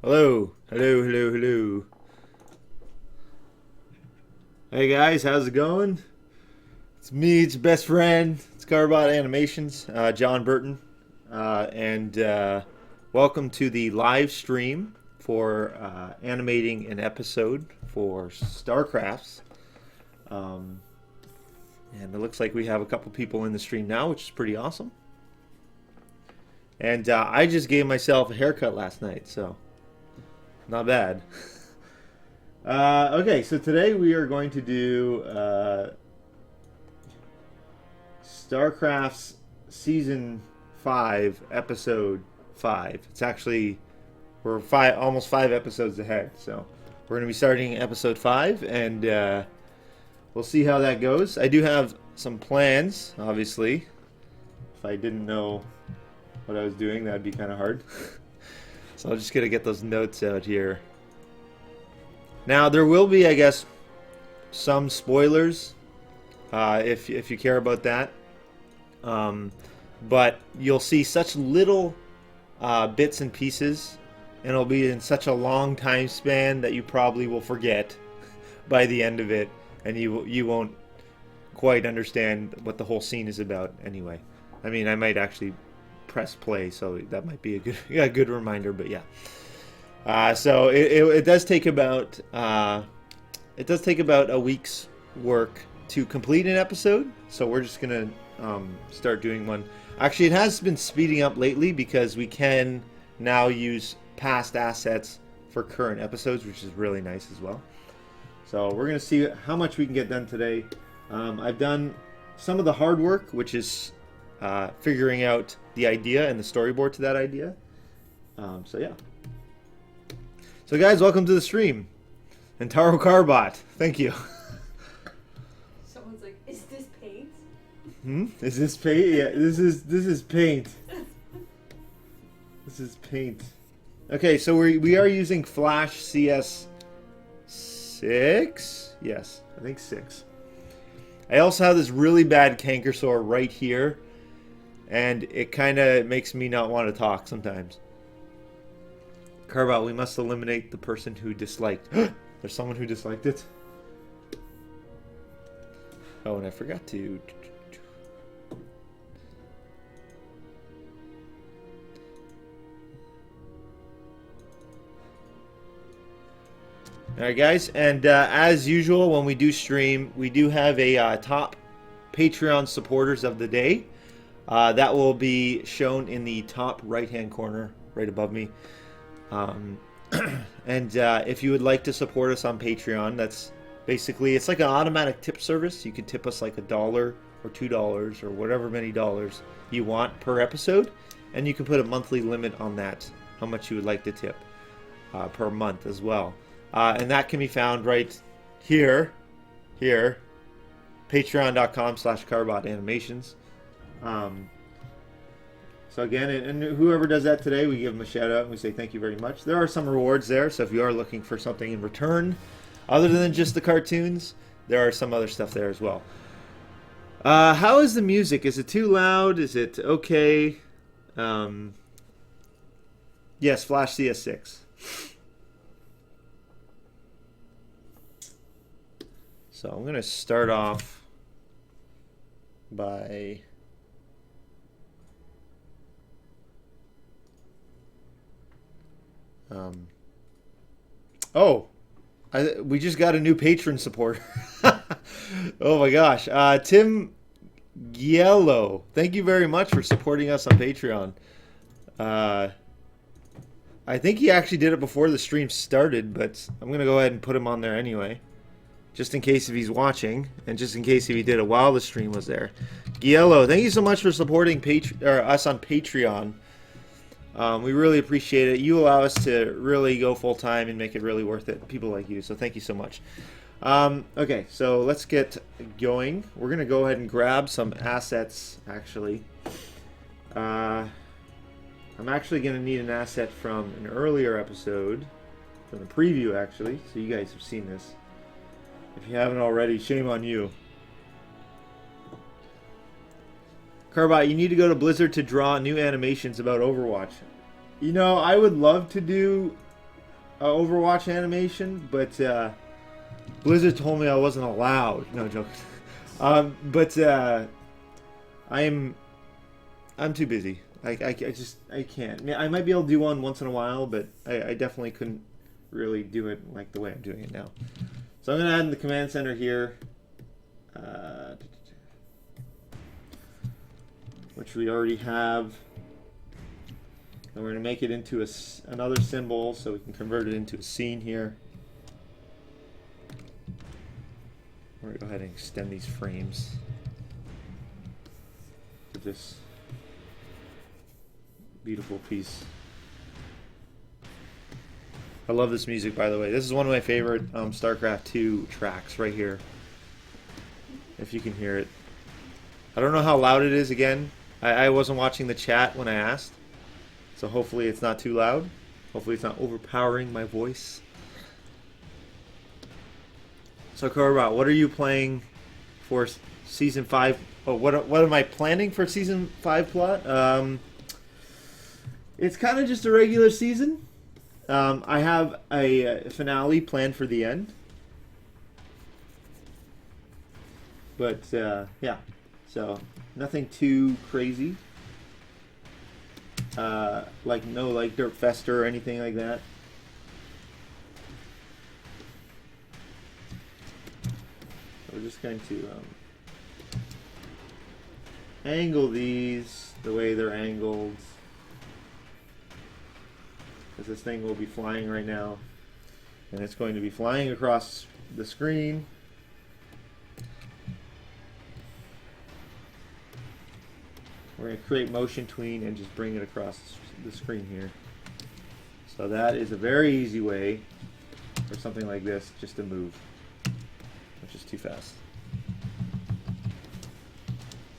Hello, hello, hello, hello. Hey guys, how's it going? It's me, it's your best friend. It's CarBot Animations, John Burton, and welcome to the live stream for animating an episode for StarCrafts. Um, and it looks like we have a couple people in the stream now, which is pretty awesome. And I just gave myself a haircut last night, so not bad. Okay, so today we are going to do StarCrafts Season 5, Episode 5. It's actually, we're almost 5 episodes ahead, so we're going to be starting Episode 5, and we'll see how that goes. I do have some plans, obviously. If I didn't know what I was doing, that'd be kind of hard. So I'm just going to get those notes out here. Now, there will be, I guess, some spoilers if you care about that. But you'll see such little bits and pieces, and it'll be in such a long time span that you probably will forget by the end of it, and you won't quite understand what the whole scene is about anyway. I mean, I might actually press play, so that might be a good reminder, but yeah. So it does take about a week's work to complete an episode. So we're just gonna start doing one. Actually, it has been speeding up lately because we can now use past assets for current episodes, which is really nice as well. So we're gonna see how much we can get done today. I've done some of the hard work, which is figuring out the idea and the storyboard to that idea. So yeah. So guys, welcome to the stream. And Taro CarBot, thank you. Someone's like, is this paint? Is this paint? Yeah, this is paint. This is paint. Okay, so we are using Flash CS 6? Yes, I think 6. I also have this really bad canker sore right here, and it kind of makes me not want to talk sometimes. CarBot, we must eliminate the person who disliked. There's someone who disliked it. Oh, and I forgot to. Alright guys, and as usual when we do stream, we do have a top Patreon supporters of the day. That will be shown in the top right hand corner, right above me. And if you would like to support us on Patreon, that's basically, it's like an automatic tip service. You can tip us like $1 or $2 or whatever many dollars you want per episode, and you can put a monthly limit on that, how much you would like to tip per month as well. And that can be found right here, patreon.com/carbotanimations. So again, and whoever does that today, we give them a shout out and we say thank you very much. There are some rewards there, so if you are looking for something in return, other than just the cartoons, there are some other stuff there as well. How is the music? Is it too loud? Is it okay? Yes, Flash CS6. So I'm going to start off by... we just got a new patron supporter. Oh my gosh. Tim Giello, thank you very much for supporting us on Patreon. I think he actually did it before the stream started, but I'm going to go ahead and put him on there anyway. Just in case if he's watching, and just in case if he did it while the stream was there. Giello, thank you so much for supporting us on Patreon. We really appreciate it. You allow us to really go full time and make it really worth it. People like you, so thank you so much. Okay, so let's get going. We're going to go ahead and grab some assets, actually. I'm actually going to need an asset from an earlier episode, from the preview, actually, so you guys have seen this. If you haven't already, shame on you. CarBot, you need to go to Blizzard to draw new animations about Overwatch. You know, I would love to do Overwatch animation, but Blizzard told me I wasn't allowed. No joke. But I'm too busy. I can't. I mean, I might be able to do one once in a while, but I definitely couldn't really do it like the way I'm doing it now. So I'm going to add in the command center here, which we already have. And we're going to make it into another symbol so we can convert it into a scene here. We're going to go ahead and extend these frames to this beautiful piece. I love this music, by the way. This is one of my favorite StarCraft 2 tracks right here. If you can hear it. I don't know how loud it is again. I wasn't watching the chat when I asked. So hopefully it's not too loud. Hopefully it's not overpowering my voice. So CarBot, what are you playing for Season 5? Oh, what am I planning for Season 5 plot? It's kind of just a regular season. I have a finale planned for the end. But, yeah. So, nothing too crazy. Like, no, like, Dirt Fester or anything like that. So we're just going to angle these the way they're angled. Because this thing will be flying right now. And it's going to be flying across the screen. We're going to create motion tween and just bring it across the screen here. So that is a very easy way for something like this just to move, which is too fast.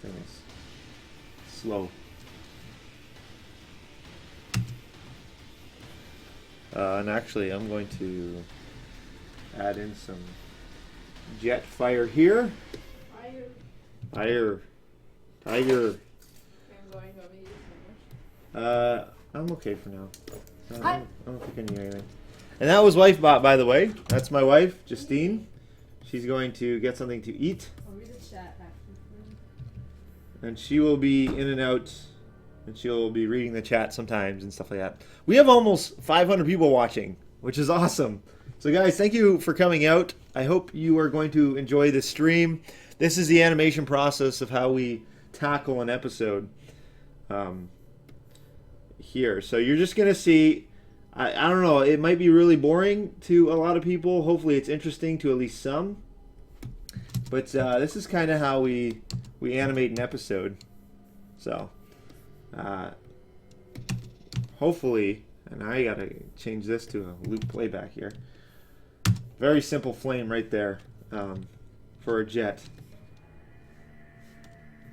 Thing is slow. And actually, I'm going to add in some jet fire here. Fire. Tiger. I'm okay for now. I don't think I need anything. And that was WifeBot, by the way. That's my wife, Justine. She's going to get something to eat. I'll read the chat actually. And she will be in and out, and she'll be reading the chat sometimes and stuff like that. We have almost 500 people watching, which is awesome. So guys, thank you for coming out. I hope you are going to enjoy this stream. This is the animation process of how we tackle an episode. Here. So you're just going to see, I don't know, it might be really boring to a lot of people. Hopefully it's interesting to at least some. But this is kind of how we animate an episode. So, hopefully, and I got to change this to a loop playback here. Very simple flame right there for a jet.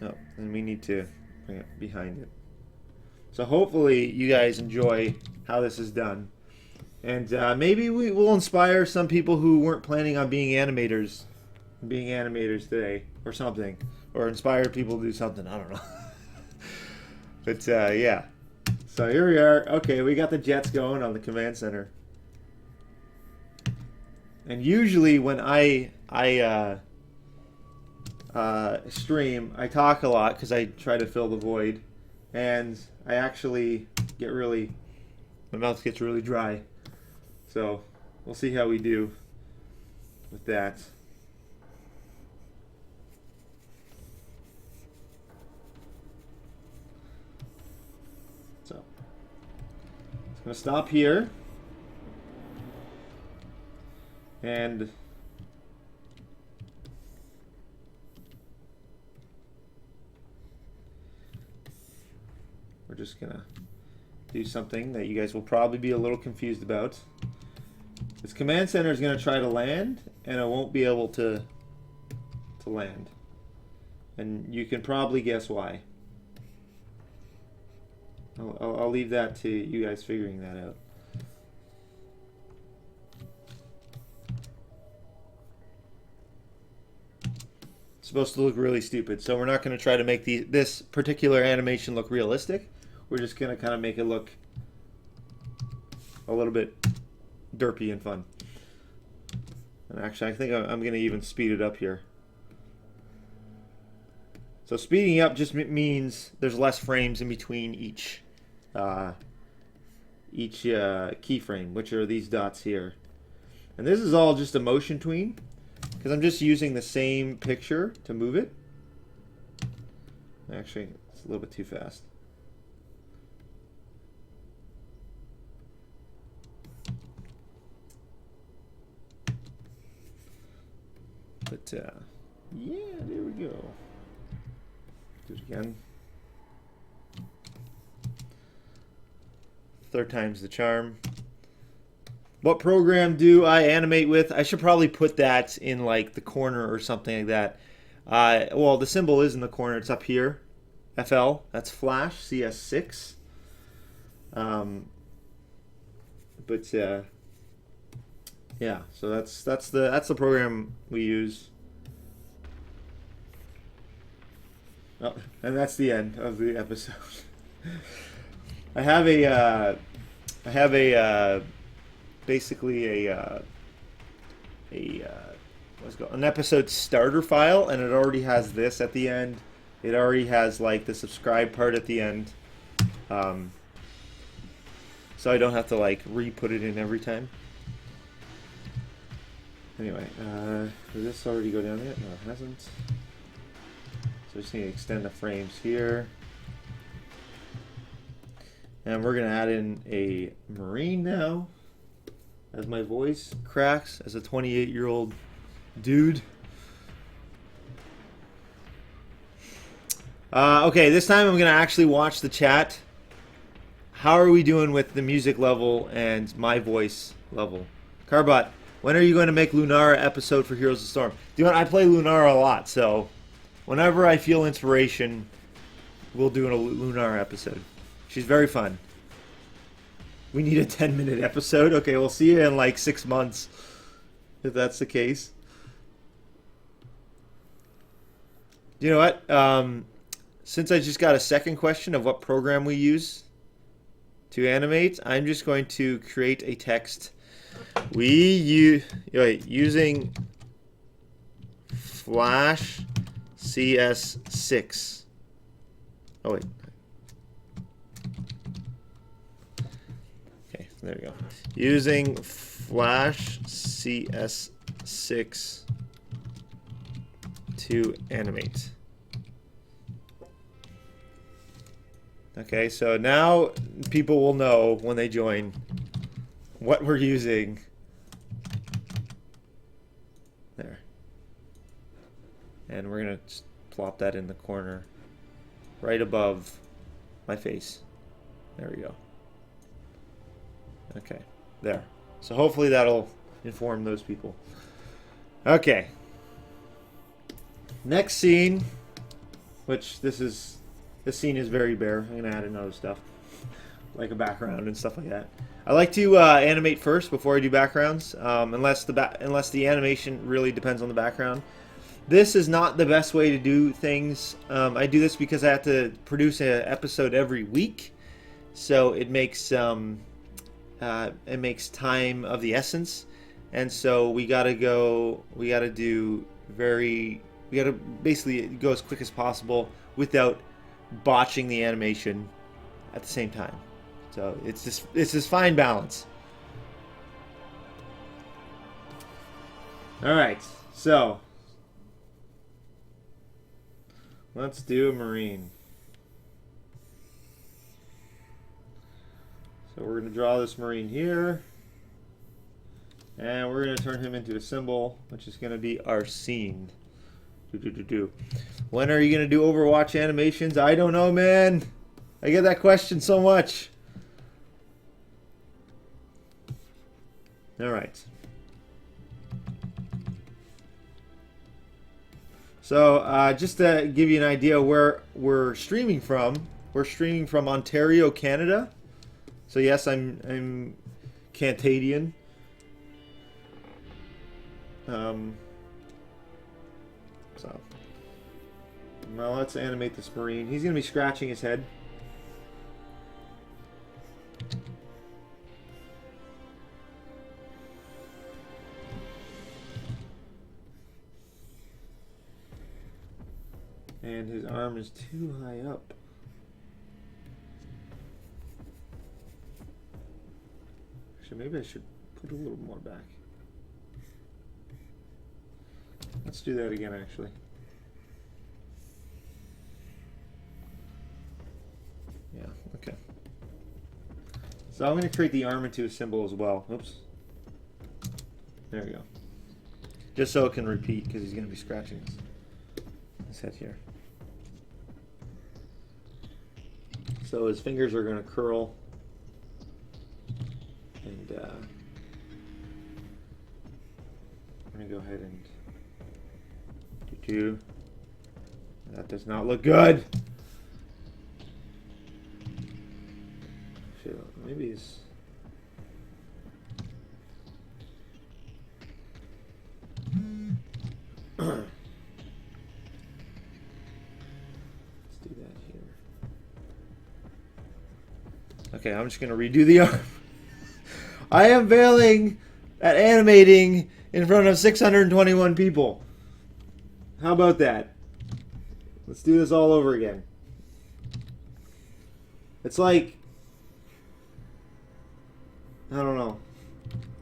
Oh, and we need to bring it behind it. So hopefully you guys enjoy how this is done. And maybe we will inspire some people who weren't planning on being animators today or something. Or inspire people to do something. I don't know. But yeah. So here we are. Okay, we got the jets going on the command center. And usually when I stream, I talk a lot because I try to fill the void. And I actually get my mouth gets really dry. So we'll see how we do with that. So I'm going to stop here. And we're just going to do something that you guys will probably be a little confused about. This command center is going to try to land, and it won't be able to land. And you can probably guess why. I'll leave that to you guys figuring that out. It's supposed to look really stupid, so we're not going to try to make this particular animation look realistic. We're just going to kind of make it look a little bit derpy and fun. And actually, I think I'm going to even speed it up here. So speeding up just means there's less frames in between each keyframe, which are these dots here. And this is all just a motion tween, because I'm just using the same picture to move it. Actually, it's a little bit too fast. But yeah, there we go. Do it again. Third time's the charm. What program do I animate with? I should probably put that in like the corner or something like that. Well, the symbol is in the corner. It's up here. FL. That's Flash CS6. But yeah. So that's the program we use. Oh, and that's the end of the episode. I have basically what's it called? An episode starter file, and it already has this at the end. It already has like the subscribe part at the end, so I don't have to like re-put it in every time. Anyway, did this already go down yet? No, it hasn't. So I just need to extend the frames here. And we're going to add in a Marine now, as my voice cracks as a 28-year-old dude. Okay, this time I'm going to actually watch the chat. How are we doing with the music level and my voice level? CarBot, when are you going to make Lunara episode for Heroes of the Storm? Do you know, I play Lunara a lot, so whenever I feel inspiration, we'll do a Lunara episode. She's very fun. We need a 10-minute episode. Okay, we'll see you in like 6 months, if that's the case. You know what? Since I just got a second question of what program we use to animate, I'm just going to create a text. Using Flash CS6. Oh wait. Okay, there we go. Using Flash CS6 to animate. Okay, so now people will know when they join what we're using. There. And we're going to plop that in the corner right above my face. There we go. Okay, there. So hopefully that'll inform those people. Okay. Next scene, which this scene is very bare. I'm going to add in other stuff, like a background and stuff like that. I like to animate first before I do backgrounds, unless the animation really depends on the background. This is not the best way to do things. I do this because I have to produce an episode every week, so it makes time of the essence, and so we gotta basically go as quick as possible without botching the animation at the same time. So it's this fine balance. All right, so let's do a Marine. So we're going to draw this Marine here, and we're going to turn him into a symbol, which is going to be our scene. When are you going to do Overwatch animations? I don't know, man. I get that question so much. All right. So just to give you an idea where we're streaming from Ontario, Canada. So yes, I'm Cantadian. So now let's animate this Marine. He's going to be scratching his head. And his arm is too high up. Actually, maybe I should put a little more back. Let's do that again, actually. Yeah, okay. So I'm going to create the arm into a symbol as well. Oops. There we go. Just so it can repeat, because he's going to be scratching his head here. So his fingers are going to curl. And I'm going to go ahead and do. That does not look good. Actually, maybe it's. Let's do that here. Okay, I'm just going to redo the arm. I am failing at animating in front of 621 people. How about that? Let's do this all over again. It's like, I don't know,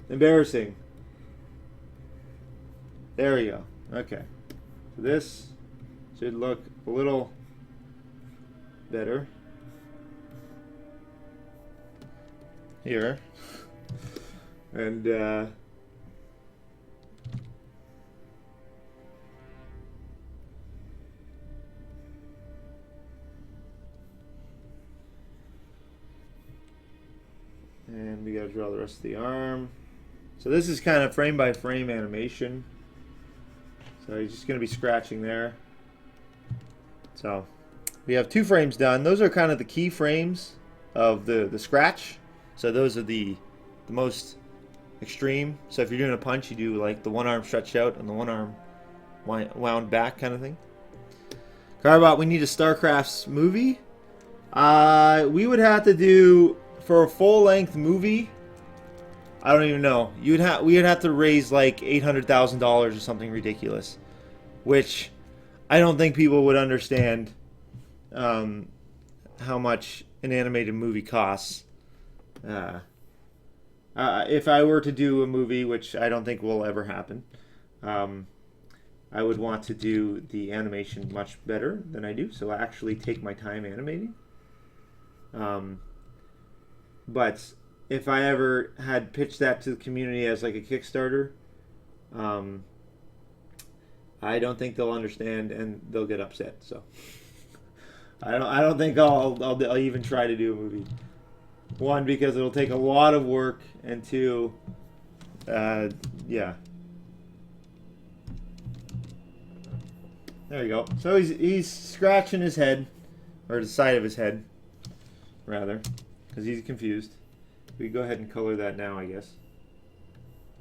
embarrassing. There we go. Okay. So this should look a little better. Here. And we gotta draw the rest of the arm. So this is kind of frame by frame animation. So he's just gonna be scratching there. So we have 2 frames done. Those are kind of the key frames of the scratch. So those are the most extreme. So if you're doing a punch, you do like the one arm stretched out and the one arm wound back kind of thing. CarBot, we need a StarCrafts movie. We would have to do, for a full-length movie, I don't even know. We would have to raise like $800,000 or something ridiculous, which I don't think people would understand how much an animated movie costs. If I were to do a movie, which I don't think will ever happen, I would want to do the animation much better than I do, so I actually take my time animating. But if I ever had pitched that to the community as like a Kickstarter, I don't think they'll understand and they'll get upset. So I don't think I'll even try to do a movie. 1, because it'll take a lot of work, and 2, yeah. There you go. So he's scratching his head, or the side of his head, rather, because he's confused. We can go ahead and color that now, I guess.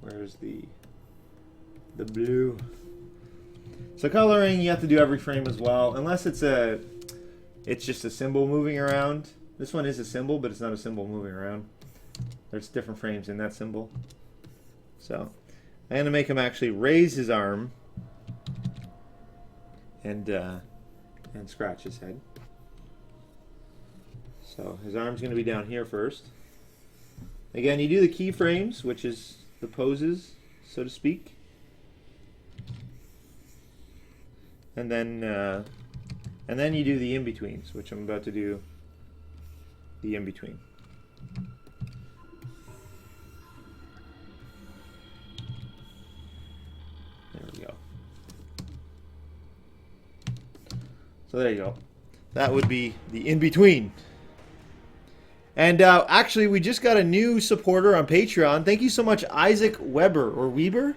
Where's the blue? So coloring, you have to do every frame as well, unless it's just a symbol moving around. This one is a symbol, but it's not a symbol moving around. There's different frames in that symbol. So I'm gonna make him actually raise his arm and scratch his head. So his arm's gonna be down here first. Again, you do the keyframes, which is the poses, so to speak. And then you do the in-betweens, which I'm about to do the in-between. There we go. So there you go. That would be the in-between. And actually, we just got a new supporter on Patreon. Thank you so much, Isaac Weber, or Weber,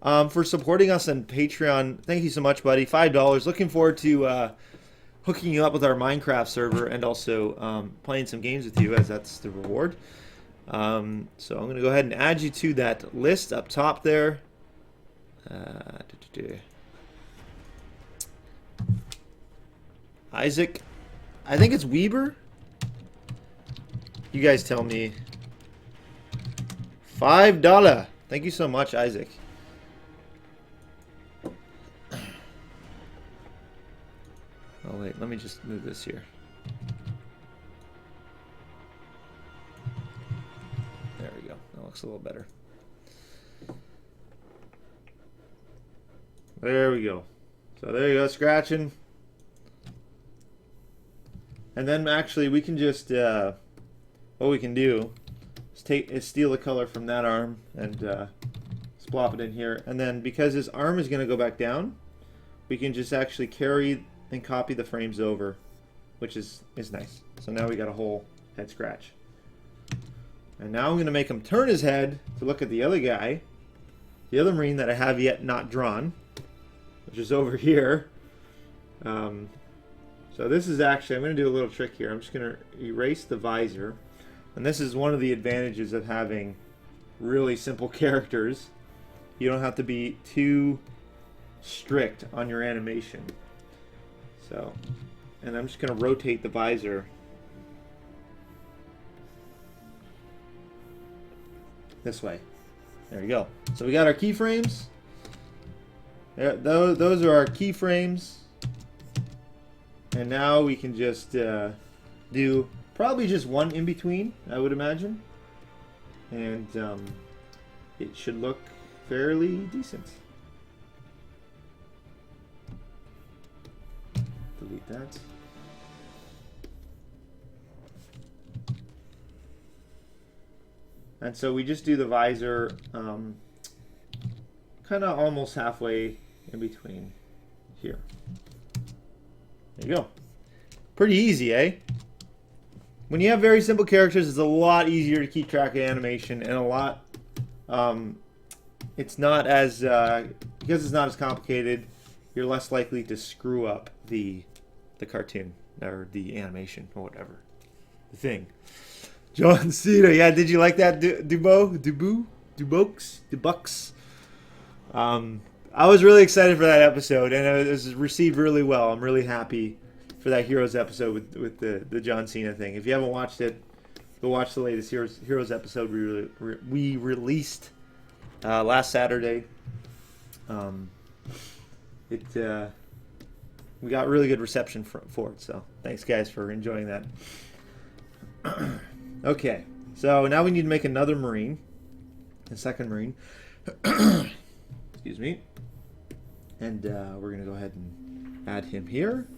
for supporting us on Patreon. Thank you so much, buddy. $5. Looking forward to hooking you up with our Minecraft server and also playing some games with you, as that's the reward. So I'm going to go ahead and add you to that list up top there. Isaac, I think it's Weber. You guys tell me. $5. Thank you so much, Isaac. Oh wait, let me just move this here. There we go. That looks a little better. There we go. So there you go, scratching. And then actually we can just, what we can do is steal the color from that arm and splop it in here. And then because his arm is going to go back down, we can just actually carry and copy the frames over, which is nice. So now we got a whole head scratch. And now I'm going to make him turn his head to look at the other guy, the other Marine that I have yet not drawn, which is over here. So this is actually, I'm going to do a little trick here. I'm just going to erase the visor. And this is one of the advantages of having really simple characters. You don't have to be too strict on your animation. So, and I'm just going to rotate the visor this way. There you go. So we got our keyframes. Those are our keyframes. And now we can just do probably just one in between, I would imagine. And it should look fairly decent. Delete that. And so we just do the visor kind of almost halfway in between here. There you go. Pretty easy, eh? When you have very simple characters, it's a lot easier to keep track of animation, and a lot, it's not as, because it's not as complicated, you're less likely to screw up the cartoon, or the animation, or whatever. The thing. John Cena, yeah, did you like that, Dubucks? I was really excited for that episode, and it was received really well. I'm really happy for that Heroes episode with the John Cena thing. If you haven't watched it, go watch the latest Heroes episode we released last Saturday. We got really good reception for it, so thanks guys for enjoying that. Okay, so now we need to make another Marine, a second Marine. Excuse me. And we're going to go ahead and add him here.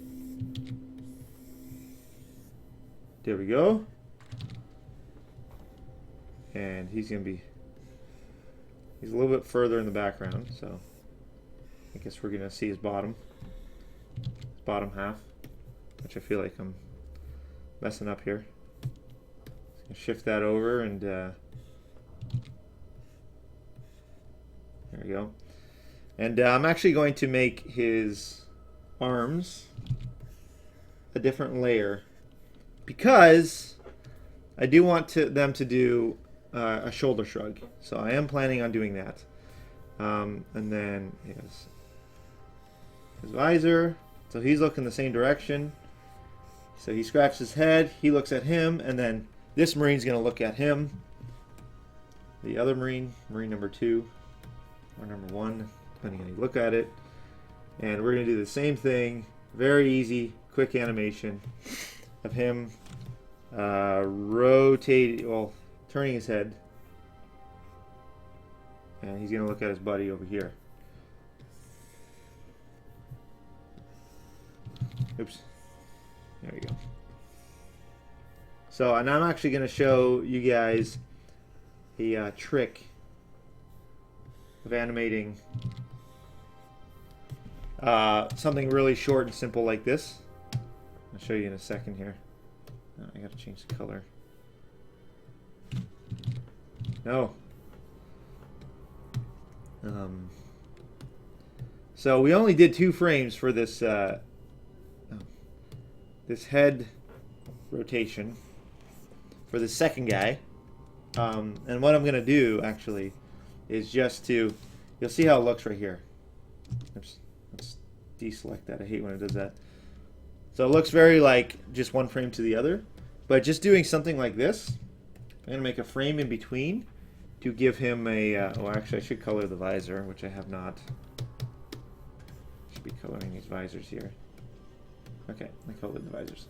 There we go. And he's going to be, he's a little bit further in the background, so I guess we're going to see his bottom half, which I feel like I'm messing up here. Just going to shift that over, and there we go. And I'm actually going to make his arms a different layer because I do want them to do a shoulder shrug. So I am planning on doing that. And then his visor. So he's looking the same direction. So he scratches his head. He looks at him. And then this Marine's going to look at him. The other Marine, Marine number 2 or number 1. Depending on how you look at it. And we're going to do the same thing. Very easy, quick animation of him turning his head. And he's going to look at his buddy over here. Oops. There we go. So, and I'm actually going to show you guys a trick of animating something really short and simple like this. I'll show you in a second here. Oh, I gotta change the color. No. So we only did 2 frames for this this head rotation for the second guy. And what I'm gonna do actually is just to, you'll see how it looks right here. Oops, let's deselect that. I hate when it does that. So it looks very like just one frame to the other, but just doing something like this, I'm gonna make a frame in between to give him a, well actually I should color the visor, which I have not. Should be coloring these visors here. Okay, I call it the visors.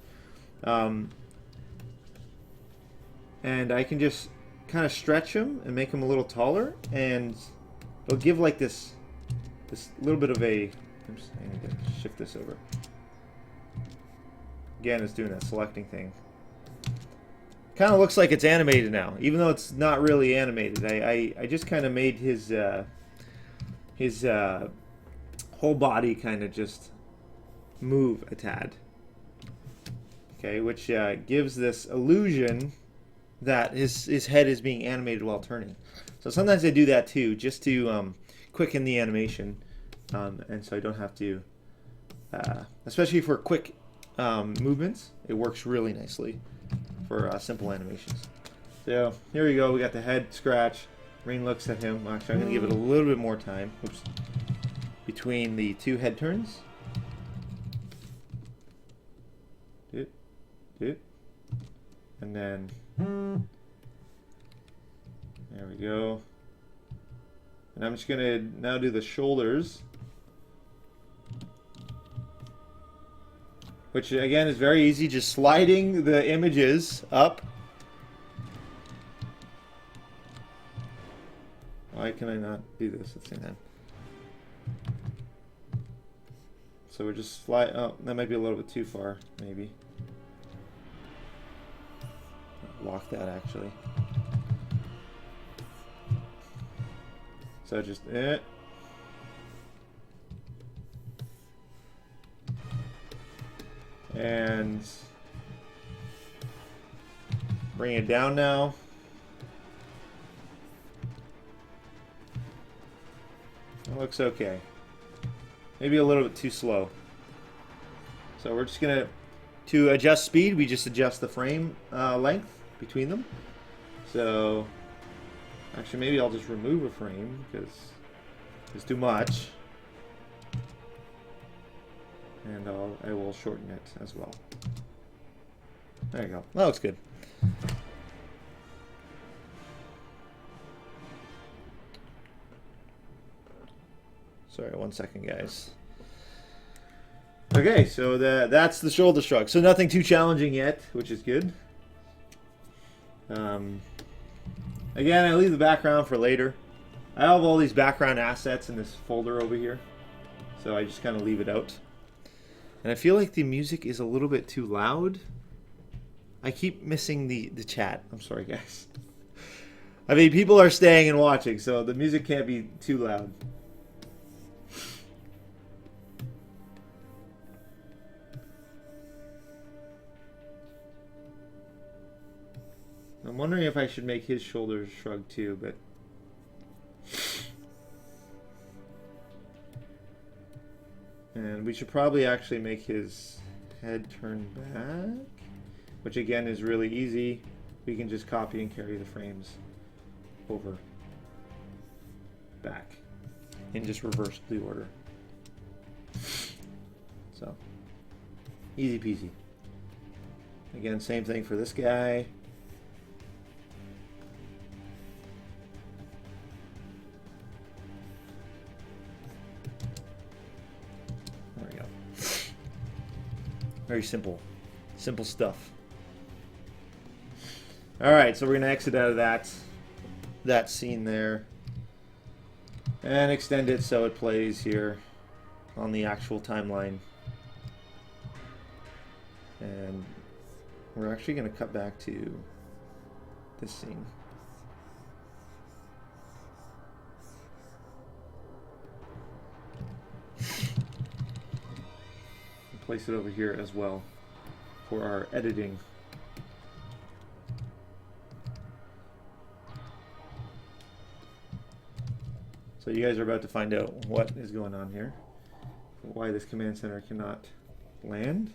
And I can just kind of stretch them and make them a little taller, and it'll give like this little bit of a. Oops, I need to shift this over. Again, it's doing that selecting thing. Kind of looks like it's animated now, even though it's not really animated. I just kind of made his whole body kind of just move a tad. Okay, which gives this illusion that his head is being animated while turning. So sometimes I do that too, just to quicken the animation, and so I don't have to, especially for quick movements, it works really nicely for simple animations. So here we go, we got the head scratch. Rain looks at him. Actually, I'm going to give it a little bit more time. Oops. Between the two head turns. And then there we go. And I'm just gonna now do the shoulders, which again is very easy, just sliding the images up. Why can I not do this at the same time? So we're just slide. Oh, that might be a little bit too far, maybe. Lock that actually. So just and bring it down now. It looks okay. Maybe a little bit too slow. So we're just gonna, to adjust speed, we just adjust the frame length between them. So actually maybe I'll just remove a frame because it's too much, and I will shorten it as well. There you go. That looks good. Sorry, 1 second, guys. Okay, so that's the shoulder shrug. So nothing too challenging yet, which is good. Again, I leave the background for later. I have all these background assets in this folder over here, so I just kind of leave it out. And I feel like the music is a little bit too loud. I keep missing the chat. I'm sorry, guys. I mean, people are staying and watching, so the music can't be too loud. I'm wondering if I should make his shoulders shrug too, but and we should probably actually make his head turn back, which again is really easy. We can just copy and carry the frames over back and just reverse the order. So easy peasy. Again, same thing for this guy. Very simple. Simple stuff. Alright, so we're going to exit out of that scene there. And extend it so it plays here on the actual timeline. And we're actually going to cut back to this scene. Place it over here as well for our editing. So you guys are about to find out what is going on here, why this command center cannot land.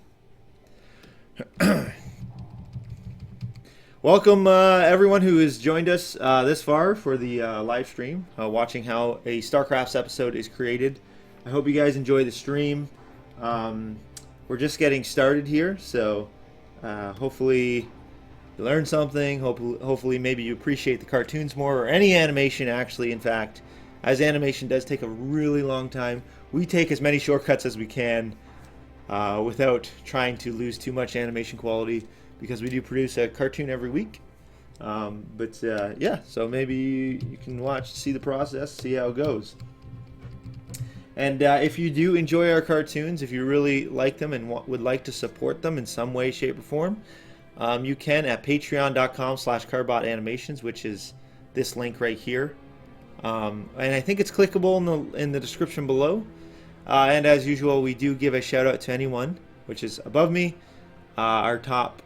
Welcome everyone who has joined us this far for the live stream, watching how a StarCrafts episode is created. I hope you guys enjoy the stream. We're just getting started here, so hopefully you learn something. Hopefully maybe you appreciate the cartoons more, or any animation actually. In fact, as animation does take a really long time, we take as many shortcuts as we can without trying to lose too much animation quality, because we do produce a cartoon every week. Yeah, so maybe you can watch, see the process, see how it goes. And if you do enjoy our cartoons, if you really like them and would like to support them in some way, shape, or form, you can at patreon.com/carbotanimations, which is this link right here. And I think it's clickable in the description below. And as usual, we do give a shout out to anyone, which is above me, our top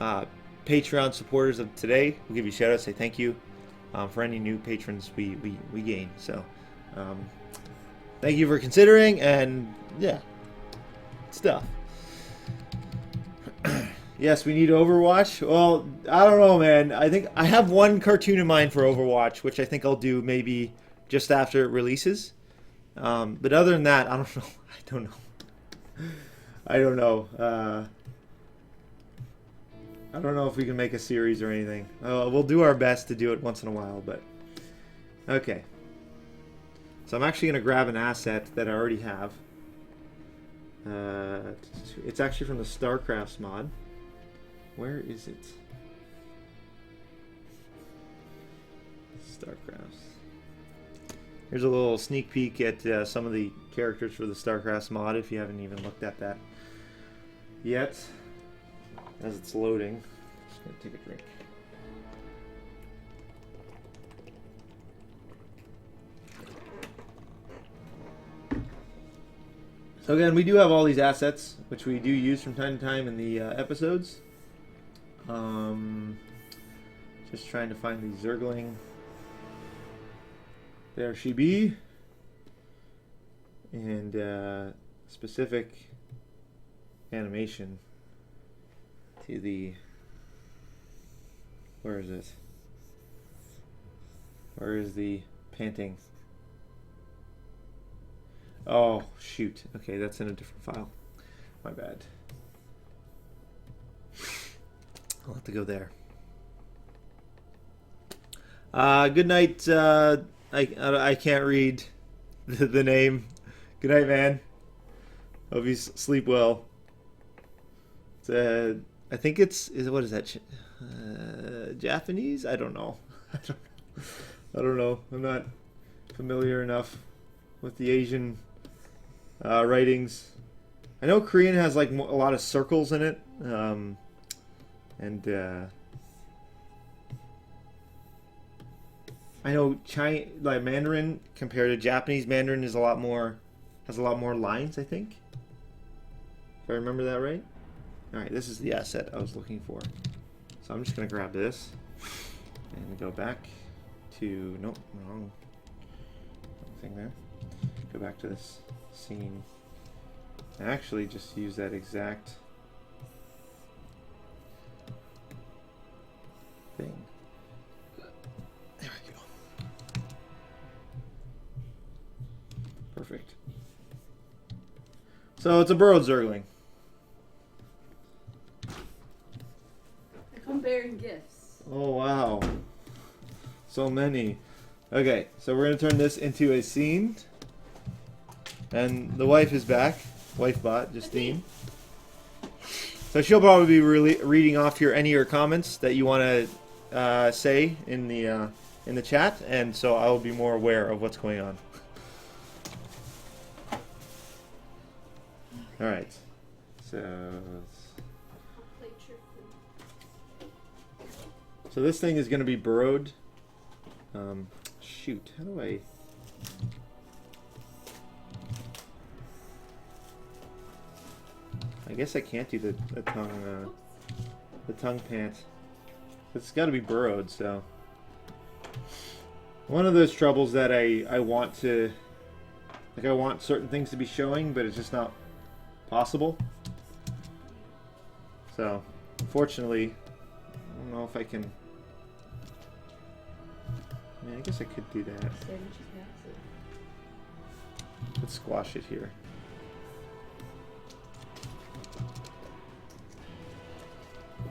Patreon supporters of today. We'll give you a shout out, say thank you for any new patrons we gain. So thank you for considering, and yeah, stuff. Yes, we need Overwatch. Well, I don't know, man. I think I have one cartoon in mind for Overwatch, which I think I'll do maybe just after it releases. But other than that, I don't know. I don't know. I don't know if we can make a series or anything. We'll do our best to do it once in a while, but okay. So I'm actually going to grab an asset that I already have. It's actually from the StarCrafts mod. Where is it? StarCrafts. Here's a little sneak peek at some of the characters for the StarCrafts mod, if you haven't even looked at that yet. As it's loading, just gonna take a drink. So again, we do have all these assets, which we do use from time to time in the episodes. Just trying to find the Zergling. There she be. And specific animation to the... Where is it? Where is the panting? Oh, shoot. Okay, that's in a different file. My bad. I'll have to go there. Good night. I can't read the name. Good night, man. Hope you sleep well. It's, I think what is that? Japanese? I don't know. I don't know. I'm not familiar enough with the Asian writings. I know Korean has like a lot of circles in it, and I know like Mandarin compared to Japanese, Mandarin has a lot more lines, I think. If I remember that right. All right, this is the asset I was looking for. So I'm just gonna grab this and go back to wrong thing there. Go back to this scene. And actually just use that exact thing. There we go. Perfect. So it's a burrowed Zergling. I come bearing gifts. Oh wow. So many. Okay, so we're gonna turn this into a scene. And the wife is back. Wife bot, Justine. So she'll probably be reading off any of your comments that you want to say in the chat, and so I will be more aware of what's going on. All right. So this thing is going to be burrowed. Shoot, how do I? I guess I can't do the tongue pant. It's got to be burrowed, so. One of those troubles that I want to, like I want certain things to be showing, but it's just not possible. So, unfortunately, I don't know if I can. I mean, I guess I could do that. Let's squash it here.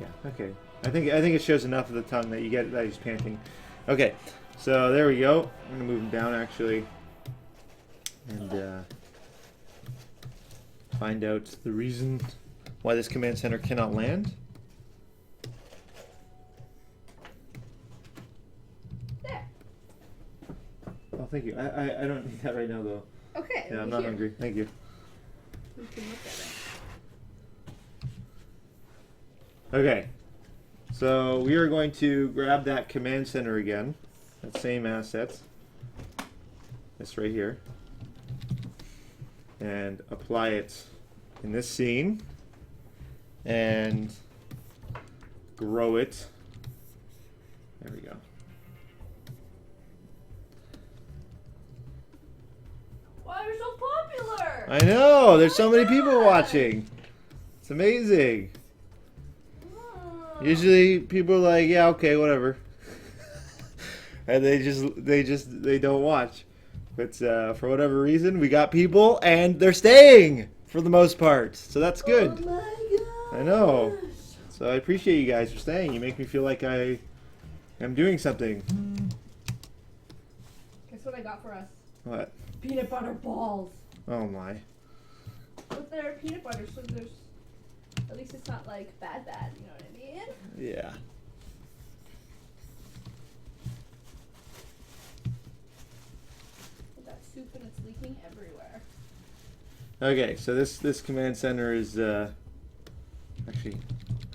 Yeah, okay. I think it shows enough of the tongue that you get that he's panting. Okay, so there we go. I'm gonna move him down actually, and find out the reason why this command center cannot land. There. Oh, thank you. I don't need that right now, though. Okay. Yeah, I'm not hungry. Thank you. We can look at it. Okay. So we are going to grab that command center again. That same asset. This right here. And apply it in this scene. And grow it. There we go. Why are you so popular? I know! There's so many people watching. It's amazing. Usually people are like, yeah, okay, whatever. And they don't watch. But for whatever reason, we got people and they're staying for the most part. So that's good. Oh my God. I know. So I appreciate you guys for staying. You make me feel like I am doing something. Guess what I got for us? What? Peanut butter balls. Oh my. But they're peanut butter, so there's at least it's not like bad, you know what I mean? Yeah. With that soup and it's leaking everywhere. Okay, so this command center is actually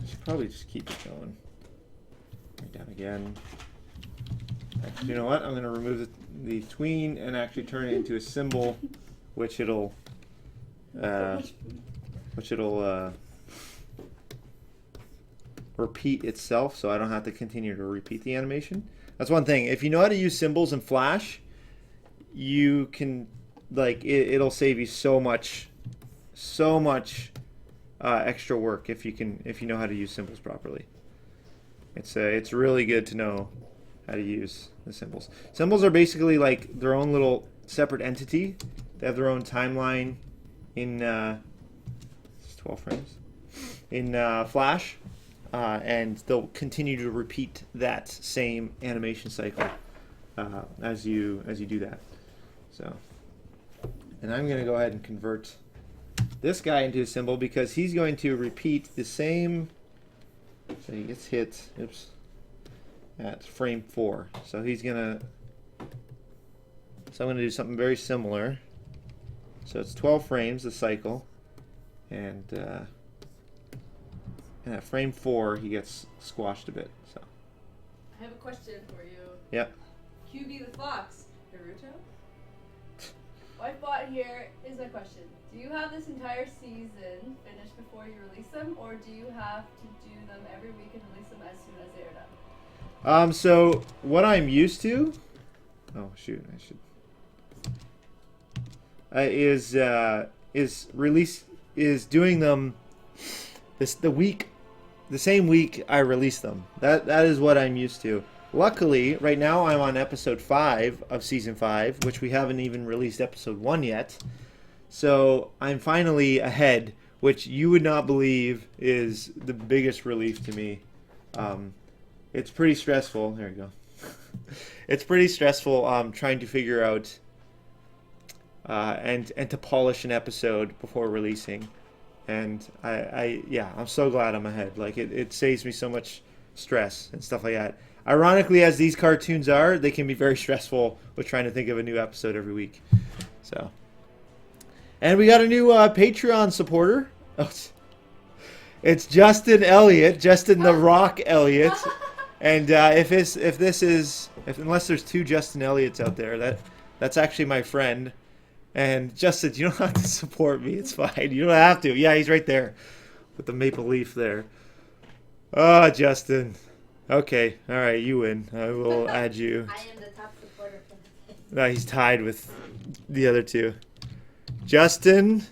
I should probably just keep it going. Right down again. Actually, you know what? I'm gonna remove the tween and actually turn it into a symbol, which it'll repeat itself, so I don't have to continue to repeat the animation. That's one thing. If you know how to use symbols in Flash, you can it'll save you so much extra work if you know how to use symbols properly. It's really good to know how to use the symbols. Symbols are basically like their own little separate entity. They have their own timeline in 12 frames in Flash. And they'll continue to repeat that same animation cycle as you do that. So, and I'm going to go ahead and convert this guy into a symbol because he's going to repeat the same. So he gets hit. Oops. At frame 4. So he's gonna. So I'm going to do something very similar. So it's 12 frames the cycle, and at frame 4, he gets squashed a bit. So. I have a question for you. Yep. QB the Fox, Naruto? Whitebot here is my question. Do you have this entire season finished before you release them, or do you have to do them every week and release them as soon as they are done? So what I'm used to. Oh shoot! I should. Is doing them the same week I release them. That is what I'm used to. Luckily, right now I'm on episode 5 of season 5, which we haven't even released episode 1 yet. So I'm finally ahead, which you would not believe is the biggest relief to me. It's pretty stressful. There you go. It's pretty stressful trying to figure out and to polish an episode before releasing. And I'm so glad I'm ahead. Like it saves me so much stress and stuff like that. Ironically, as these cartoons are, they can be very stressful with trying to think of a new episode every week. So, and we got a new Patreon supporter. Oh, it's Justin Elliott, Justin the Rock Elliott. And unless there's 2 Justin Elliots out there, that's actually my friend. And Justin, you don't have to support me. It's fine. You don't have to. Yeah, he's right there with the maple leaf there. Oh, Justin. Okay. All right. You win. I will add you. I am the top supporter for the day. No, he's tied with the other 2. Justin,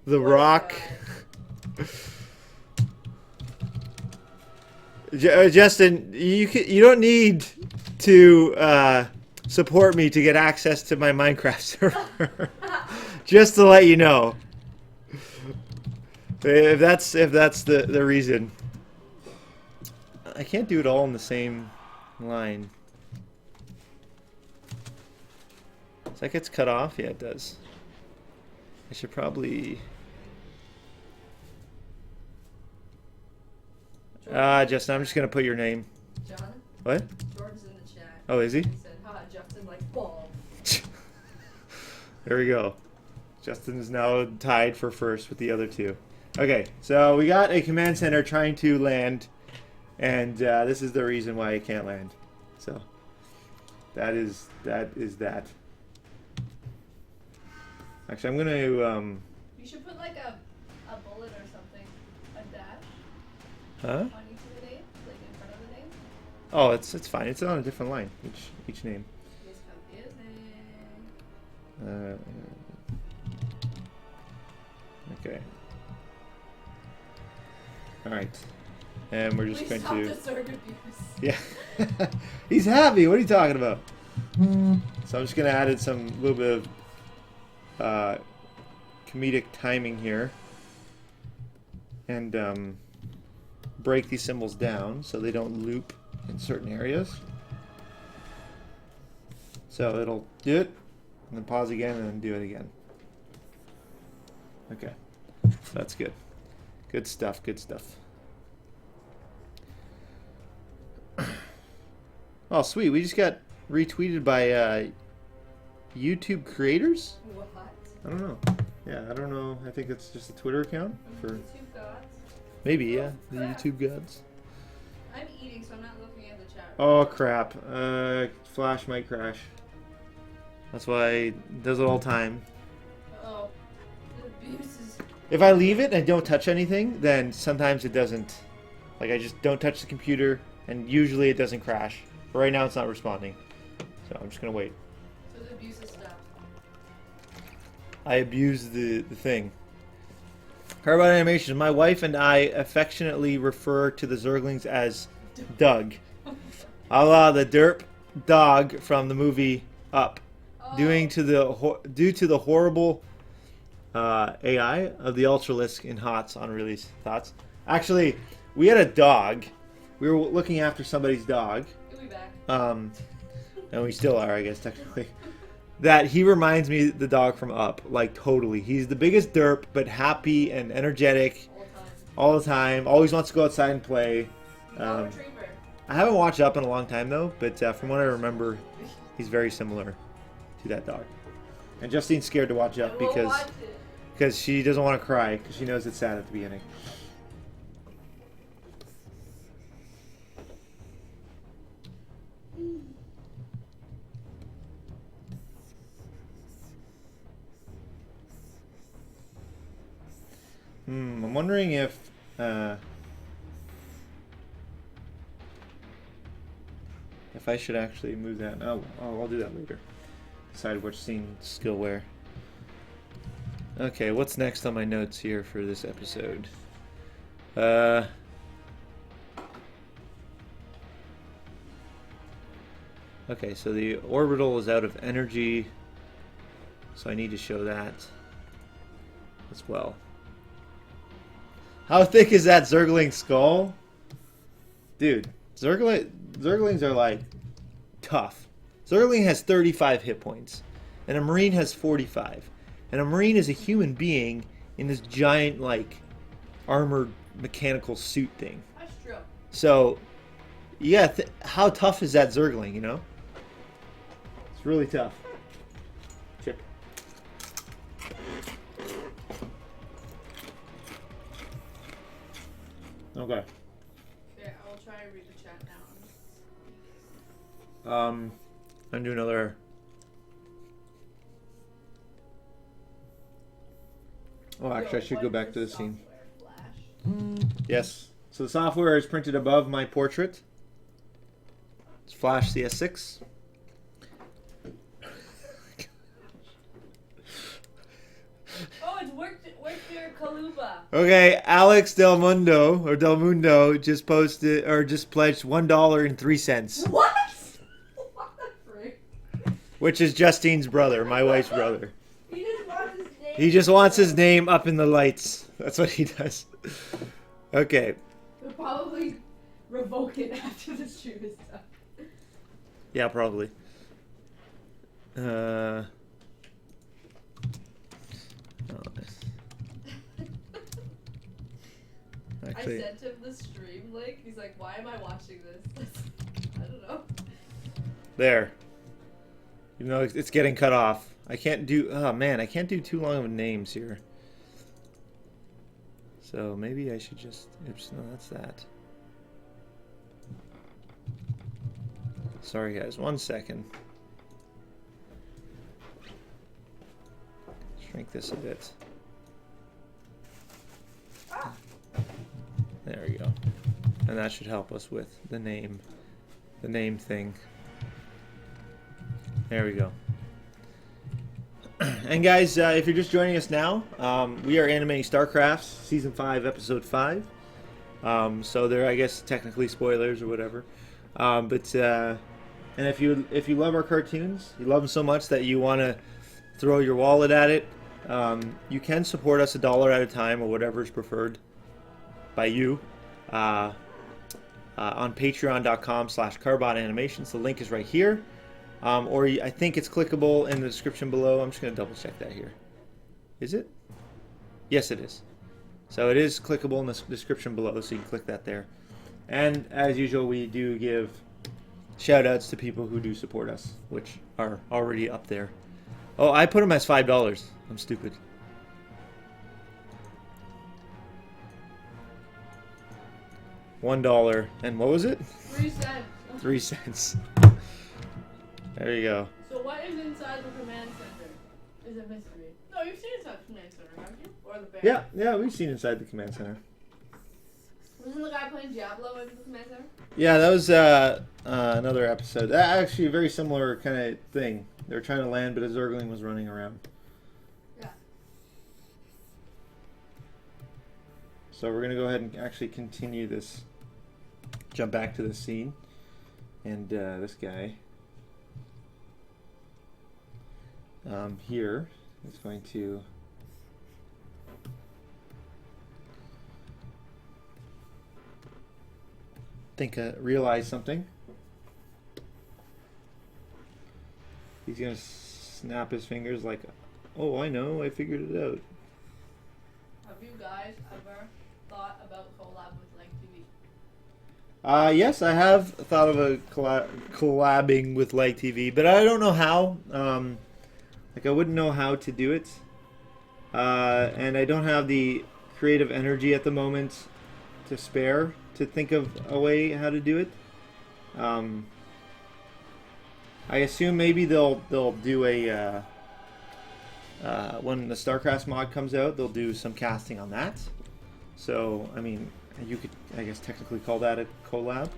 The Rock. Justin, you don't need to support me to get access to my Minecraft server. Just to let you know. If that's the reason. I can't do it all in the same line. Does that gets cut off? Yeah, it does. I should probably... Justin, I'm just going to put your name. John? What? Jordan's in the chat. Oh, is he? He said, haha, Justin likes ball. There we go. Justin is now tied for first with the other two. Okay, so we got a command center trying to land, and this is the reason why it can't land. So that is that. Actually, I'm gonna. You should put like a bullet or something, a dash Huh? on each of the names, like in front of the name. Oh, it's fine. It's on a different line. Each name. It's confusing. Okay. All right. And we're just Please going stop to. the Zerg abuse. Yeah. He's happy. What are you talking about? So I'm just gonna add in some little bit of comedic timing here, and break these symbols down so they don't loop in certain areas. So it'll do it, and then pause again, and then do it again. Okay, so that's good. Good stuff. Good stuff. Oh, sweet. We just got retweeted by YouTube creators? What? I don't know. Yeah, I don't know. I think it's just a Twitter account for... YouTube gods? Maybe, yeah. The Crap. YouTube gods. I'm eating, so I'm not looking at the chat. Oh, crap. Flash might crash. That's why it does it all the time. Oh, the abuse is... If I leave it and don't touch anything, then sometimes it doesn't. Like, I just don't touch the computer, and usually it doesn't crash. But right now it's not responding. So I'm just going to wait. So the abuse is stopped. I abuse the thing. CarBot Animation. My wife and I affectionately refer to the Zerglings as Doug. A la the derp dog from the movie Up. Oh. Due to the horrible AI of the Ultralisk in HOTS on release. Thoughts? Actually, we had a dog. We were looking after somebody's dog. He'll be back. And we still are, I guess, technically. That he reminds me of the dog from Up, like totally. He's the biggest derp, but happy and energetic all the time. Always wants to go outside and play. Retriever. I haven't watched Up in a long time though, but from what I remember, he's very similar to that dog. And Justine's scared to watch Up because she doesn't want to cry because she knows it's sad at the beginning. I'm wondering if I should actually move that. Oh, I'll do that later. Decide which scene skill where. Okay, what's next on my notes here for this episode? Okay, so the orbital is out of energy, so I need to show that as well. How thick is that Zergling skull? Dude, Zerglings are like tough. Zergling has 35 hit points, and a Marine has 45. And a Marine is a human being in this giant, like, armored mechanical suit thing. That's true. So, yeah, how tough is that Zergling, you know? It's really tough. Chip. Okay. Okay, I will try to read the chat now. I'm doing another. Oh, actually, I should go back to the scene. Yes. So the software is printed above my portrait. It's Flash CS6. Oh, it's worked your Kaluba. Okay, Alex Del Mundo just posted or just pledged $1.03. What? What the frick? Which is Justine's brother, my wife's brother. He just wants his name. He just wants his name up in the lights. That's what he does. Okay. They'll probably revoke it after the stream is done. Yeah, probably. Actually, I sent him the stream link. He's like, "Why am I watching this?" I don't know. there. You know, it's getting cut off. I can't do. Oh man, I can't do too long of names here. So maybe I should just. Oops, no, that's that. Sorry, guys. 1 second. Shrink this a bit. Ah. There we go. And that should help us with the name thing. There we go. And guys, if you're just joining us now, we are animating StarCrafts Season 5, Episode 5. So they're, I guess, technically spoilers or whatever. And if you love our cartoons, you love them so much that you want to throw your wallet at it, you can support us $1 at a time or whatever is preferred by you on patreon.com/CarBot Animations. The link is right here. Or I think it's clickable in the description below. I'm just going to double check that here. Is it? Yes, it is. So it is clickable in the description below, so you can click that there. And as usual, we do give shout outs to people who do support us, which are already up there. Oh, I put them as $5. I'm stupid. $1. And what was it? 3 cents. 3 cents. There you go. So what is inside the command center? Is it mystery? No, you've seen inside the command center, haven't you? Or the bear? Yeah, we've seen inside the command center. Wasn't the guy playing Diablo in the command center? Yeah, that was another episode. Actually, a very similar kind of thing. They were trying to land, but a Zergling was running around. Yeah. So we're going to go ahead and actually continue this. Jump back to the scene. And this guy here is going to realize something. He's going to snap his fingers like, oh, I know, I figured it out. Have you guys ever thought about collab with Like TV? Yes, I have thought of a collabing with Like TV, but I don't know how. Like, I wouldn't know how to do it. And I don't have the creative energy at the moment to spare to think of a way how to do it. I assume maybe they'll do a when the StarCrafts mod comes out, they'll do some casting on that. So I mean, you could, I guess, technically call that a collab.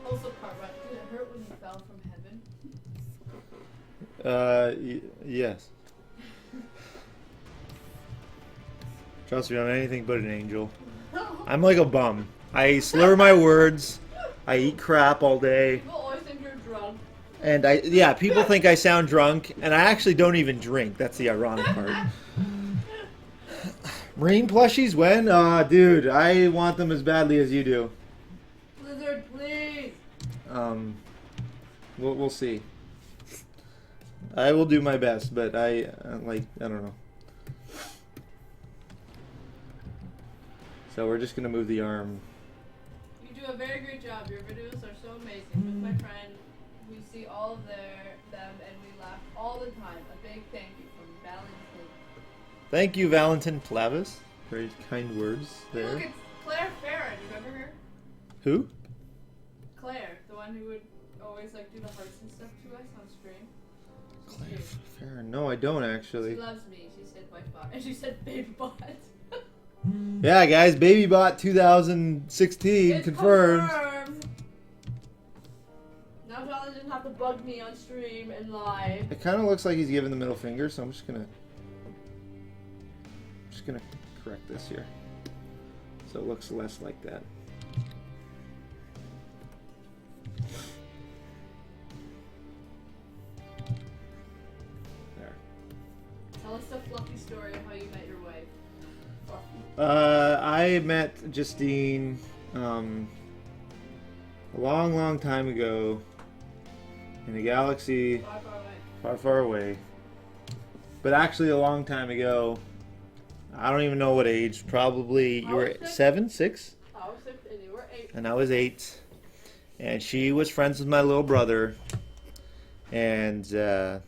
Also, CarBot, did it hurt when you fell from heaven? Yes. Trust me, I'm anything but an angel. I'm like a bum. I slur my words. I eat crap all day. People always think you're drunk. And people think I sound drunk, and I actually don't even drink. That's the ironic part. Marine plushies, when? Dude, I want them as badly as you do. Blizzard, please. We'll see. I will do my best, but I don't know. So we're just gonna move the arm. You do a very great job. Your videos are so amazing. With my friend, we see all of them and we laugh all the time. A big thank you from Valentin. Thank you, Valentin Plavis. Very kind words Hey, there. look, it's Claire Farron. You remember her? Who? Claire, the one who would always like do the hearts and stuff to us on stream. Claire Fair. No, I don't She actually. loves me. She said my bot, and she said baby bot. Yeah, guys, BabyBot 2016 It's confirmed. Now Charlie doesn't have to bug me on stream and live. It kind of looks like he's giving the middle finger, so I'm just gonna correct this here, so it looks less like that. There. Tell us the fluffy story of how you met your wife. Fluffy. I met Justine a long time ago in a galaxy Far, far away. far away. but actually a long time ago. I don't even know what age. Probably you were 6. 7, 6? I was 6 and you were 8. And I was 8. And she was friends with my little brother. And I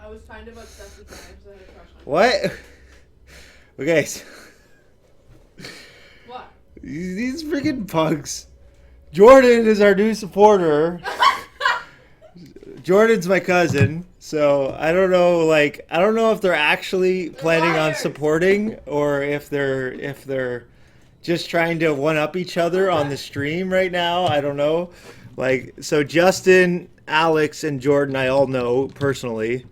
was kind of obsessed with her because I had a crush on her. what? Okay. So What? these freaking pugs. Jordan is our new supporter. Jordan's my cousin, so I don't know. Like, I don't know if they're actually planning on liars. supporting or if they're just trying to one up each other on the stream right now. I don't know. Like, so Justin, Alex, and Jordan, I all know personally.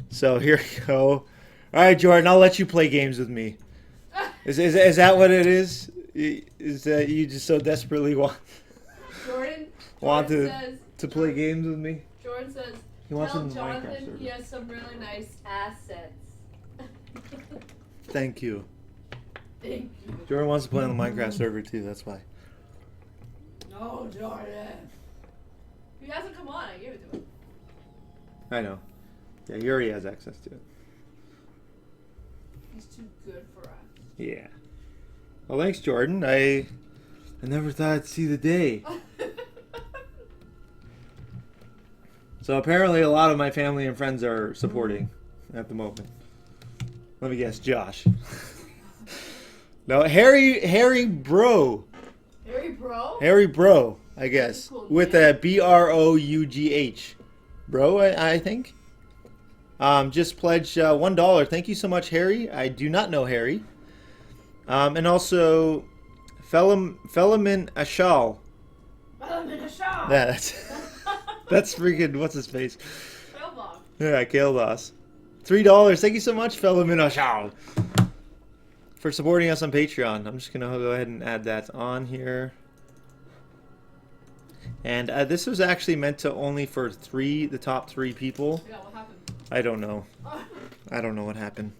So here you go. All right, Jordan, I'll let you play games with me. Is that what it is? Is that you just so desperately Jordan to says, play games with me? Jordan says, He wants tell them in the Minecraft Jonathan server. he has some really nice assets. Thank you. Thank you. Jordan wants to play on the Minecraft server too. That's why. No, Jordan. He hasn't come on. I gave it to him. I know. Yeah, he already has access to it. He's too good for us. Yeah. Well, thanks, Jordan. I never thought I'd see the day. So apparently, a lot of my family and friends are supporting at the moment. Let me guess, Josh. No, Harry Bro. Harry Bro? Harry Bro, I guess. Cool With name. a Brough. Bro, I think. Just pledged $1. Thank you so much, Harry. I do not know Harry. And also, Felamin Ashal. Yeah, that's freaking, what's his face? Failbox. Yeah, Kaledos. $3. Thank you so much, Felamin Ashal, for supporting us on Patreon. I'm just going to go ahead and add that on here. And this was actually meant to only for the top 3 people. Yeah, what happened? I don't know. I don't know what happened.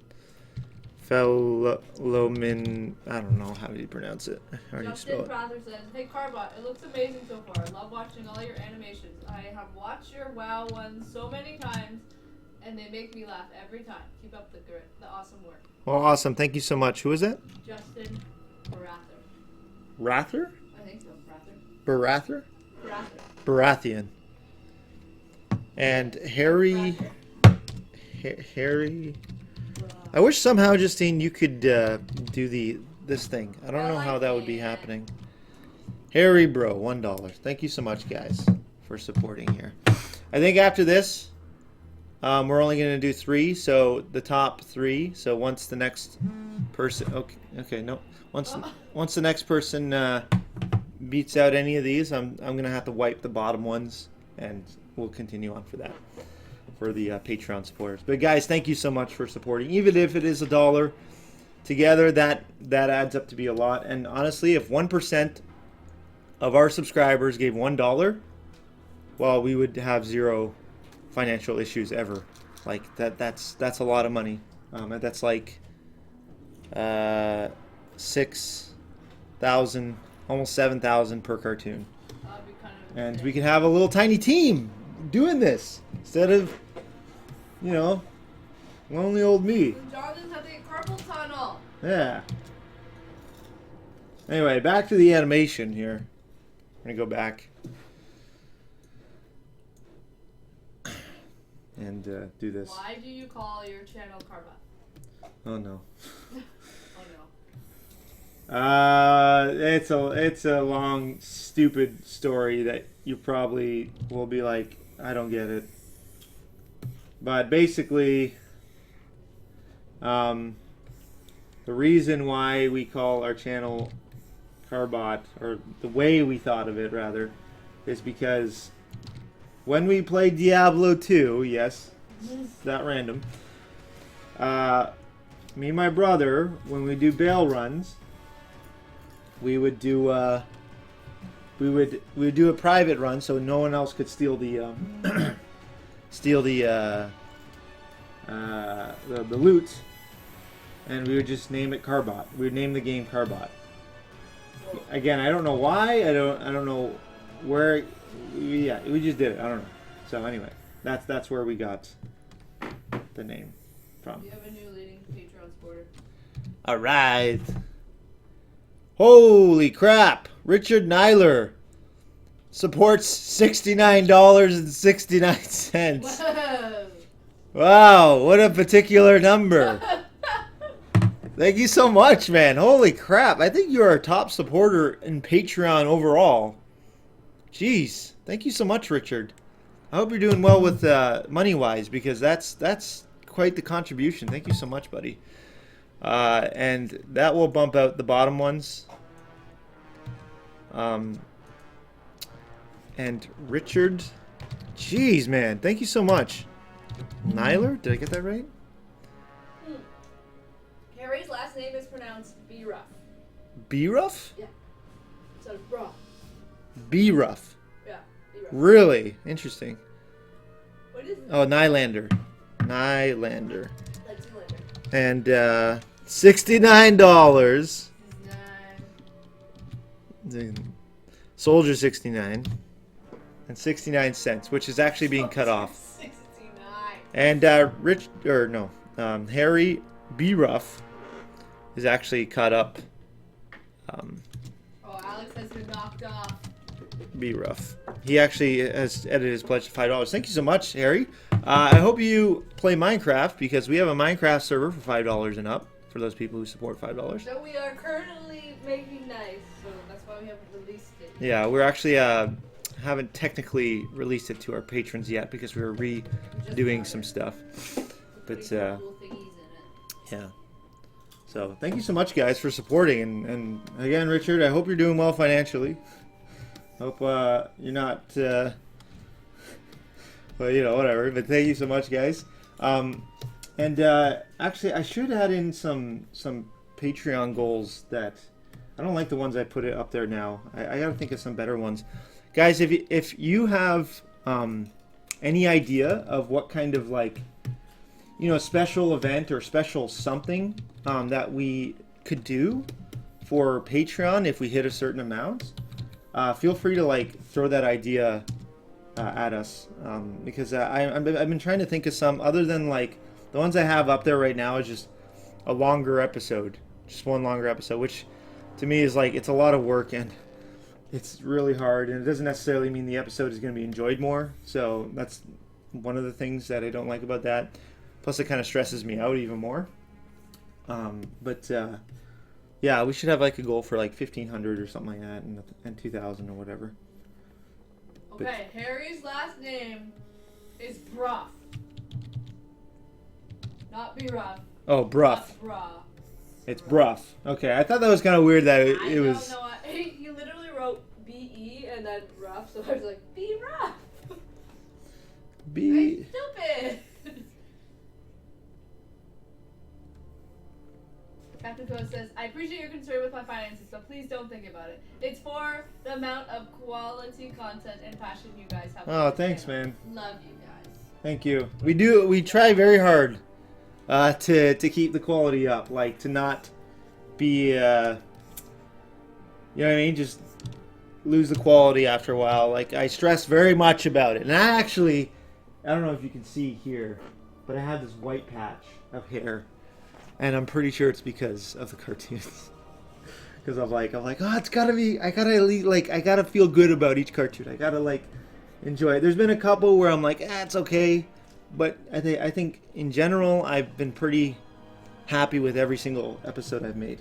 Felomin, I don't know how do you pronounce it. How do you Justin spell it? Prather says, hey CarBot, it looks amazing so far. I love watching all your animations. I have watched your WoW ones so many times, and they make me laugh every time. Keep up the awesome work. Well, awesome. Thank you so much. Who is that? Justin Prather. Rather? I think so, Prather. Barather? Prather. Baratheon. And Harry. Harry. I wish somehow, Justine, you could do this thing. I don't know how that would be happening. Harry Bro, $1. Thank you so much, guys, for supporting here. I think after this, we're only going to do 3. So the top 3. So once the next person, okay, no, once the next person beats out any of these, I'm going to have to wipe the bottom ones, and we'll continue on for that. For the Patreon supporters. But guys, thank you so much for supporting. Even if it is $1 together, that adds up to be a lot. And honestly, if 1% of our subscribers gave $1, well, we would have 0 financial issues ever. Like that's a lot of money. That's like 6,000, almost 7,000 per cartoon. That'd be kind of And we can have a little tiny team doing this instead of, you know, lonely old me. Jonathan's at the carpal tunnel. Yeah. Anyway, back to the animation here. I'm gonna go back and do this. Why do you call your channel CarBot? Oh no. Oh no. It's a long, stupid story that you probably will be like, I don't get it. But basically, the reason why we call our channel CarBot, or the way we thought of it rather, is because when we played Diablo 2, yes, that random, me and my brother, when we do bail runs, we would do we would do a private run so no one else could steal the the loot, and we would just name it CarBot. We would name the game CarBot. Again, I don't know why. I don't know where. Yeah, we just did it. I don't know. So anyway, That's where we got the name from. You have a new leading Patreon supporter. All right. Holy crap! Richard Nyler supports $69.69. Whoa. Wow, what a particular number. Thank you so much, man. Holy crap. I think you're our top supporter in Patreon overall. Jeez. Thank you so much, Richard. I hope you're doing well with money-wise, because that's quite the contribution. Thank you so much, buddy. And that will bump out the bottom ones. And Richard, jeez, man, thank you so much. Nyler, did I get that right? Harry's last name is pronounced B-Ruff. B-Ruff? Yeah. So rough. B-Ruff. Yeah. B-Ruff. Really? Interesting. What is it? Oh, Nylander. Nylander. Like Zoolander. And $69. Soldier 69. And 69 cents, which is actually being cut off. 69. And Harry B. Ruff is actually cut up. Alex has been knocked off. B. Ruff. He actually has edited his pledge to $5. Thank you so much, Harry. I hope you play Minecraft, because we have a Minecraft server for $5 and up for those people who support $5. So we are currently making nice, so that's why we haven't released it. Yeah, we're actually haven't technically released it to our patrons yet, because we were redoing some stuff. But Cool thingies in it. yeah. So thank you so much, guys, for supporting. And again, Richard, I hope you're doing well financially. Hope you're not, well, whatever. But thank you so much, guys. Actually, I should add in some Patreon goals that I don't like the ones I put it up there now. I gotta think of some better ones, guys. If you have any idea of what kind of special event or special something that we could do for Patreon if we hit a certain amount, feel free to throw that idea at us, because I've been trying to think of some other than the ones I have up there right now is just a longer episode, just one longer episode, which to me is it's a lot of work and it's really hard, and it doesn't necessarily mean the episode is going to be enjoyed more. So that's one of the things that I don't like about that. Plus, it kind of stresses me out even more. Yeah, we should have a goal for 1,500 or something like that, and 2,000 or whatever. Okay, Harry's last name is Bruff. Not B-Ruff. Oh, Bruff. Bruff. It's Bruff. Okay, I thought that was kind of weird that it was... I don't know. You literally wrote B-E and then Ruff, so I was like, B-Ruff. B... Stupid. Captain Toad says, I appreciate your concern with my finances, but please don't think about it. It's for the amount of quality content and passion you guys have. Oh, thanks, man. Love you guys. Thank you. We try very hard to keep the quality up, to not be, you know what I mean, just lose the quality after a while. I stress very much about it. And I don't know if you can see here, but I have this white patch of hair. And I'm pretty sure it's because of the cartoons. Because I'm like, oh, it's gotta be, I gotta feel good about each cartoon. I gotta enjoy it. There's been a couple where I'm it's okay. But I think in general, I've been pretty happy with every single episode I've made.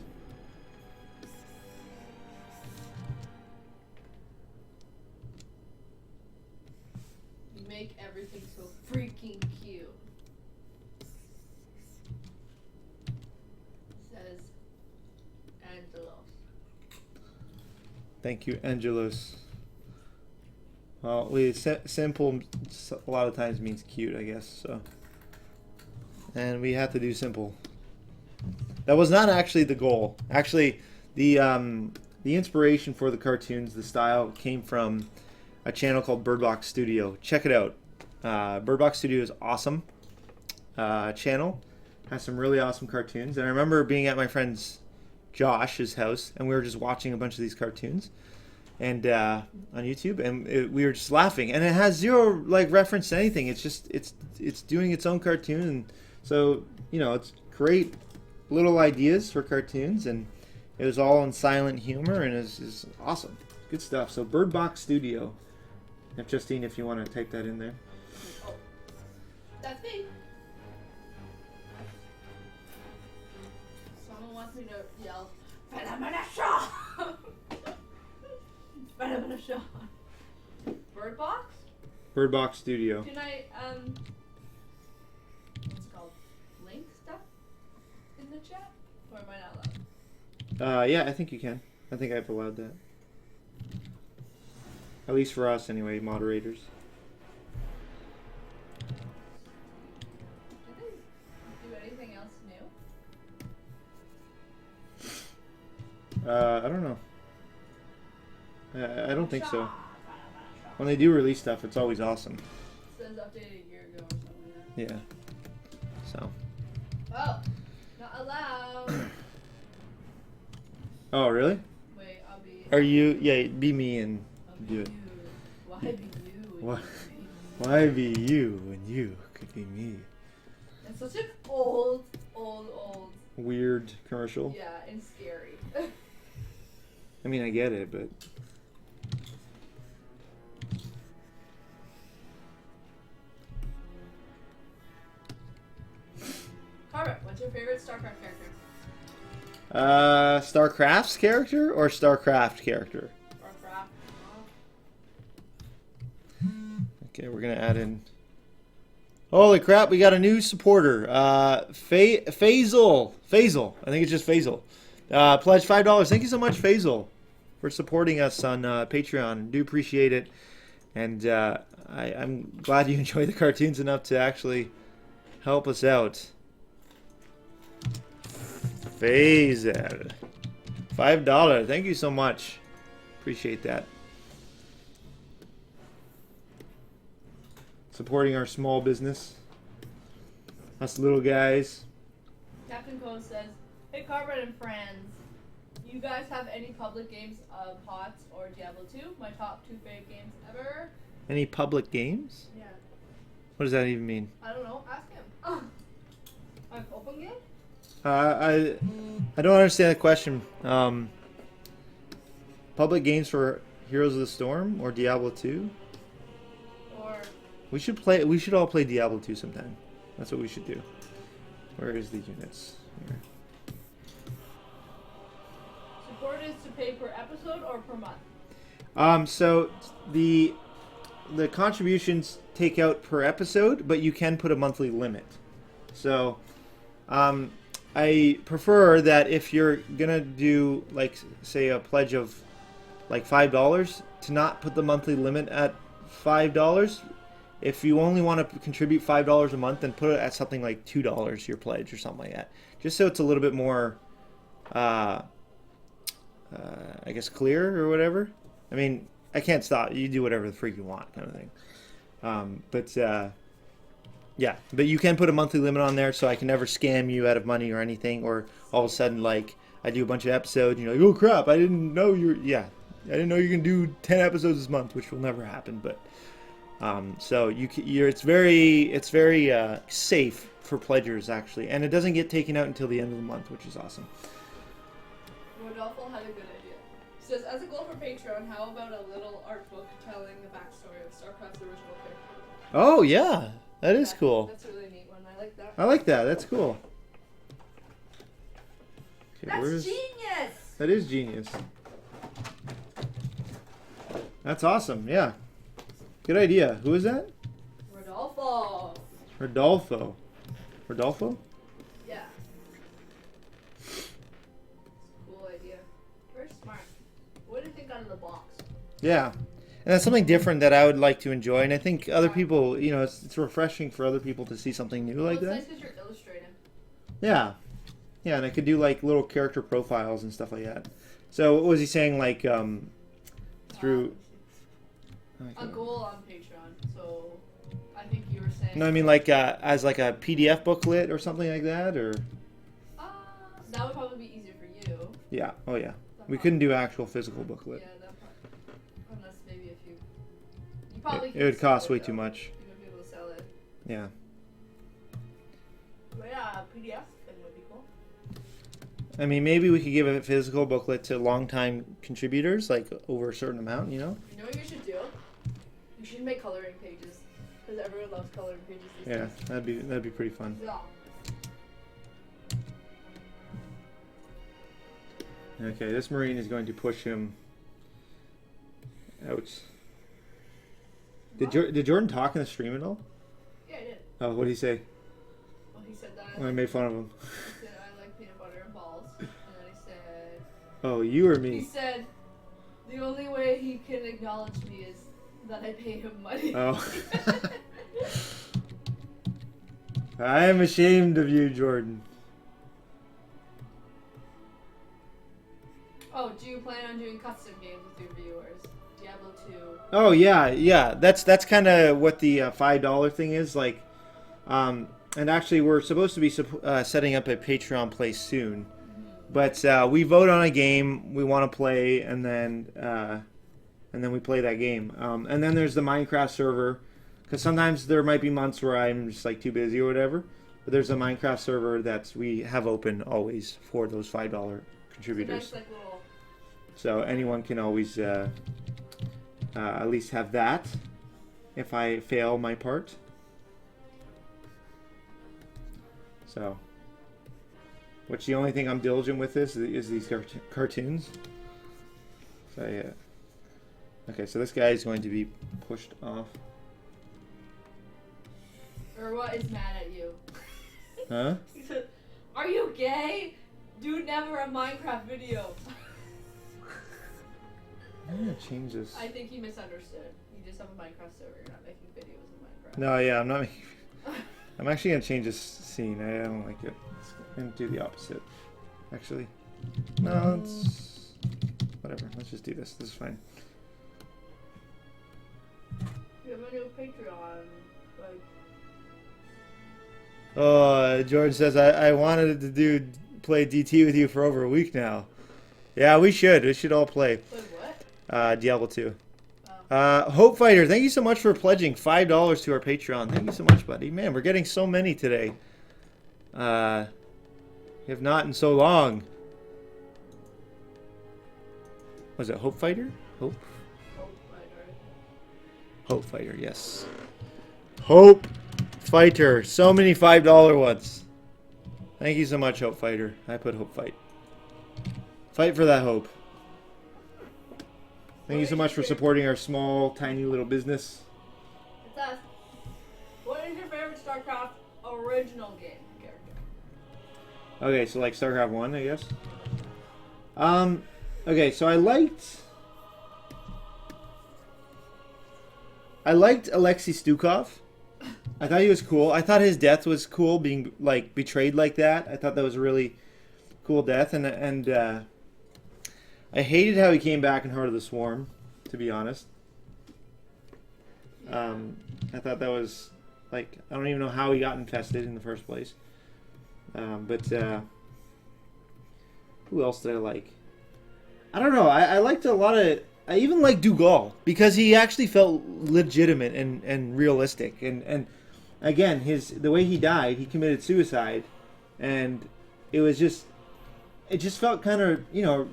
You make everything so freaking cute. Says Angelos. Thank you, Angelos. Well, simple a lot of times means cute, I guess. So, and we have to do simple. That was not actually the goal. Actually, the inspiration for the cartoons, the style, came from a channel called Birdbox Studio. Check it out. Birdbox Studio is awesome. Channel has some really awesome cartoons. And I remember being at my friend's Josh's house, and we were just watching a bunch of these cartoons. and on YouTube, and we were just laughing, and it has zero like reference to anything. It's just it's doing its own cartoon, and so it's great little ideas for cartoons, and it was all in silent humor, and it's awesome, good stuff. So Bird Box Studio. If Justine, if you want to type that in there. Oh, that's me. Someone wants me to yell, Bird Box? Bird Box Studio. Can I, what's it called? Link stuff in the chat? Or am I not allowed? Yeah, I think you can. I think I've allowed that. At least for us, anyway, moderators. Did they do anything else new? I don't know. I don't think so. When they do release stuff, it's always awesome. It says updated a year ago or something like that. Yeah. So. Oh, not allowed. Oh, really? Wait, I'll be. Are you? Yeah, be me and do it. Why be you? Why be you when you could be me? It's such an old. Weird commercial. Yeah, and scary. I mean, I get it, but. CarBot, what's your favorite StarCraft character? StarCrafts character or StarCraft character? StarCraft. Okay, we're gonna add in. Holy crap, we got a new supporter. Faisal. I think it's just Faisal. Pledged $5. Thank you so much, Faisal, for supporting us on Patreon. Do appreciate it, and I'm glad you enjoy the cartoons enough to actually help us out. Faisal, $5. Thank you so much. Appreciate that. Supporting our small business. Us little guys. Captain Cole says, "Hey CarBot and friends, you guys have any public games of HOTS or Diablo 2? My top 2 fave games ever." Any public games? Yeah. What does that even mean? I don't know. Ask him. An open game? I don't understand the question. Public games for Heroes of the Storm or Diablo 2? Or We should all play Diablo 2 sometime. That's what we should do. Where is the units? Here. support is to pay per episode or per month? So the contributions take out per episode, but you can put a monthly limit. So I prefer that if you're gonna do, like, say a pledge of like $5, to not put the monthly limit at $5. If you only want to contribute $5 a month, then put it at something like $2 your pledge or something like that, just so it's a little bit more I guess clear or whatever. I mean, I can't stop you, do whatever the freak you want, kind of thing. Yeah, but you can put a monthly limit on there, so I can never scam you out of money or anything, or all of a sudden, like, I do a bunch of episodes, and you're like, oh crap, I didn't know you're gonna do 10 episodes this month, which will never happen. But so it's very safe for pledgers, actually, and it doesn't get taken out until the end of the month, which is awesome. Rodolfo had a good idea. He says, as a goal for Patreon, how about a little art book telling the backstory of StarCraft's original character? Oh yeah, that is cool. That's a really neat one. I like that. I like that. That's cool. Okay, That's genius! That is genius. That's awesome. Yeah. Good idea. Who is that? Rodolfo. Rodolfo? Yeah. Cool idea. Very smart. What do you think out of the box? Yeah. And that's something different that I would like to enjoy. And I think other people, it's refreshing for other people to see something new like that. It's nice because you're illustrating. Yeah. Yeah, and I could do like little character profiles and stuff like that. So what was he saying, like, through... A goal on Patreon, so I think you were saying... No, I mean like as like a PDF booklet or something like that, or... that would probably be easier for you. Yeah, oh yeah. We couldn't do actual physical booklet. Yeah, that part. probably It would sell cost way though. too much. You would be able to sell it. Yeah. But yeah, PDF thing would be cool. I mean, maybe we could give a physical booklet to longtime contributors, like over a certain amount, you know? You know what you should do? You should make coloring pages. Because everyone loves coloring pages these Yeah, days. that'd be pretty fun. Yeah. Okay, this Marine is going to push him out. Did Jordan talk in the stream at all? Yeah, I did. Oh, what did he say? Well, he said that. When I made fun of him. He said I like peanut butter and balls. And then he said... Oh, you or He me? said the only way he can acknowledge me is that I pay him money. Oh. I am ashamed of you, Jordan. Oh, do you plan on doing custom games with your viewers? Diablo 2. Oh yeah. That's kind of what the $5 thing is like. And actually, we're supposed to be setting up a Patreon play soon, but we vote on a game we want to play, and then we play that game. And then there's the Minecraft server, because sometimes there might be months where I'm just like too busy or whatever. But there's a Minecraft server that we have open always for those $5 contributors. It's a nice, like, little... So anyone can always at least have that if I fail my part. So, which the only thing I'm diligent with is these cartoons. So yeah. Okay, so this guy is going to be pushed off. Or what is mad at you? Huh? He said, are you gay? Dude, never a Minecraft video. I'm gonna change this. I think he misunderstood. You just have a Minecraft server. You're not making videos in Minecraft. No, yeah, I'm not making. I'm actually gonna change this scene. I don't like it. And do the opposite. Actually, no, it's whatever. Let's just do this. This is fine. You have a new Patreon. Like, Oh, George says I wanted to play DT with you for over a week now. Yeah, we should. We should all play. what? Diablo 2. Hope Fighter, thank you so much for pledging $5 to our Patreon. Thank you so much, buddy. Man, we're getting so many today. If not in so long. Was it Hope Fighter? Hope? Hope Fighter, yes. Hope Fighter. So many $5 ones. Thank you so much, Hope Fighter. I put Hope Fight. Fight for that hope. Thank you so much for supporting our small, tiny little business. It says, what is your favorite StarCraft original game character? Okay, so like StarCraft 1, I guess. Okay, so I liked Alexei Stukov. I thought he was cool. I thought his death was cool, being like betrayed like that. I thought that was a really cool death, and I hated how he came back in Heart of the Swarm, to be honest. I thought that was, like, I don't even know how he got infested in the first place. But who else did I like? I don't know. I liked a lot of... I even liked Dougal, because he actually felt legitimate and realistic. And again, the way he died, he committed suicide. And it was just... It just felt kind of, you know...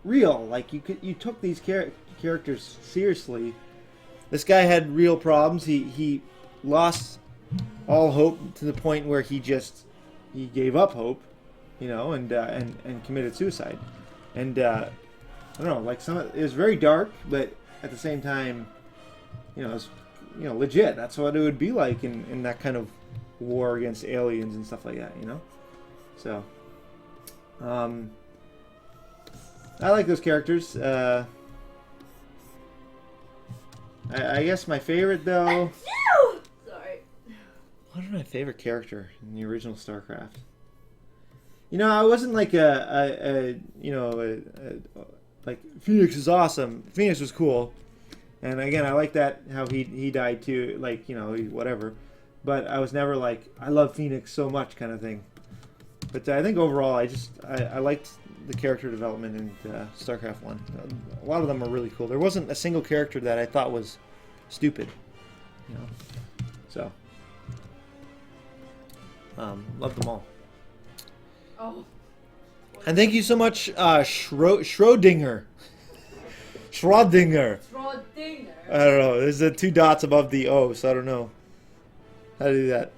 real. Like you took these characters seriously. This guy had real problems. He lost all hope to the point where he gave up hope, you know, and committed suicide. And I don't know, like it was very dark, but at the same time, you know, it was, you know, legit. That's what it would be like in that kind of war against aliens and stuff like that, you know. So I like those characters. I guess my favorite, though... Sorry. What is my favorite character in the original StarCraft? You know, I wasn't like like, Phoenix is awesome. Phoenix was cool. And again, I like that, how he died too. Like, you know, whatever. But I was never like, I love Phoenix so much kind of thing. But I think overall, I liked the character development in StarCraft 1. A lot of them are really cool. There wasn't a single character that I thought was stupid. You know, so love them all. Oh. And thank you so much, Schrodinger. Schrodinger. Schrodinger. I don't know. There's the 2 dots above the O, so I don't know how to do that.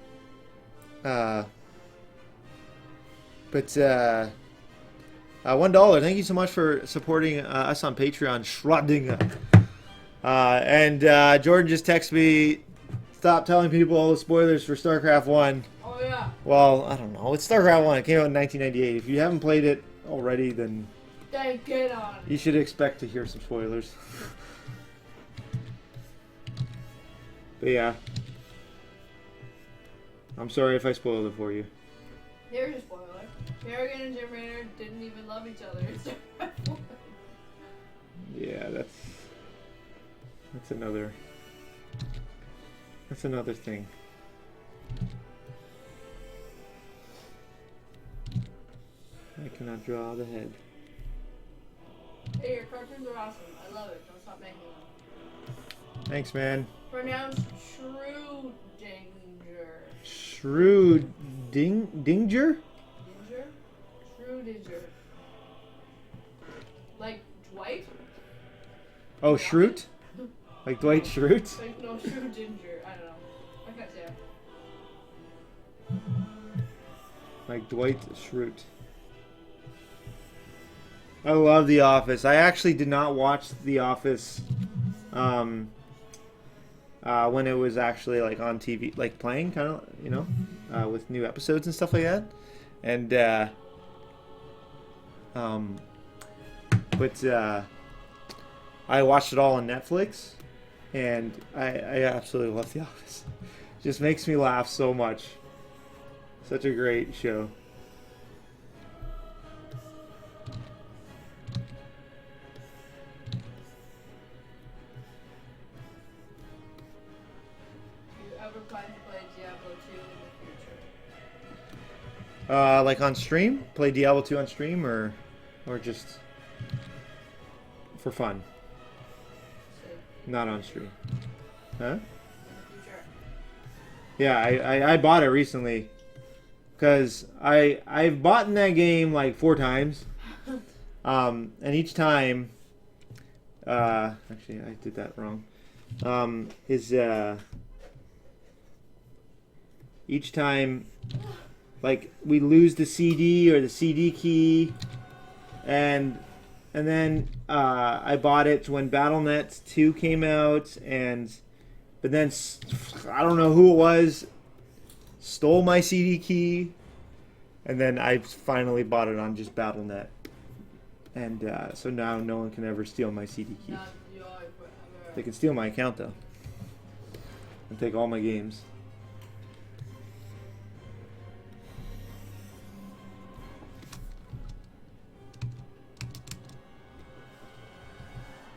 But $1. Thank you so much for supporting us on Patreon, Schrodinger. And Jordan just texted me, stop telling people all the spoilers for StarCraft 1. Oh, yeah. Well, I don't know. It's StarCraft 1. It came out in 1998. If you haven't played it already, then get on. you should expect to hear some spoilers. But yeah. I'm sorry if I spoiled it for you. Here's your spoiler. Kerrigan and Jim Raynor didn't even love each other. Yeah, that's another thing. I cannot draw the head. Hey, your cartoons are awesome. I love it. Don't stop making them. Thanks, man. Pronounced Schrodinger. Dinger? Dinger? Schrodinger. Like Dwight? Oh, Schrute? Like Dwight Schrute? Like, no, Schrodinger. I don't know. I can't say it. Like Dwight Schrute. I love The Office. I actually did not watch The Office when it was actually like on TV, like playing, kind of, you know, with new episodes and stuff like that. And but I watched it all on Netflix, and I absolutely love The Office. It just makes me laugh so much. Such a great show. Plan to play Diablo 2 in the future? Like on stream? Play Diablo 2 on stream, or just for fun? Not on stream. Huh? In the future. Yeah, I bought it recently. Because I've bought in that game like 4 times. And each time... actually, I did that wrong. Each time, like, we lose the CD or the CD key, and then I bought it when BattleNet 2 came out, but then I don't know who it was, stole my CD key, and then I finally bought it on just BattleNet, and so now no one can ever steal my CD key. They can steal my account though, and take all my games.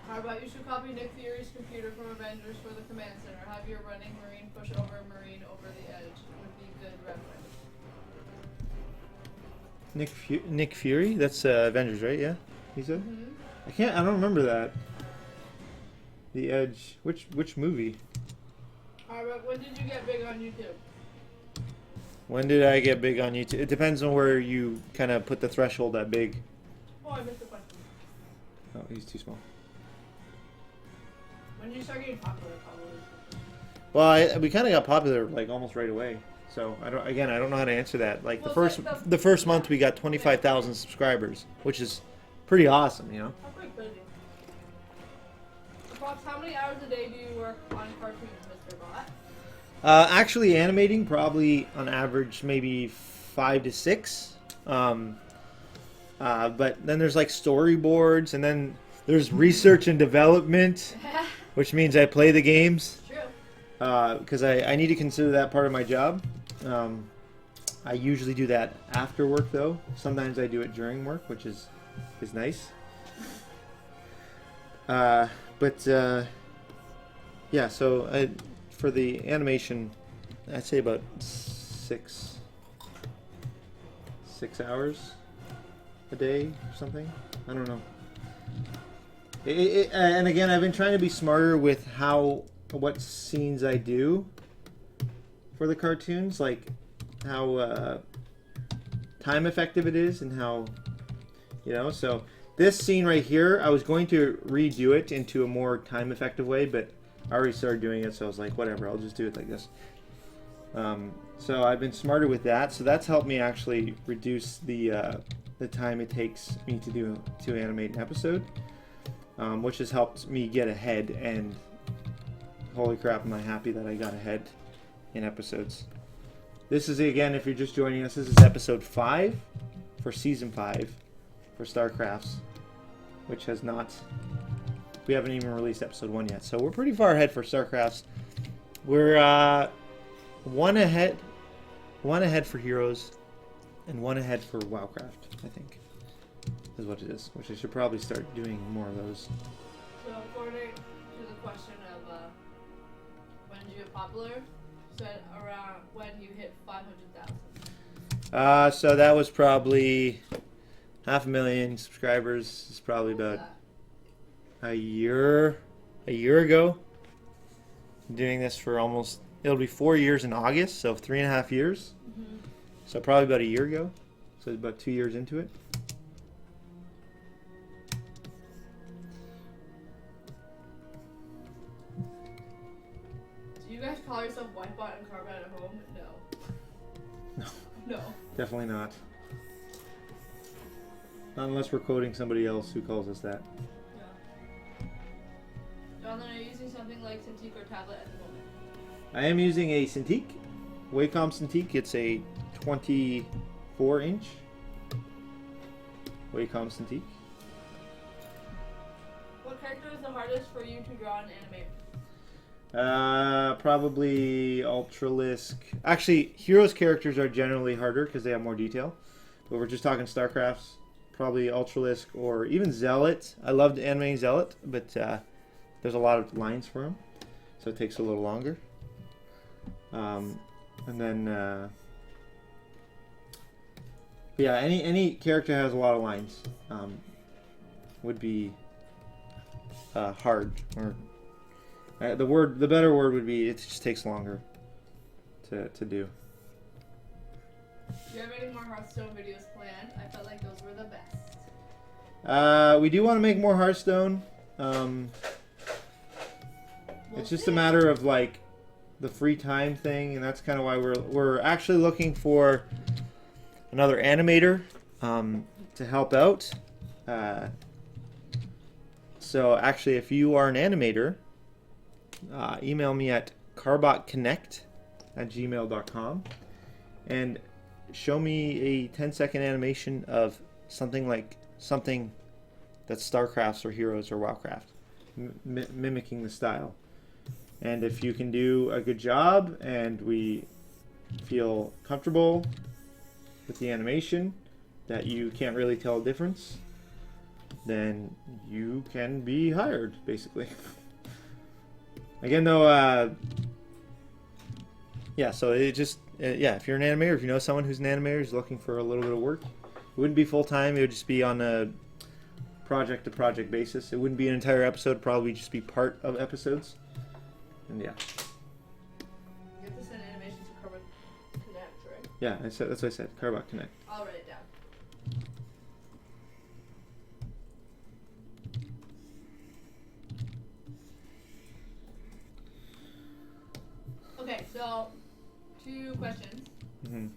How about you should copy Nick Fury's computer from Avengers for the command center. Have your running Marine push over a Marine over the edge. It would be good reference. Nick Fury? That's Avengers, right? Yeah, he said. Mm-hmm. I don't remember that. The Edge. Which movie? Alright, when did you get big on YouTube? When did I get big on YouTube? It depends on where you kind of put the threshold at big. Oh, I missed the question. Oh, he's too small. When did you start getting popular, probably? Well, we kind of got popular like almost right away. So I don't know how to answer that. Like Well, the first month we got 25,000 subscribers, which is pretty awesome, you know. I'm quite busy. Fox, how many hours a day do you work on cartoons, Mr. Bot? Actually, animating probably on average maybe 5 to 6. But then there's like storyboards, and then there's research and development, which means I play the games. True. Because I need to consider that part of my job. I usually do that after work, though. Sometimes I do it during work, which is nice. Yeah, so for the animation, I'd say about 6 hours a day or something. I don't know. And again, I've been trying to be smarter with how what scenes I do for the cartoons, like how time effective it is and how, so this scene right here, I was going to redo it into a more time effective way, but I already started doing it, so I was like, whatever, I'll just do it like this. So I've been smarter with that, so that's helped me actually reduce the time it takes me to animate an episode, which has helped me get ahead, and holy crap, am I happy that I got ahead in episodes. This is, again, if you're just joining us, this is episode 5 for season 5 for StarCrafts, which has not, we haven't even released episode 1 yet, so we're pretty far ahead for StarCrafts. We're one ahead for Heroes and one ahead for WoWcraft, I think, is what it is, which I should probably start doing more of those. So according to the question of when did you get popular, said around when you hit 500,000. So that was probably 500,000 subscribers. It's probably about a year ago. I'm doing this for almost, it'll be 4 years in August, so 3.5 years. Mm-hmm. So probably about a year ago. So it's about 2 years into it. Do you guys call yourself Whitebot and CarBot at home? No. No. No. Definitely not. Not unless we're quoting somebody else who calls us that. Yeah. Jonathan, are you using something like Cintiq or tablet at the moment? I am using a Cintiq, Wacom Cintiq. It's a 24-inch Wacom Cintiq. What character is the hardest for you to draw and animate? Probably Ultralisk. Actually, Heroes characters are generally harder because they have more detail. But we're just talking StarCrafts. Probably Ultralisk or even Zealot. I loved animating Zealot, but there's a lot of lines for him, so it takes a little longer. And then, yeah, any character has a lot of lines would be hard. Or the better word would be it just takes longer to do. Do you have any more Hearthstone videos planned? I felt like those were the best. We do want to make more Hearthstone. It's just a matter of like the free time thing, and that's kind of why we're actually looking for another animator to help out. So actually, if you are an animator, email me at carbotconnect@gmail.com and show me a 10-second animation of something that's StarCrafts or Heroes or WoWcraft, mimicking the style. And if you can do a good job and we feel comfortable with the animation, that you can't really tell a difference, then you can be hired, basically. Again, though, yeah, so it just, yeah, if you're an animator, if you know someone who's an animator who's looking for a little bit of work, it wouldn't be full-time, it would just be on a project-to-project basis. It wouldn't be an entire episode, probably just be part of episodes. And yeah. You have to send animations to CarBot Connect, right? Yeah, that's what I said, CarBot Connect. I'll write it down. Okay, so 2 questions. Mm-hmm.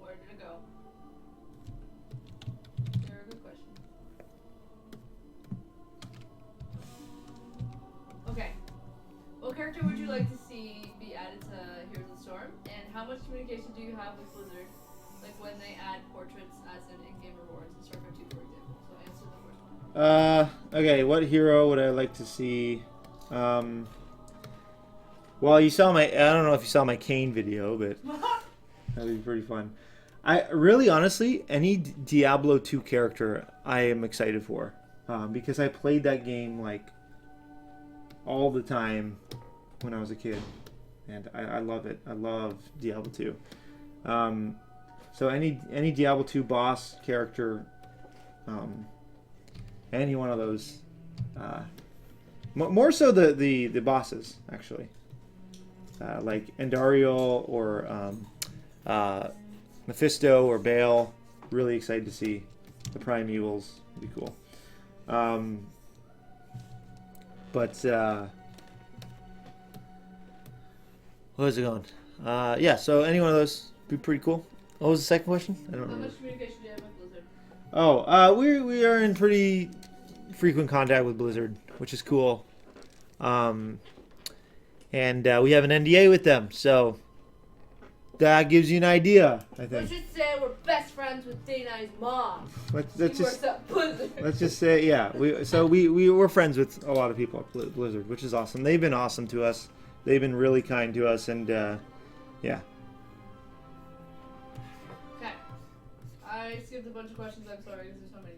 Where did it go? They're a good question. Okay. What character would you like to see be added to Heroes of the Storm? And how much communication do you have with Blizzard? Like when they add portraits as an in-game rewards in StarCraft 2, for example. So answer the first one. Okay, what hero would I like to see? Well, you saw I don't know if you saw my Kane video, but that would be pretty fun. I really, honestly, any Diablo 2 character I am excited for. Because I played that game, like, all the time when I was a kid. And I love it. I love Diablo 2. So any Diablo 2 boss character, any one of those, More so the bosses actually, like Endariel or Mephisto or Bale. Really excited to see the Primevals. It'd be cool. But where's it going? Yeah. So any one of those would be pretty cool. What was the second question? I don't How remember. much communication do you have with Blizzard? Oh, we are in pretty frequent contact with Blizzard, which is cool. And we have an NDA with them, so that gives you an idea, I Let's think. just say we're best friends with Dana's mom. Let's She just works at Blizzard. let's just say, yeah. We're friends with a lot of people at Blizzard, which is awesome. They've been awesome to us. They've been really kind to us, and yeah. Okay. I skipped a bunch of questions. I'm sorry because there's so many.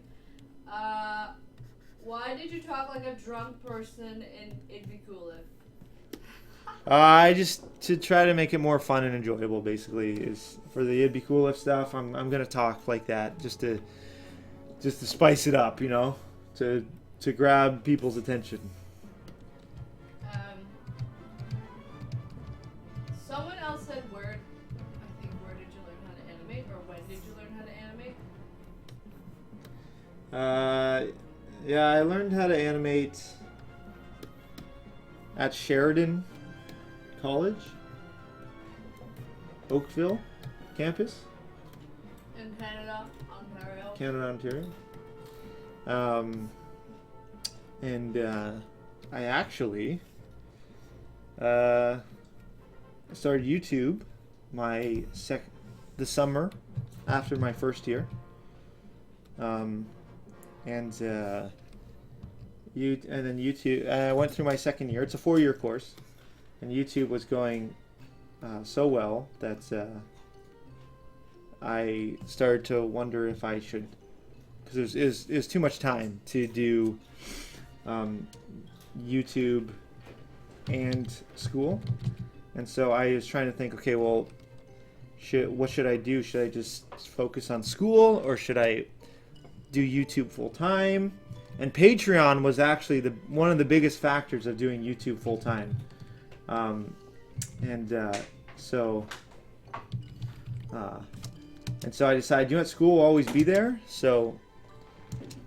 Why did you talk like a drunk person in It'd Be Cool If? I just to try to make it more fun and enjoyable. Basically, is for the It'd Be Cool If stuff. I'm gonna talk like that just to spice it up, you know, to grab people's attention. Someone else said where did you learn how to animate, or when did you learn how to animate? Yeah, I learned how to animate at Sheridan College, Oakville campus, In Canada, Ontario. Canada, Ontario. And I actually started YouTube the summer after my first year. And then YouTube. I went through my second year. It's a 4-year course, and YouTube was going so well that I started to wonder if I should, because it was too much time to do YouTube and school, and so I was trying to think. Okay, well, what should I do? Should I just focus on school, or should I do YouTube full time? And Patreon was actually one of the biggest factors of doing YouTube full time. So I decided, school will always be there. So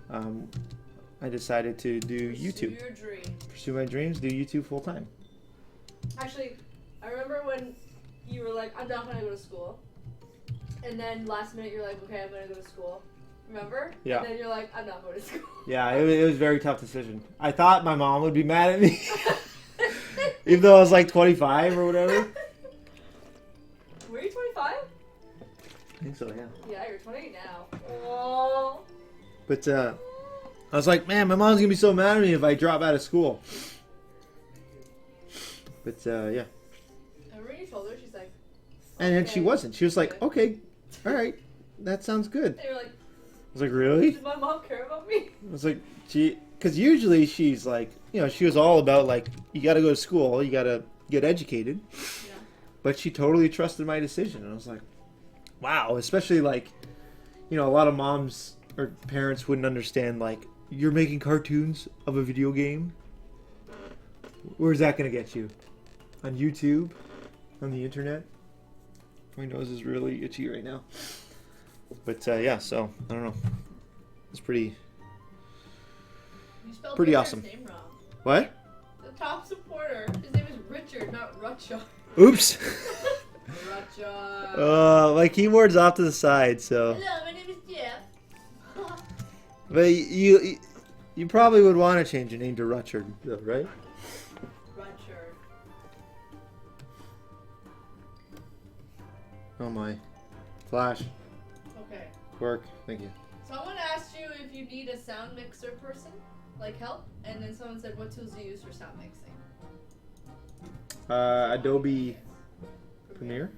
I decided to do YouTube. Your dreams. Pursue my dreams. Do YouTube full time. Actually, I remember when you were like, I'm not gonna go to school, and then last minute you're like, okay, I'm gonna go to school. Remember? Yeah. And then you're like, I'm not going to school. Yeah, it was a very tough decision. I thought my mom would be mad at me, even though I was like 25 or whatever. Were you 25? I think so, yeah. Yeah, you're 28 now. Oh. But I was like, man, my mom's gonna be so mad at me if I drop out of school. But yeah. And when you told her, she's like. And then she wasn't. She was like, okay, all right, that sounds good. And you're like. I was like, really? Does my mom care about me? I was like, because usually she's like, she was all about like, you got to go to school, you got to get educated. Yeah. But she totally trusted my decision, and I was like, wow. Especially like, a lot of moms or parents wouldn't understand like, you're making cartoons of a video game. Where's that gonna get you? On YouTube? On the internet? My nose is really itchy right now. But yeah, so I don't know. It's pretty You spelled Pretty Richard's awesome. name wrong. What? The top supporter, his name is Richard, not Rutchard. Oops. Rutchard. My keyboard's off to the side, so. Hello, my name is Jeff. But you probably would want to change your name to Rutchard, though, right? Rutchard. Oh my. Flash. Okay. Work. Thank you. Someone asked you if you need a sound mixer person, like help, and then someone said, what tools do you use for sound mixing? Adobe Premiere.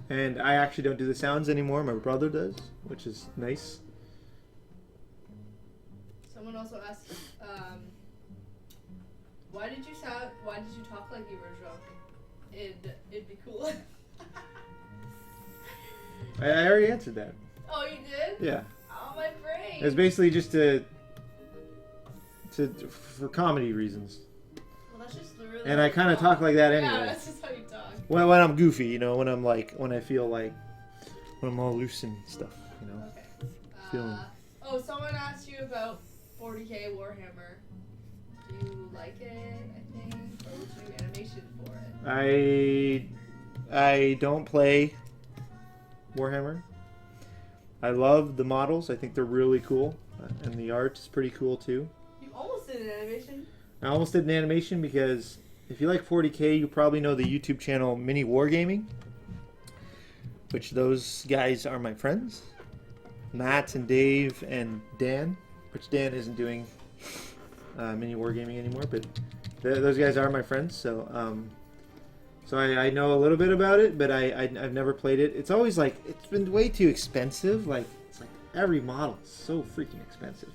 And I actually don't do the sounds anymore. My brother does, which is nice. Someone also asked, why did you talk like you were drunk? It'd be cool. I already answered that. Oh, you did? Yeah. Oh, my brain. It was basically just to for comedy reasons. Well, that's just really. And I kind of talk like that anyway. Yeah, that's just how you talk. When I'm goofy, you know, when I feel like when I'm all loose and stuff, you know. Okay. Feeling. Oh, someone asked you about 40K Warhammer. Do you like it? I think, or would you do animation for it? I don't play Warhammer. I love the models. I think they're really cool, and the art is pretty cool too. You almost did an animation. I almost did an animation because if you like 40K, you probably know the YouTube channel Mini Wargaming, which those guys are my friends, Matt and Dave and Dan, which Dan isn't doing Mini Wargaming anymore, but those guys are my friends. So so I know a little bit about it, but I've never played it. It's always like it's been way too expensive. Like it's like every model is so freaking expensive.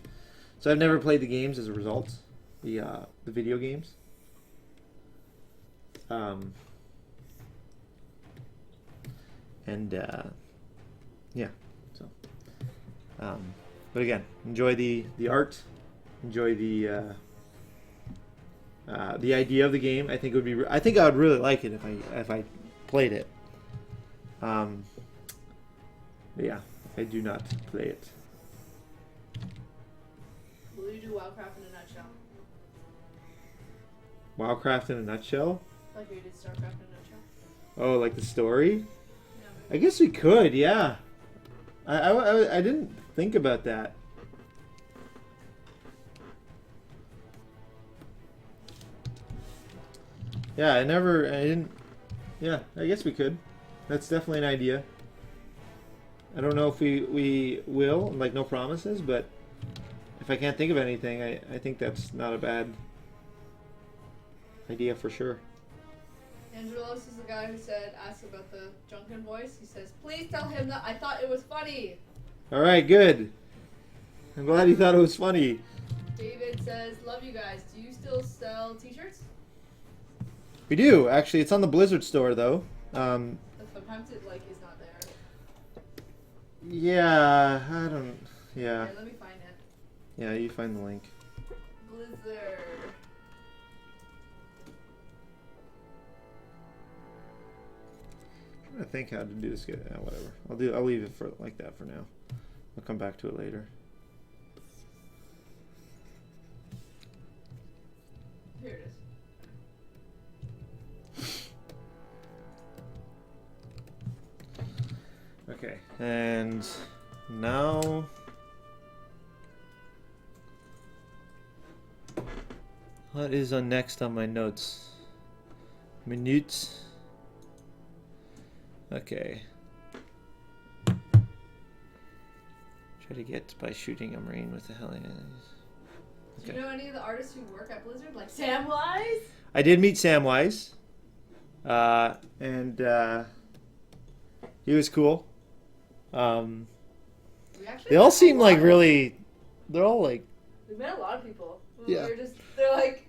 So I've never played the games as a result. The video games. Yeah. So. But again, enjoy the art. Enjoy the idea of the game. I think it would be. I think I would really like it if I played it. But yeah, I do not play it. Will you do Wildcraft in a nutshell? Wildcraft in a nutshell? Like you did StarCraft in a nutshell? Oh, like the story? Yeah, I guess we could, yeah. I didn't think about that. Yeah, I didn't. Yeah, I guess we could. That's definitely an idea. I don't know if we will, like no promises, but if I can't think of anything, I think that's not a bad idea for sure. Angelos is the guy who asked about the drunken voice. He says, please tell him that I thought it was funny. Alright, good. I'm glad you thought it was funny. David says, love you guys. Do you still sell t-shirts? We do, actually. It's on the Blizzard store, though. Sometimes it, like, is not there. Yeah, I don't... Yeah. Okay, let me find it. Yeah, you find the link. Blizzard. I'm trying to think how to do this. Whatever. I'll leave it for like that for now. I'll come back to it later. Here it is. Okay, and now what is on next on my notes? Minutes. Okay. Try to get by shooting a marine with the Hellions. Okay. Do you know any of the artists who work at Blizzard, like Samwise? I did meet Samwise, and he was cool. They all seem like really. They're all like. We met a lot of people. Yeah. They're like,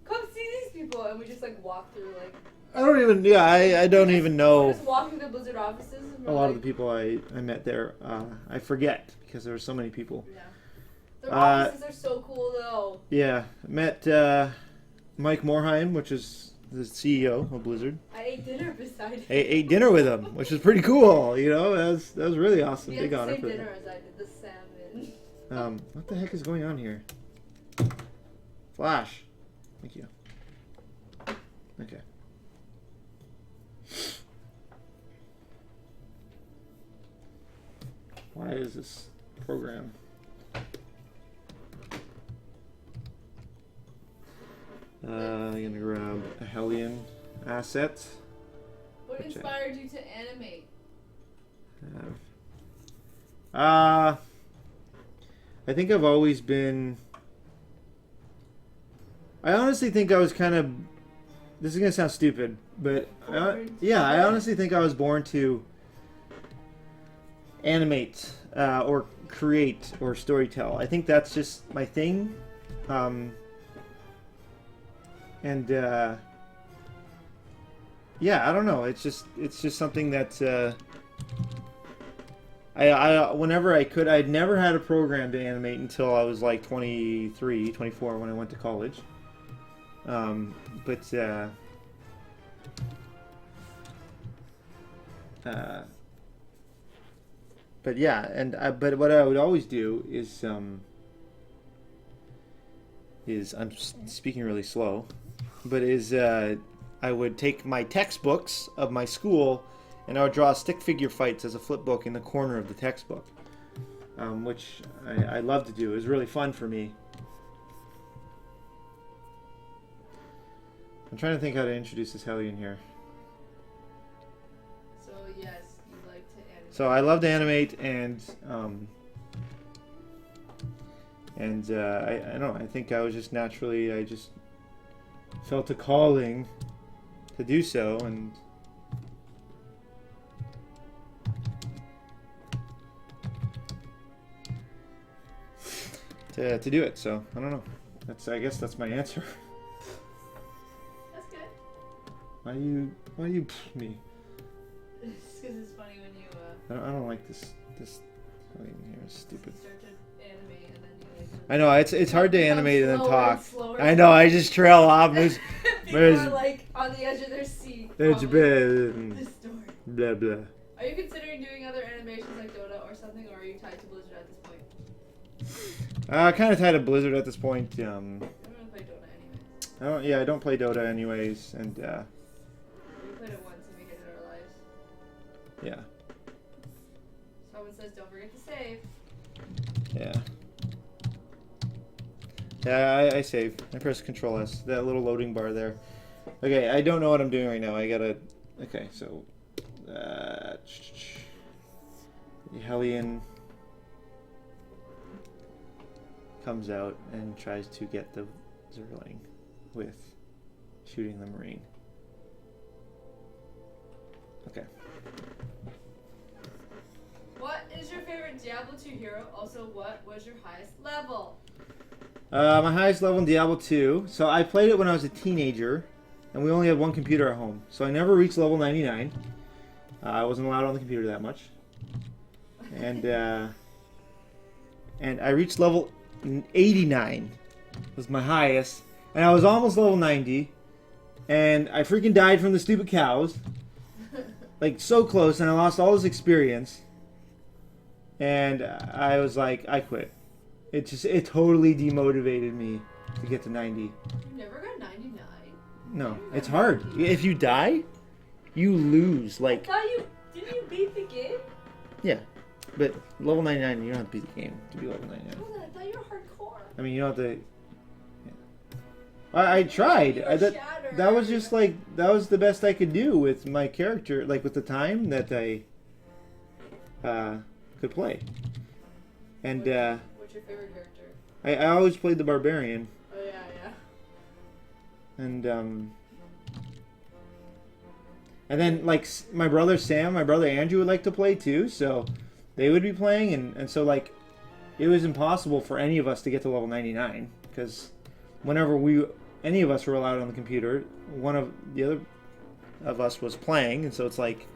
come see these people, and we just like walk through like. I don't even. Yeah, I don't even know. We're just walking to Blizzard offices. And a lot of the people I met there, I forget because there were so many people. Yeah. Their offices are so cool though. Yeah, met Mike Morheim, which is the CEO of Blizzard. I ate dinner beside him. Ate dinner with him, which is pretty cool. You know, that was really awesome. We Big had honor the same for dinner that. as I did, the salmon. What the heck is going on here? Flash. Thank you. Okay. Why is this program? I'm gonna grab a Hellion asset. What inspired you to animate? I think I've always been. I honestly think I was kind of. This is gonna sound stupid, but I honestly think I was born to animate or create or storytell. I think that's just my thing. Yeah, I don't know. It's just something that whenever I could, I'd never had a program to animate until I was like 23, 24 when I went to college. But yeah, and but what I would always do is I'm speaking really slow, but I would take my textbooks of my school and I would draw stick figure fights as a flip book in the corner of the textbook, which I love to do. It was really fun for me. I'm trying to think how to introduce this Hellion here. So yes, you like to animate. So I love to animate, and I don't know. I think I was just naturally. I just felt a calling to do so, and to do it. So I don't know. I guess that's my answer. That's good. Why do you me? Just because it's funny when you I don't like this Hellion here. It's stupid. start to animate and then you like. I know it's hard to animate and then slower talk. and slower. I know. I just trail off. People are like on the edge of their seat. There's following this story. blah blah. Are you considering doing other animations like Dota or something, or are you tied to Blizzard at this point? Kind of tied to Blizzard at this point. I don't really play Dota anyways. I don't play Dota anyways, and We played it once and we hated our lives. yeah, Someone says don't forget to save. yeah. Yeah, I save. I press Control S. That little loading bar there. Okay, I don't know what I'm doing right now. I gotta. Okay, so. Hellion comes out and tries to get the Zerling with shooting the Marine. Okay. What is your favorite Diablo 2 hero? Also, what was your highest level? My highest level in Diablo 2. So I played it when I was a teenager, and we only had one computer at home. So I never reached level 99. I wasn't allowed on the computer that much. And I reached level 89. Was my highest. And I was almost level 90. And I freaking died from the stupid cows. Like, so close, and I lost all this experience. And I was like, I quit. It totally demotivated me to get to 90. You never got 99? No, it's hard. If you die, you lose. Like, Didn't you beat the game? yeah, but level 99, you don't have to beat the game to be level 99. I thought you were hardcore. I mean, you don't have to. Yeah. I tried. That was just like that was the best I could do with my character, like with the time that I could play. And What's your favorite character? I always played the barbarian. Oh yeah, yeah. And then like my brother Sam, my brother Andrew would like to play too, so they would be playing, and so like it was impossible for any of us to get to level 99 because whenever any of us were allowed on the computer, one of the other of us was playing, and so it's like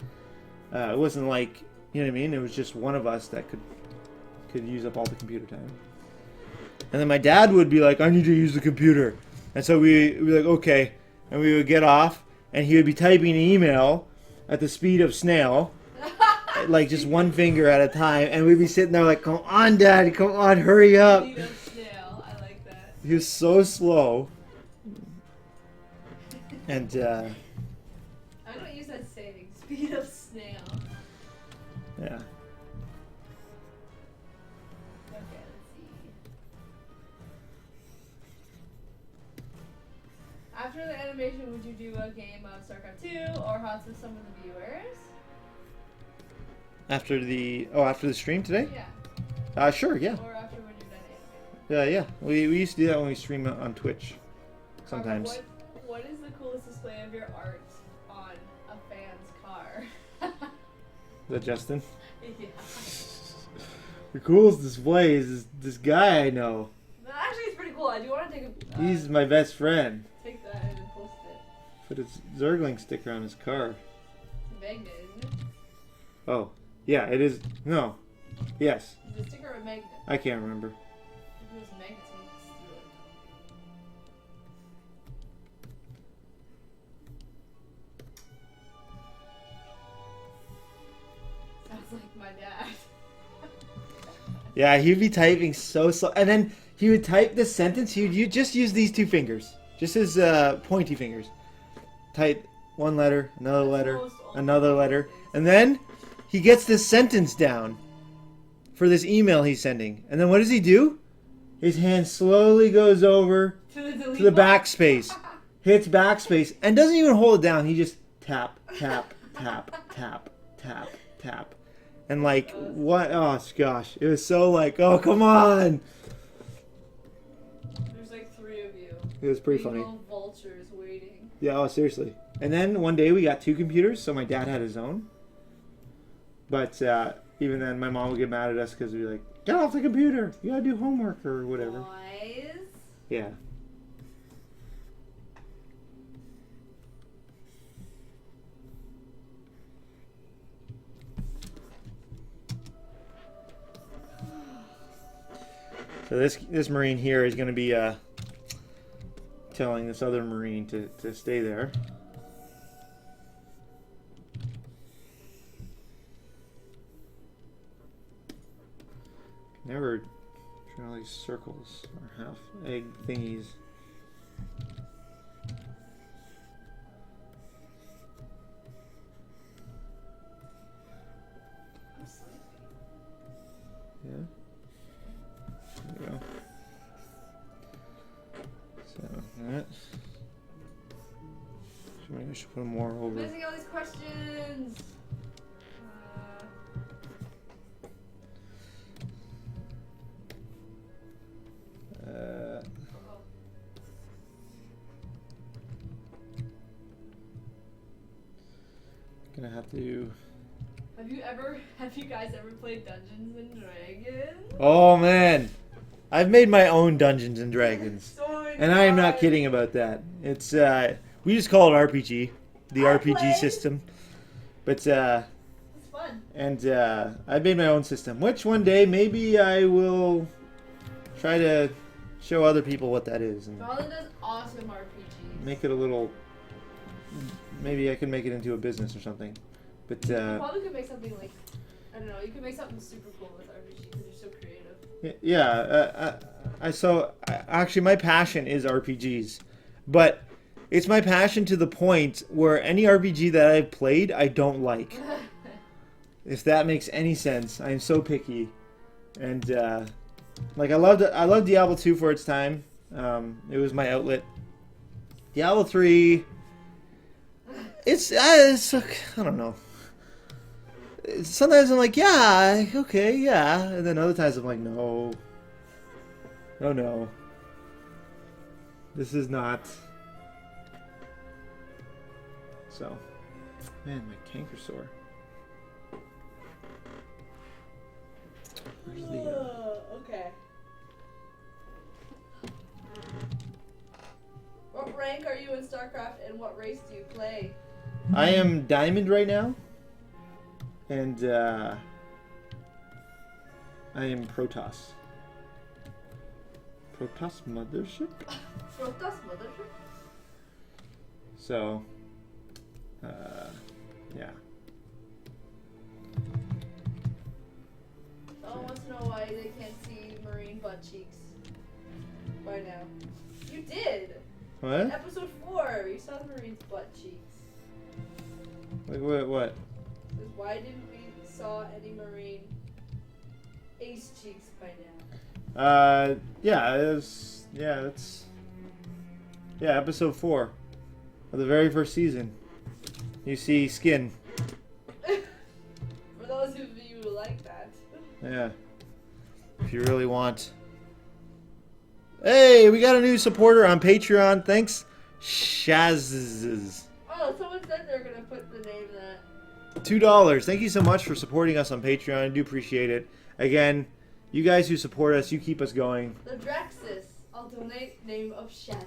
it wasn't like, you know what I mean, it was just one of us that could use up all the computer time. And then my dad would be like, I need to use the computer, and so we'd be like, okay, and we would get off, and he would be typing an email at the speed of snail, like just one finger at a time, and we'd be sitting there like, come on, Dad, come on, hurry up. Speed of snail, I like that. He was so slow. And I don't use that saying, speed of snail. yeah. Okay, let's see. After the animation, would you do a game of StarCraft 2 or HOTS with some of the viewers? After the stream today? Yeah. Sure, yeah. Or after when you're done animating? Yeah. We used to do that when we stream on Twitch. Sometimes. What is the coolest display of your art on a fan's car? Is that Justin? Yeah. The coolest display is this guy I know. No, actually, it's pretty cool. I do want to take a. He's my best friend. Take that and post it. Put his Zergling sticker on his car. It's a magnet, isn't it? Oh, yeah, it is. No, Yes. Is it a sticker or a magnet? I can't remember. If it was a magnet, someone just threw it. Sounds like my dad. Yeah, he'd be typing so slow. And then he would type the sentence. You'd just use these two fingers. Just his pointy fingers. Type one letter, another letter, another letter. And then he gets this sentence down for this email he's sending. And then what does he do? His hand slowly goes over to the backspace. Hits backspace. And doesn't even hold it down. He just tap, tap, tap, tap, tap, tap. And like, what? Oh, gosh. It was so like, oh, come on. There's like 3 of you. It was pretty funny. Little vultures waiting. Yeah, oh, seriously. And then one day we got 2 computers, so my dad had his own. But even then, my mom would get mad at us because we'd be like, get off the computer. You gotta do homework or whatever. Boys. Yeah. So this Marine here is going to be telling this other Marine to stay there. Never draw all these circles or half egg thingies. I'm sleepy. Yeah. There we go. So that. Maybe I should put more over. Missing all these questions. Gonna have to. Have you guys ever played Dungeons and Dragons? Oh man, I've made my own Dungeons and Dragons, So and I am not kidding about that. It's we just call it RPG, the RPG played. system. But It's fun. and I made my own system, which one day maybe I will try to show other people what that is and Colin does awesome RPGs. make it a little. Maybe I can make it into a business or something. But You probably could make something like, I don't know, you could make something super cool with RPG because you're so creative. yeah, actually my passion is RPGs, but it's my passion to the point where any RPG that I've played I don't like. If that makes any sense, I am so picky, and like I loved Diablo 2 for its time. It was my outlet. Diablo 3. It's I don't know. Sometimes I'm like, yeah, okay, yeah, and then other times I'm like, no, this is not. So, man, my canker sore. Where's the? Okay. What rank are you in StarCraft and what race do you play? I am Diamond right now, and I am Protoss. Protoss Mothership? Protoss Mothership? So, yeah. Someone wants to know why they can't see Marine butt cheeks by now. You did! In What? episode 4, you saw the Marine's butt cheeks. Like what? Says, why didn't we saw any Marine ace cheeks by now? Yeah, that's episode 4 of the very first season. You see skin. For those of you who like that. Yeah. If you really want. Hey, we got a new supporter on Patreon. Thanks, Shaz. Oh, someone said they're gonna put the name that. $2. Thank you so much for supporting us on Patreon. I do appreciate it. Again, you guys who support us, you keep us going. The Drexus. I'll donate name of Shaz.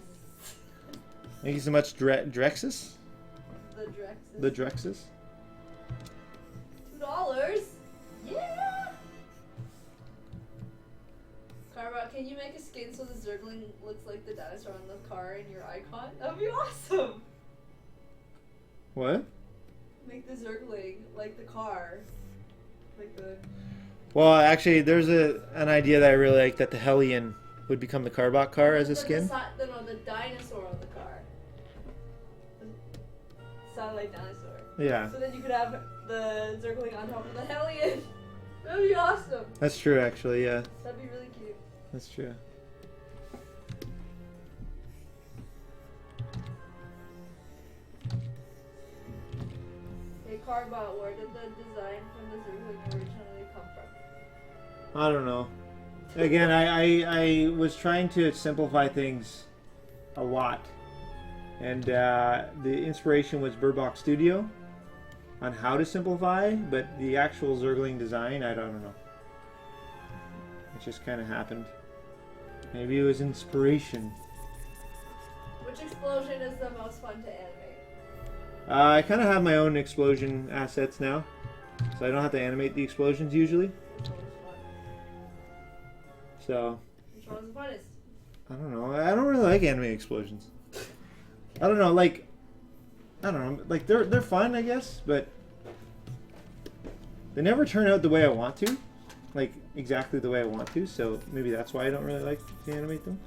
Thank you so much, Drexus. The Drexus. The Drexus. $2. Yeah. make a skin so the Zergling looks like the dinosaur on the car in your icon? That would be awesome! What? Make the Zergling like the car. Like the... Well, actually, there's an idea that I really like, that the Hellion would become the CarBot car as a skin. The dinosaur on the car. The satellite dinosaur. Yeah. So then you could have the Zergling on top of the Hellion. That would be awesome. That's true, actually, yeah. That'd be really cute. That's true. Hey, CarBot, where did the design from the Zergling originally come from? I don't know. Again, I was trying to simplify things a lot. And the inspiration was Burbach Studio on how to simplify, but the actual Zergling design, I don't know. It just kind of happened. Maybe it was inspiration. Which explosion is the most fun to animate? I kind of have my own explosion assets now, so I don't have to animate the explosions usually. Which one was fun? So, Which one was the funnest? I don't know. I don't really like animated explosions. I don't know, like, I don't know, like they're fun, I guess, but they never turn out the way I want to, like exactly the way I want to. So maybe that's why I don't really like to animate them,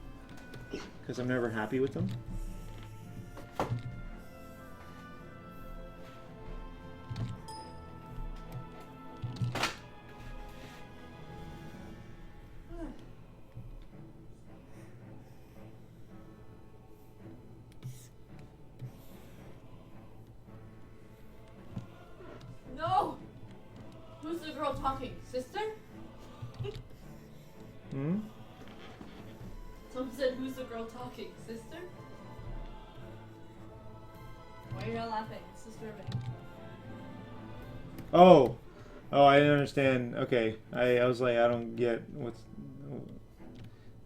because I'm never happy with them. No! Who's the girl talking? Sister? Hmm? Someone said, who's the girl talking? Sister? Why are you not laughing? It's disturbing. Oh, I didn't understand. Okay, I was like, I don't get what's.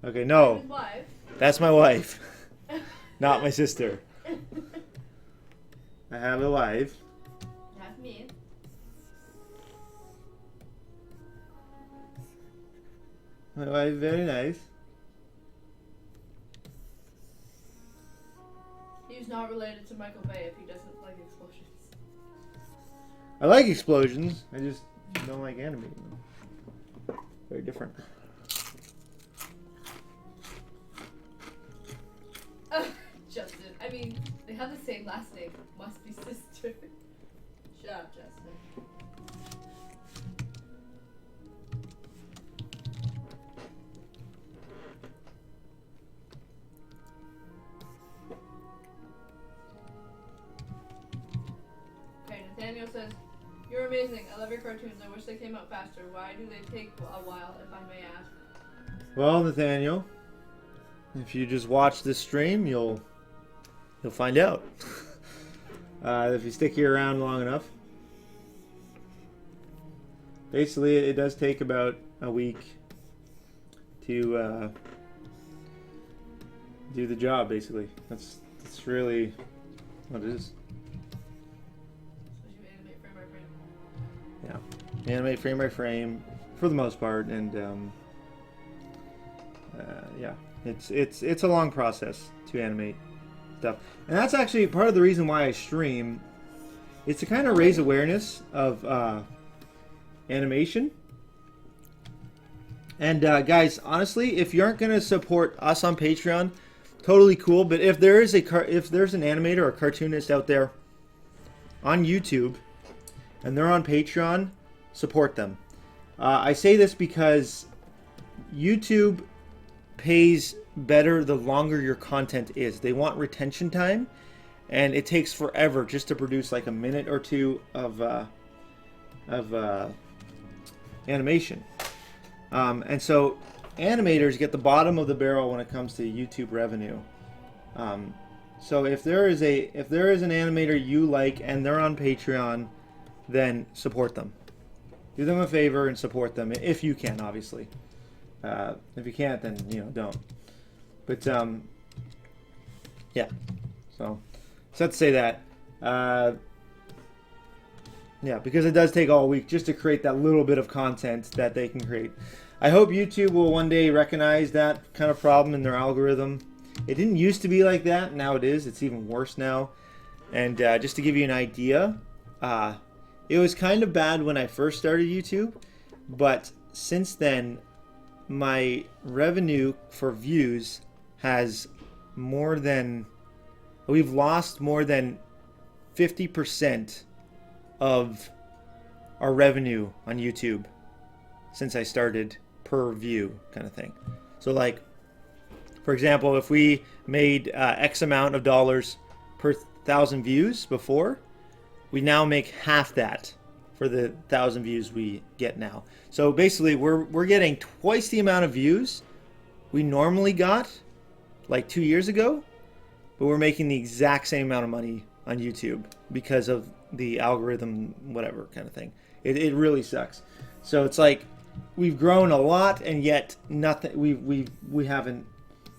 Okay, no, His wife. that's my wife, not my sister. I have a wife. Not me. My wife, very nice. He's not related to Michael Bay if he doesn't like explosions. I like explosions. I just don't like animating them. Very different. Justin. I mean, they have the same last name. Must be sister. Shut up, Justin. Okay, Nathaniel says, "You're amazing. I love your cartoons. I wish they came out faster. Why do they take a while, if I may ask?" Well, Nathaniel, if you just watch this stream, you'll find out. If you stick here around long enough. Basically, it does take about a week to do the job. Basically, that's really what it is. So you animate frame by frame. Yeah, animate frame by frame for the most part, and yeah, it's a long process to animate stuff, and that's actually part of the reason why I stream. It's to kind of raise awareness of animation. And guys, honestly, if you aren't going to support us on Patreon, totally cool. But if there is if there's an animator or a cartoonist out there on YouTube and they're on Patreon, support them. I say this because YouTube pays better the longer your content is. They want retention time, and it takes forever just to produce like a minute or two of animation. And so animators get the bottom of the barrel when it comes to YouTube revenue. So if there is an animator you like and they're on Patreon, then support them. Do them a favor and support them if you can, obviously. If you can't, then don't. But yeah. So to say that. Yeah, because it does take all week just to create that little bit of content that they can create. I hope YouTube will one day recognize that kind of problem in their algorithm. It didn't used to be like that. Now it is. It's even worse now. And just to give you an idea, it was kind of bad when I first started YouTube, but since then, my revenue for views has more than, we've lost more than 50% of our revenue on YouTube since I started per view kind of thing. So like, for example, if we made X amount of dollars per 1,000 views before, we now make half that for the 1,000 views we get now. So basically, we're getting twice the amount of views we normally got like 2 years ago, but we're making the exact same amount of money on YouTube because of the algorithm, whatever kind of thing. It really sucks. So it's like we've grown a lot, and yet nothing. We haven't.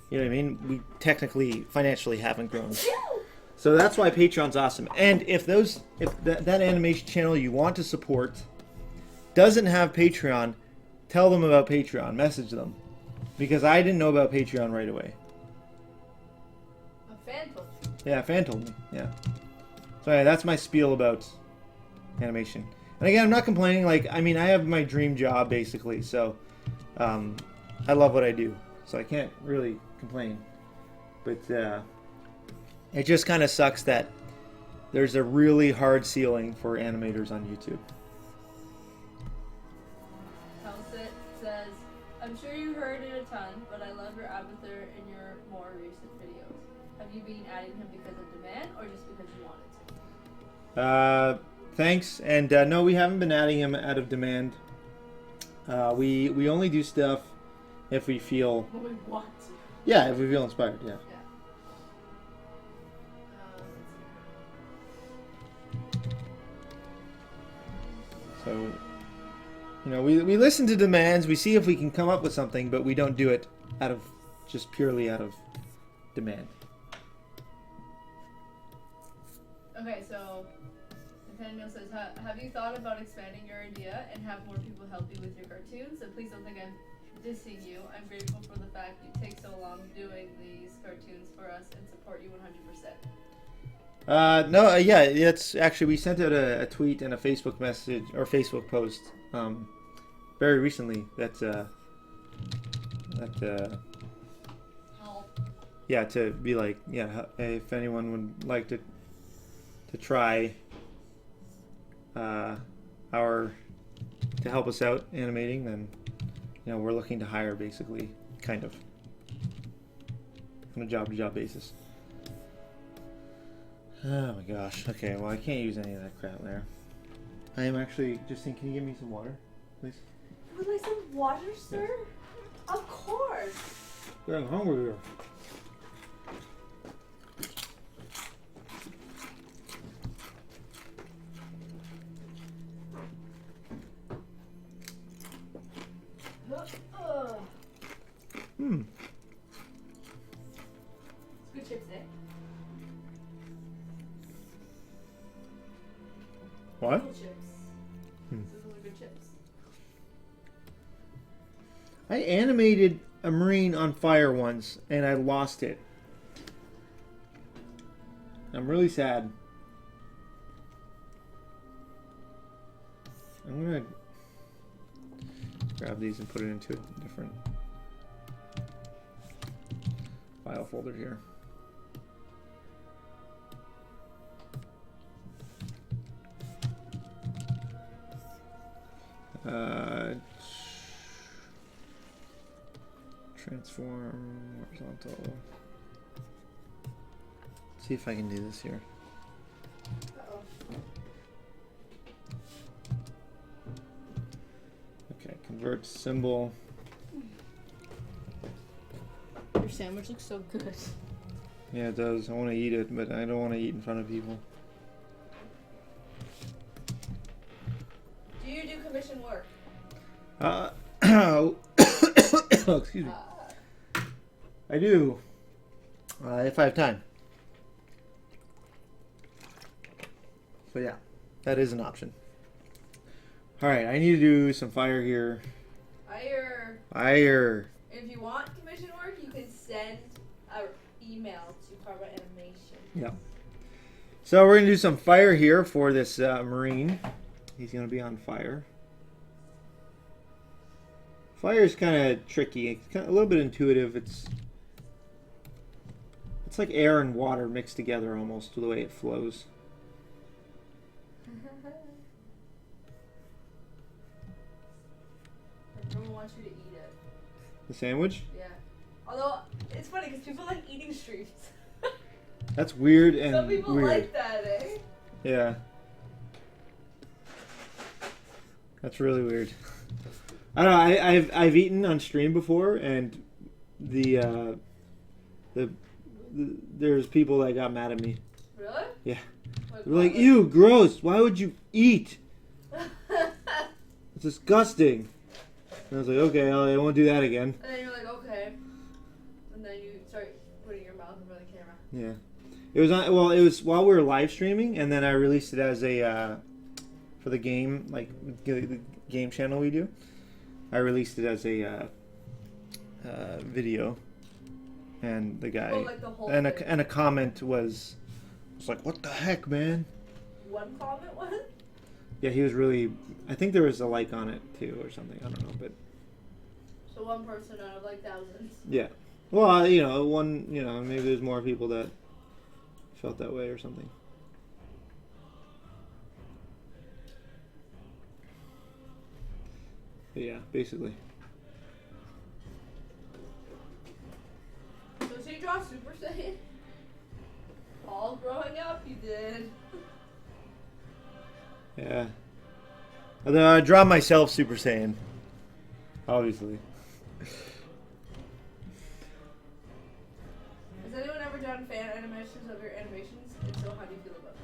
You know what I mean? We technically, financially, haven't grown. So that's why Patreon's awesome. And if that animation channel you want to support doesn't have Patreon, tell them about Patreon. Message them, because I didn't know about Patreon right away. A fan told you. Yeah, a fan told me. Yeah. So yeah, that's my spiel about animation. And again, I'm not complaining. Like, I mean, I have my dream job basically, so I love what I do. So I can't really complain. But it just kind of sucks that there's a really hard ceiling for animators on YouTube. Houset says, I'm sure you heard it a ton, but I love your avatar in your more recent videos. Have you been adding him because of demand or just because you wanted to? Thanks. And no, we haven't been adding him out of demand. We only do stuff if we feel... When we want to. Yeah, if we feel inspired, yeah. So, you know, we listen to demands, we see if we can come up with something, but we don't do it out of, just purely out of demand. Okay, so Nathaniel says, have you thought about expanding your idea and have more people help you with your cartoons? And please don't think I'm dissing you. I'm grateful for the fact you take so long doing these cartoons for us and support you 100%. No, yeah, it's actually, we sent out a tweet and a Facebook message or Facebook post very recently that Help. yeah, to be like, yeah, if anyone would like to try to help us out animating, then you know, we're looking to hire basically, kind of, on a job-to-job basis. Oh my gosh. Okay, well I can't use any of that crap there. I am actually just thinking, can you give me some water, please? Would you like some water, sir? Yes. Of course. Yeah, I'm hungry here. Good chips, eh? What? Good chips. Those are good chips. I animated a marine on fire once and I lost it. I'm really sad. I'm gonna grab these and put it into a different file folder here. Transform horizontal. Let's see if I can do this here. Okay, convert symbol. Your sandwich looks so good. Yeah, it does. I want to eat it, but I don't want to eat in front of people. Do you do commission work? Oh, excuse me. I do, if I have time. So yeah, that is an option. All right, I need to do some fire here. Fire. Fire. If you want commission work, you can send an email to CarBot Animation. Yeah. So we're gonna do some fire here for this Marine. He's gonna be on fire. Fire is kind of tricky. It's kind of a little bit intuitive. It's like air and water mixed together almost, the way it flows. Everyone wants you to eat it. The sandwich? Yeah. Although it's funny because people like eating streams. That's weird and Some people weird. like that, eh? Yeah. That's really weird. I don't know. I've eaten on stream before, and there's people that got mad at me. Really? Yeah. Like, They're like, "Ew, gross! Why would you eat? It's disgusting." And I was like, "Okay, I won't do that again." And then you're like, okay. And then you start putting your mouth in front of the camera. Yeah. It was on. Well, it was while we were live streaming, and then I released it as a for the game, like the game channel we do. I released it as a video, and the guy Oh, like the whole and thing. a comment was like, "What the heck, man?" One comment was? Yeah, he was really. I think there was a like on it too, or something. I don't know, but So one person out of like thousands. yeah. Well, you know, maybe there's more people that felt that way or something. But yeah, basically. So she draw Super Saiyan? All growing up, you did. Yeah. Although I draw myself Super Saiyan. Obviously. Has anyone ever done fan animations of your animations? If so, how do you feel about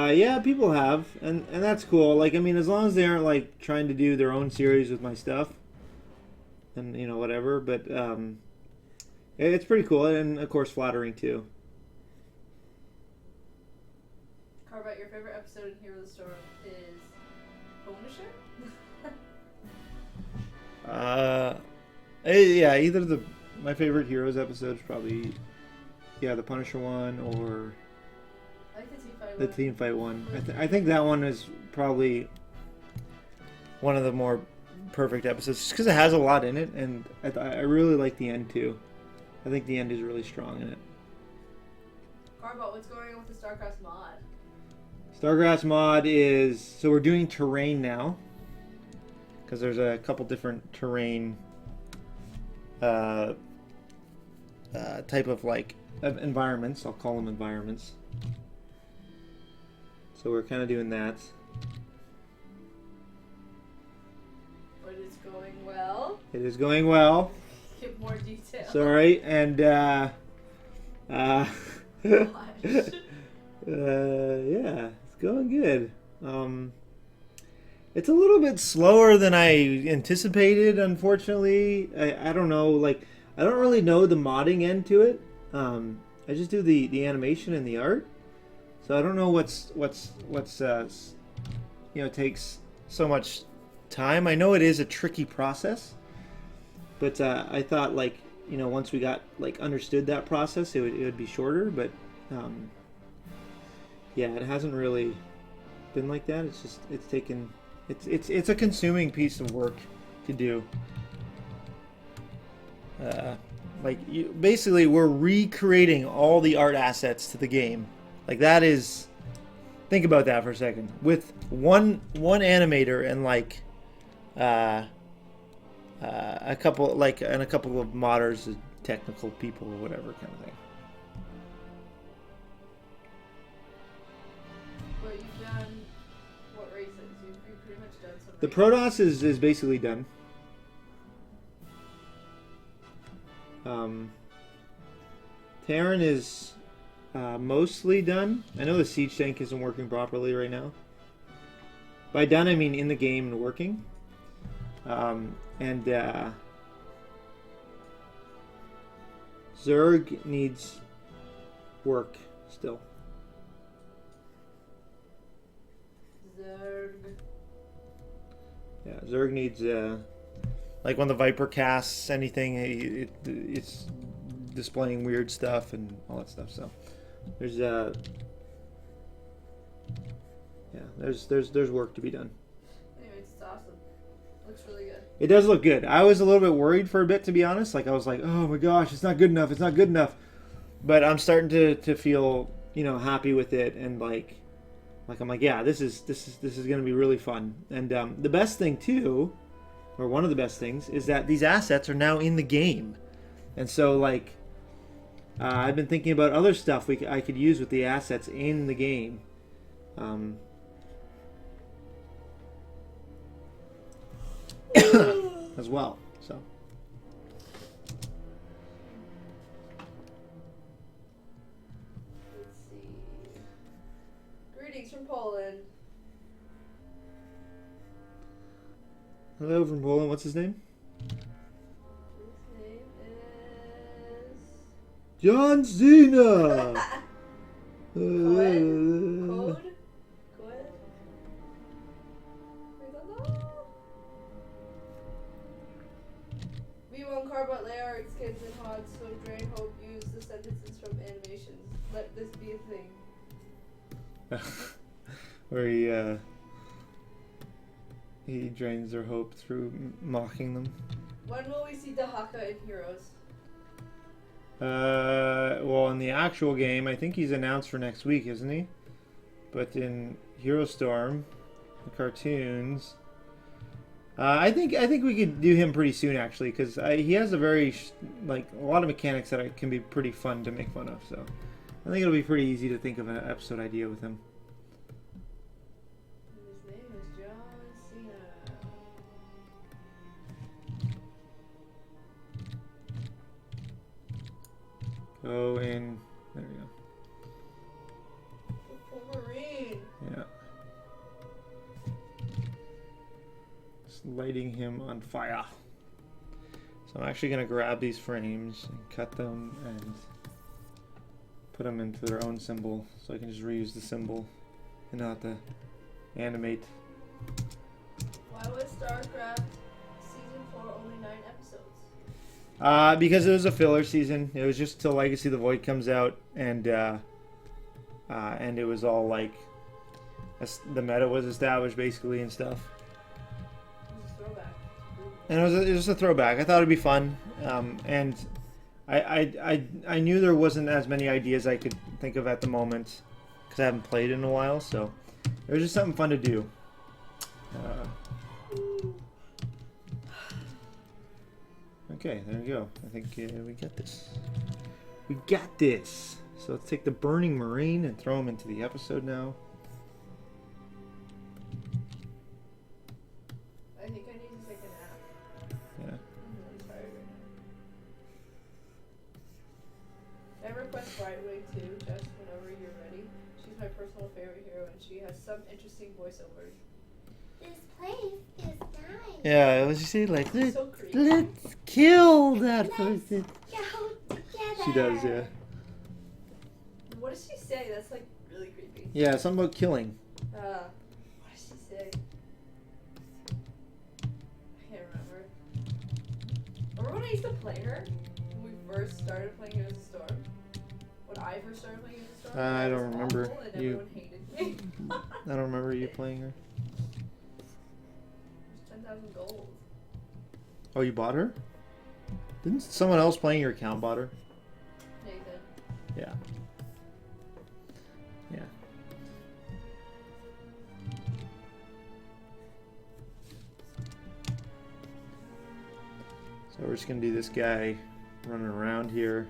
them? Yeah, people have, and that's cool. Like, I mean, as long as they aren't like trying to do their own series with my stuff, and you know whatever. But it's pretty cool, and of course flattering too. CarBot, your favorite episode in Hero of the Storm is Punisher? Yeah, either my favorite Heroes episode is probably the Punisher one or I like the team fight the one. team fight one. I think that one is probably one of the more perfect episodes, just because it has a lot in it, and I really like the end too. I think the end is really strong in it. CarBot, what's going on with the StarCrafts mod? StarCrafts mod is, so we're doing terrain now, because there's a couple different terrain type of like environments. I'll call them environments. So we're kind of doing that. But it's going well. It is going well. Give more detail. Sorry, and Gosh. yeah, it's going good. It's a little bit slower than I anticipated, unfortunately. I don't know, like, I don't really know the modding end to it. I just do the animation and the art. So I don't know what's takes so much time. I know it is a tricky process, but I thought, like, once we got like understood that process, it would be shorter. But yeah, it hasn't really been like that. It's just it's a consuming piece of work to do. Basically, we're recreating all the art assets to the game. Like, that is, think about that for a second. With one animator and like a couple of modders, technical people or whatever kind of thing. But you've done what races? You've pretty much done some The races. Protoss is basically done. Terran is mostly done. I know the siege tank isn't working properly right now. By done, I mean in the game and working. Zerg needs work still. Zerg. Yeah, Zerg needs Like when the Viper casts anything, it's displaying weird stuff and all that stuff. So there's yeah, there's work to be done. Anyways, it's awesome. Looks really good. It does look good. I was a little bit worried for a bit, to be honest. Like I was like, oh my gosh, it's not good enough. It's not good enough. But I'm starting to feel, you know, happy with it, and like I'm like, yeah, this is gonna be really fun. And the best thing too, or one of the best things, is that these assets are now in the game, and so like I've been thinking about other stuff I could use with the assets in the game. As well. So Let's see. Greetings from Poland. hello from Poland. What's his name? His name is John Cena. Code? We don't know. V1 CarBot layout skins and HODs, so Drain Hope use the sentences from animations. Let this be a thing. Where he drains their hope through mocking them. When will we see Dahaka in Heroes? Well, in the actual game, I think he's announced for next week, isn't he? But in Hero Storm, the cartoons, I think we could do him pretty soon, actually, because he has a very a lot of mechanics that can be pretty fun to make fun of. So I think it'll be pretty easy to think of an episode idea with him. His name is John Cena. Go in. There we go. The Marine. Yeah. Just lighting him on fire. So I'm actually going to grab these frames and cut them and put them into their own symbol, so I can just reuse the symbol and not have to animate. Why was StarCraft season 4 only 9 episodes? Because it was a filler season. It was just till Legacy of the Void comes out, and it was all like the meta was established basically and stuff. It was a throwback. And it was a throwback. I thought it'd be fun, and I knew there wasn't as many ideas I could think of at the moment because I haven't played in a while. So it was just something fun to do. Okay, there we go. I think we got this. We got this. So let's take the Burning Marine and throw him into the episode now. I think I need to take a nap. Yeah. I'm really tired right now. I request Brightwing too, just whenever you're ready. She's my personal favorite hero, and she has some interesting voiceovers. This place is nice. Yeah, let's just say like So creepy. let's kill that Let's person. go together. She does, yeah. What does she say? That's like really creepy. Yeah, something about killing. What does she say? I can't remember. Remember when I used to play her? When we first started playing Heroes of Storm? When I first started playing Heroes of Storm? I was don't remember. awful and You- everyone hated me. I don't remember you playing her. 10,000 gold. Oh, you bought her? Didn't someone else playing your account bought her? Nathan. Yeah. Yeah. So we're just gonna do this guy running around here.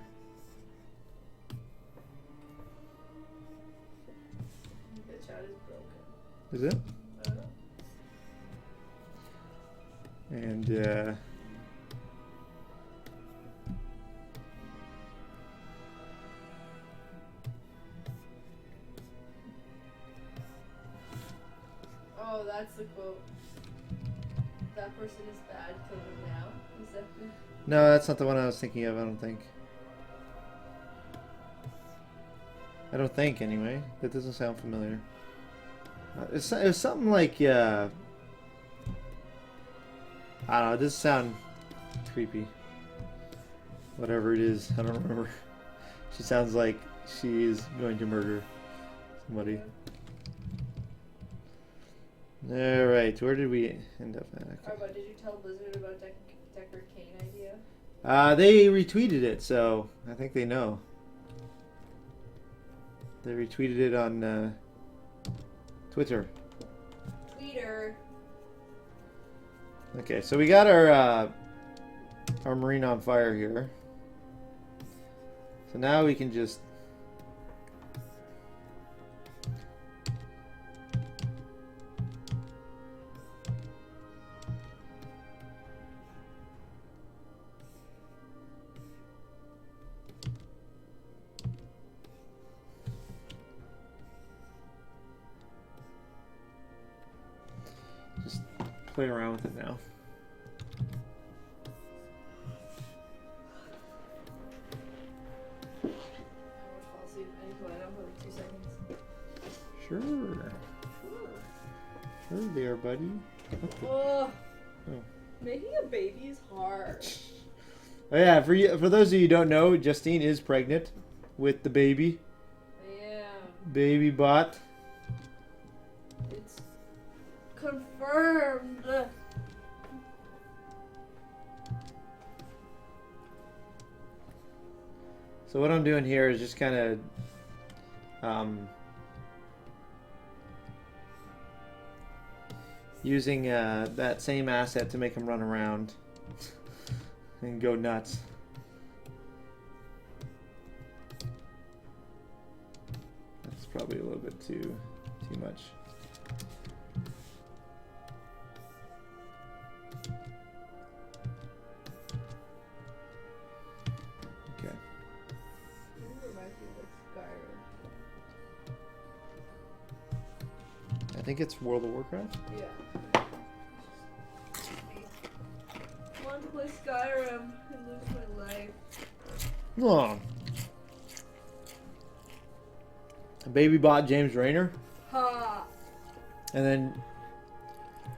The chat is broken. Is it? I don't know. And Oh, that's the quote. That person is bad, kill them now. Is that the... no, that's not the one I was thinking of. I don't think. I don't think anyway. That doesn't sound familiar. It was something like I don't know. It does sound creepy. Whatever it is, I don't remember. She sounds like she is going to murder somebody. Alright, where did we end up at? Okay. CarBot, did you tell Blizzard about Decker Kane idea? They retweeted it, so I think they know. They retweeted it on Twitter. Tweeter. Okay, so we got our marine on fire here. So now we can just play around with it now. I almost fall asleep. I need to lie down for like 2 seconds. Sure. Sure there, buddy. Oh. Oh. Making a baby is hard. Oh yeah, for those of you who don't know, Justine is pregnant with the baby. Yeah. Baby bot. It's confirmed. So what I'm doing here is just kind of using that same asset to make him run around and go nuts. That's probably a little bit too much. Okay. I think it's World of Warcraft. Yeah. I want to play Skyrim and live my life. Oh. Baby bot James Rayner. Ha! And then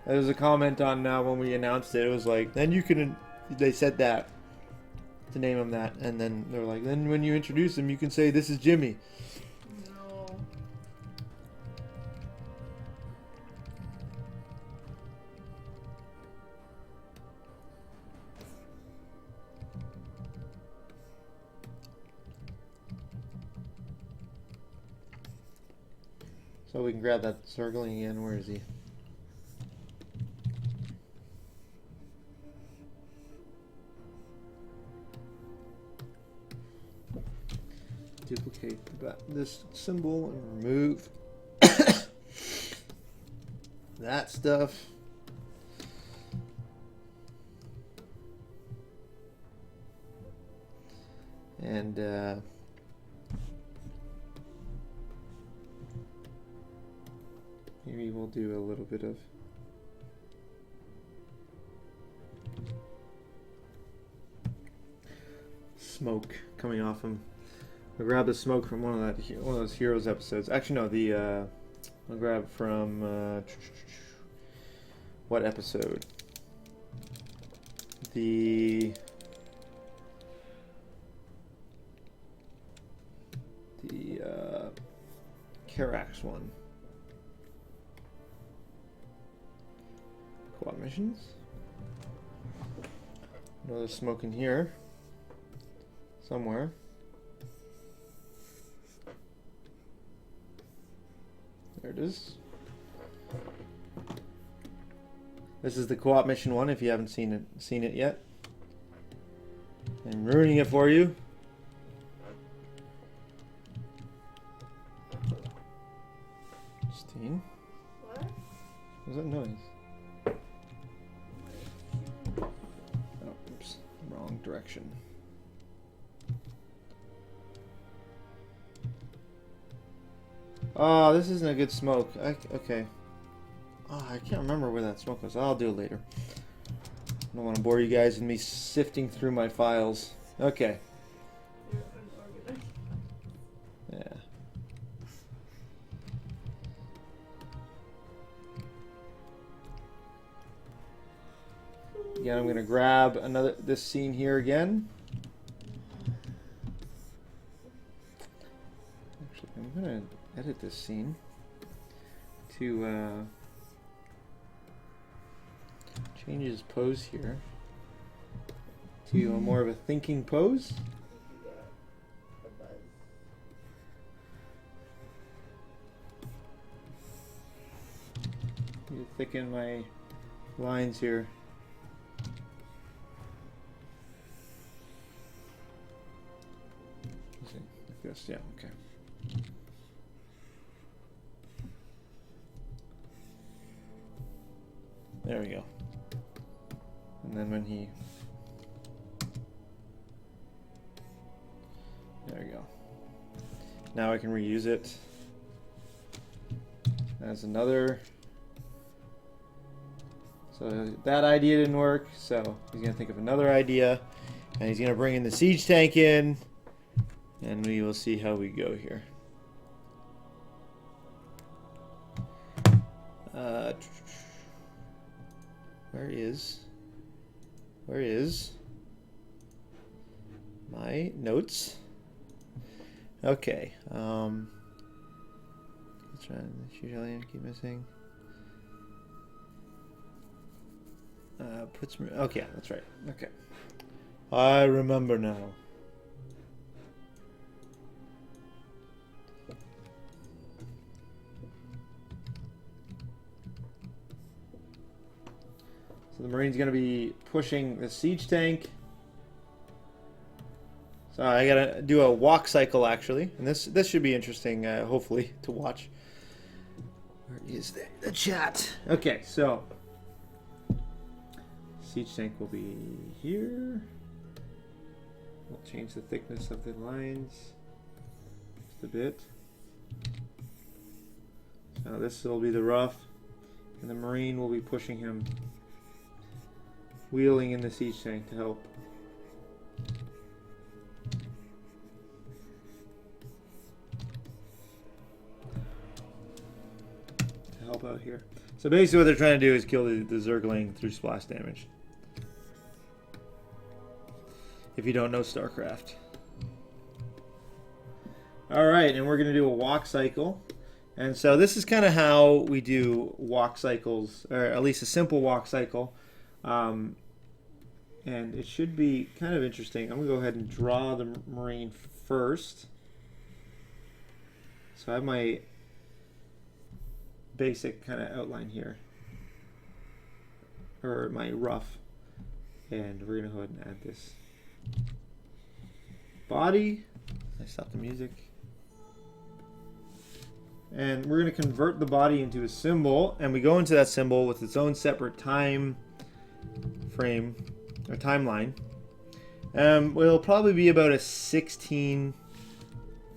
there was a comment on when we announced it. It was like, then you can. They said that to name him that, and then they were like, then when you introduce him, you can say this is Jimmy. No. So we can grab that circling again. Where is he? Duplicate this symbol and remove that stuff. And maybe we'll do a little bit of smoke coming off him. I'll grab the smoke from one of those Heroes episodes. Actually, no, I'll grab from what episode? The Carax one. Co-op missions. Another smoke in here somewhere. There it is. This is the co-op mission one. If you haven't seen it yet, I'm ruining it for you. Justine, What? what was that noise? Oh, oops, wrong direction. Oh, this isn't a good smoke. Okay. Oh, I can't remember where that smoke was. I'll do it later. I don't want to bore you guys with me sifting through my files. Okay. You're unorganized. Yeah. Again, I'm going to grab this scene here again. Actually, I'm going to edit this scene to change his pose here to a more of a thinking pose. Need to thicken my lines here. Like this, yeah, okay. There we go. And then when he... There we go. Now I can reuse it as another... So that idea didn't work, so he's going to think of another idea, and he's going to bring in the siege tank in, and we will see how we go here. Where is my notes? Okay. Let's try and keep missing. Okay, that's right. Okay. I remember now. So the Marine's going to be pushing the siege tank. So I got to do a walk cycle actually. And this should be interesting, hopefully, to watch. Where is the chat? Okay, so... Siege tank will be here. We'll change the thickness of the lines just a bit. So this will be the rough, and the Marine will be pushing him, wheeling in the siege tank to help. To help out here. So basically what they're trying to do is kill the Zergling through splash damage. If you don't know StarCraft. Alright, and we're going to do a walk cycle. And so this is kind of how we do walk cycles, or at least a simple walk cycle. And it should be kind of interesting. I'm going to go ahead and draw the Marine first. So I have my basic kind of outline here. Or my rough. And we're going to go ahead and add this. Body. I stop the music. And we're going to convert the body into a symbol, and we go into that symbol with its own separate time frame or timeline. It'll probably be about a 16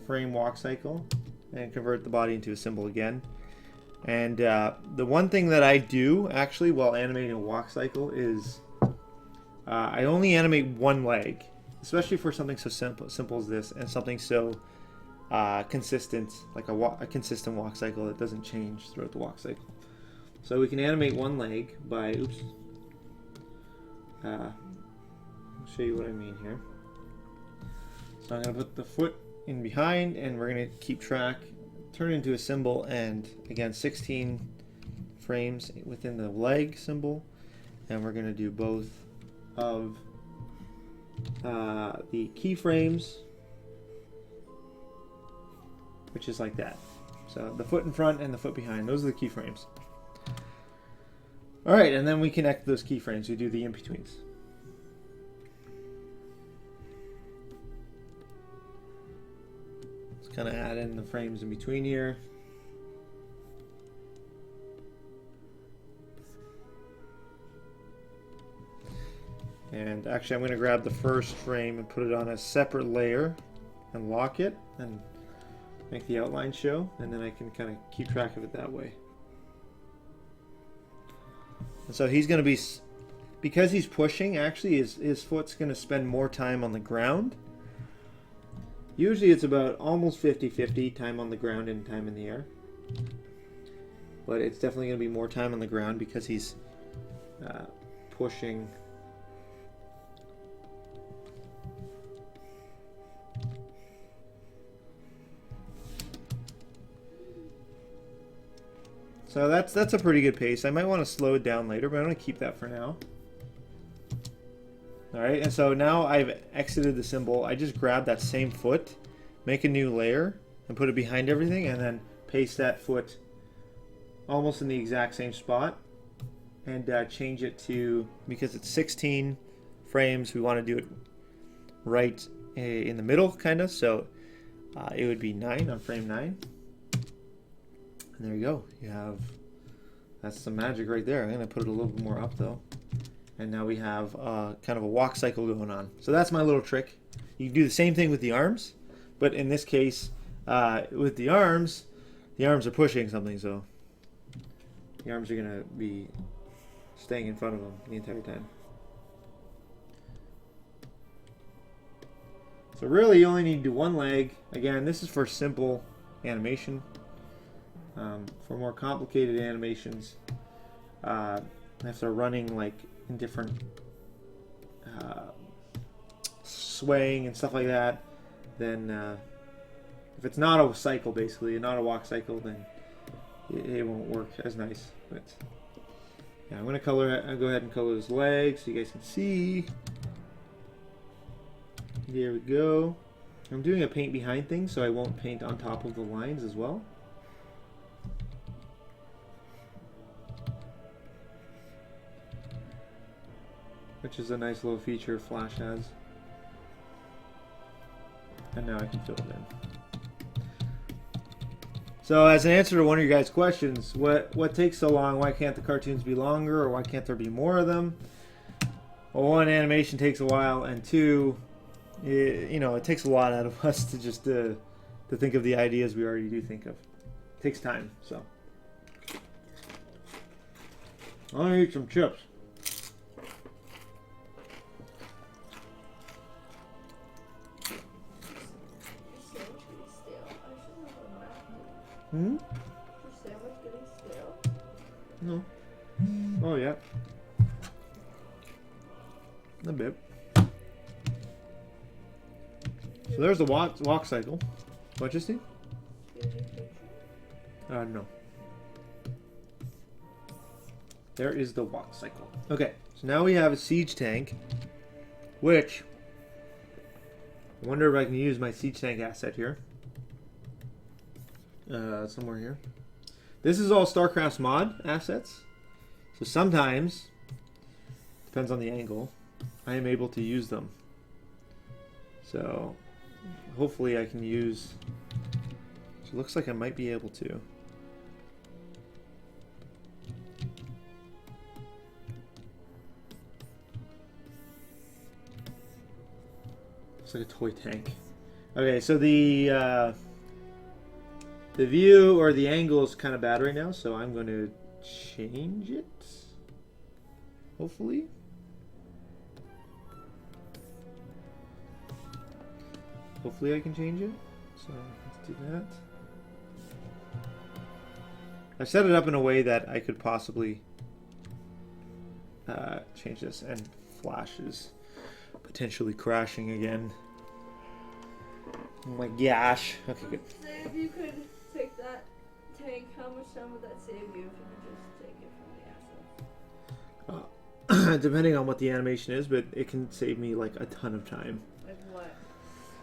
frame walk cycle, and convert the body into a symbol again. And the one thing that I do actually while animating a walk cycle is I only animate one leg, especially for something so simple as this, and something so consistent, like a consistent walk cycle that doesn't change throughout the walk cycle. So we can animate one leg by, I'll show you what I mean here. So I'm going to put the foot in behind, and we're going to keep track, turn it into a symbol, and again 16 frames within the leg symbol, and we're going to do both of the keyframes, which is like that. So the foot in front and the foot behind, those are the keyframes. Alright, and then we connect those keyframes. We do the in-betweens. Let's kind of add in the frames in between here. And actually I'm going to grab the first frame and put it on a separate layer and lock it and make the outline show, and then I can kind of keep track of it that way. And so he's going to be, because he's pushing, actually his foot's going to spend more time on the ground. Usually it's about almost 50-50 time on the ground and time in the air. But it's definitely going to be more time on the ground because he's pushing So that's a pretty good pace. I might want to slow it down later, but I'm going to keep that for now. Alright, and so now I've exited the symbol. I just grab that same foot, make a new layer, and put it behind everything, and then paste that foot almost in the exact same spot. And change it to, because it's 16 frames, we want to do it right in the middle, kind of. So it would be 9 on frame 9. And there you go. You have, that's some magic right there. I'm going to put it a little bit more up though. And now we have kind of a walk cycle going on. So that's my little trick. You can do the same thing with the arms, but in this case, with the arms are pushing something, so the arms are going to be staying in front of them the entire time. So really you only need to do one leg. Again, this is for simple animation. For more complicated animations, if they're running like in different swaying and stuff like that, then if it's not a cycle, basically, not a walk cycle, then it won't work as nice. But yeah, I'm gonna color. I'll go ahead and color his legs so you guys can see. There we go. I'm doing a paint behind thing, so I won't paint on top of the lines as well. Which is a nice little feature Flash has. And now I can fill it in. So as an answer to one of your guys' questions, what takes so long? Why can't the cartoons be longer, or why can't there be more of them? Well, one, animation takes a while, and two, it takes a lot out of us to just to think of the ideas we already do think of. It takes time, so. I'm gonna eat some chips. Hmm? Is your sandwich getting stale? No. Oh, yeah. A bit. So there's the walk cycle. What, Justine? No. There is the walk cycle. Okay, so now we have a siege tank, which I wonder if I can use my siege tank asset here. Somewhere here. This is all StarCrafts mod assets. So sometimes, depends on the angle, I am able to use them. So hopefully I can use, so it looks like I might be able to. Looks like a toy tank. Okay, so the view or the angle is kind of bad right now, so I'm going to change it. Hopefully. Hopefully I can change it. So let's do that. I've set it up in a way that I could possibly change this, and Flash is potentially crashing again. Oh my gosh. Okay, good. Say if you could take that tank, how much time would that save you if you could just take it from the asset? Depending on what the animation is, but it can save me like a ton of time. Like what?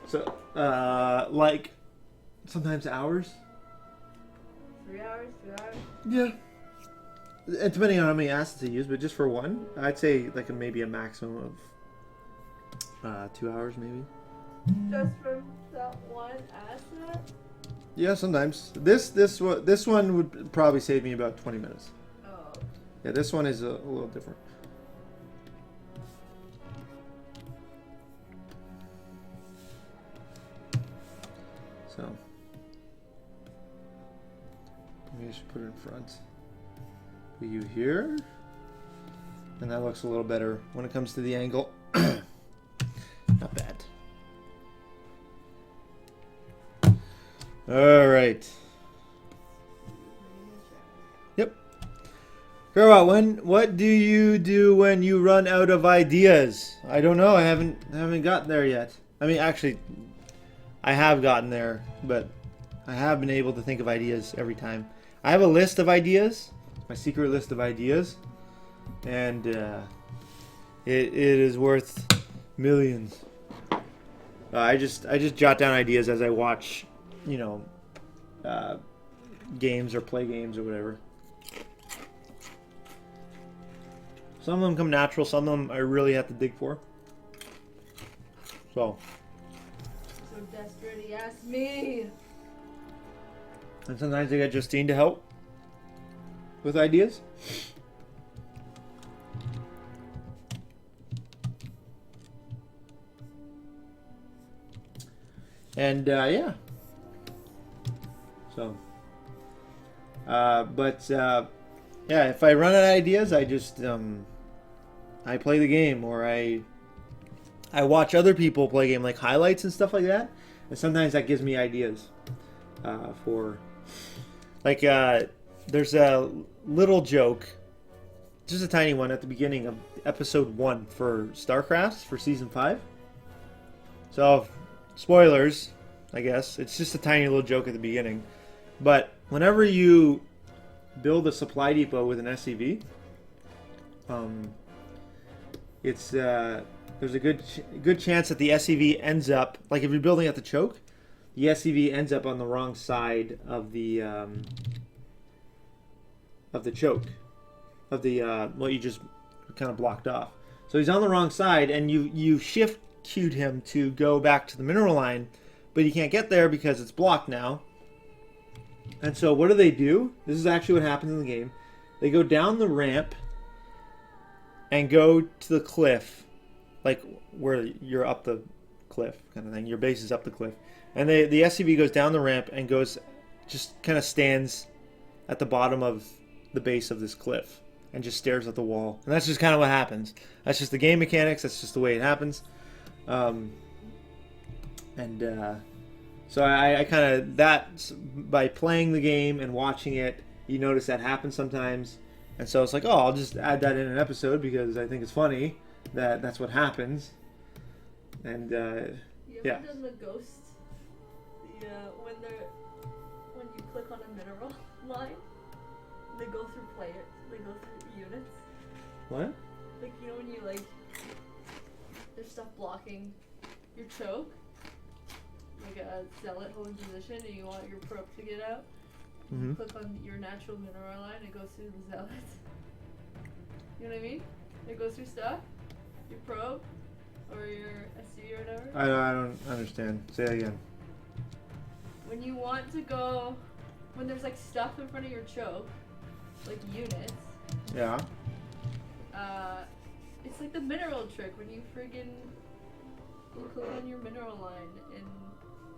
So, like sometimes hours. 3 hours? 2 hours? Yeah. And depending on how many assets I use, but just for one, I'd say like maybe a maximum of 2 hours, maybe. Just for that one asset? Yeah, sometimes. This one would probably save me about 20 minutes. Oh. Yeah, this one is a little different. So maybe I should put it in front. Put you here, and that looks a little better when it comes to the angle. Not bad. All right. Yep. CarBot, what do you do when you run out of ideas? I don't know. I haven't gotten there yet. I mean, actually, I have gotten there, but I have been able to think of ideas every time. I have a list of ideas, my secret list of ideas, and it is worth millions. I just jot down ideas as I watch, you know, games or play games or whatever. Some of them come natural, some of them I really have to dig for. So desperate, he asked me. And sometimes I get Justine to help with ideas. And yeah. So, yeah, if I run out of ideas, I just I play the game, or I watch other people play game, like highlights and stuff like that. And sometimes that gives me ideas for, like, there's a little joke, just a tiny one at the beginning of episode 1 for StarCrafts for season 5. So, spoilers, I guess. It's just a tiny little joke at the beginning. But whenever you build a supply depot with an SCV, it's there's a good chance that the SCV ends up, like if you're building at the choke, the SCV ends up on the wrong side of the choke, of the what you just kind of blocked off. So he's on the wrong side, and you shift queued him to go back to the mineral line, but he can't get there because it's blocked now. And so what do? This is actually what happens in the game. They go down the ramp and go to the cliff, like where you're up the cliff kind of thing. Your base is up the cliff. And the SCV goes down the ramp and just kind of stands at the bottom of the base of this cliff and just stares at the wall. And that's just kind of what happens. That's just the game mechanics. That's just the way it happens. So I kind of, that, by playing the game and watching it, you notice that happens sometimes. And so it's like, oh, I'll just add that in an episode because I think it's funny that that's what happens. And You ever yeah. done the ghost? When you click on a mineral line, they go through they go through units. What? Like, you know when you, like, there's stuff blocking your choke? Like a zealot holding position and you want your probe to get out. Mm-hmm. Click on your natural mineral line, it goes through the zealot. You know what I mean? It goes through stuff, your probe, or your SC or whatever. I don't understand. Say that again. When you want to go, when there's like stuff in front of your choke, like units, Yeah. it's like the mineral trick when you friggin' you click on your mineral line and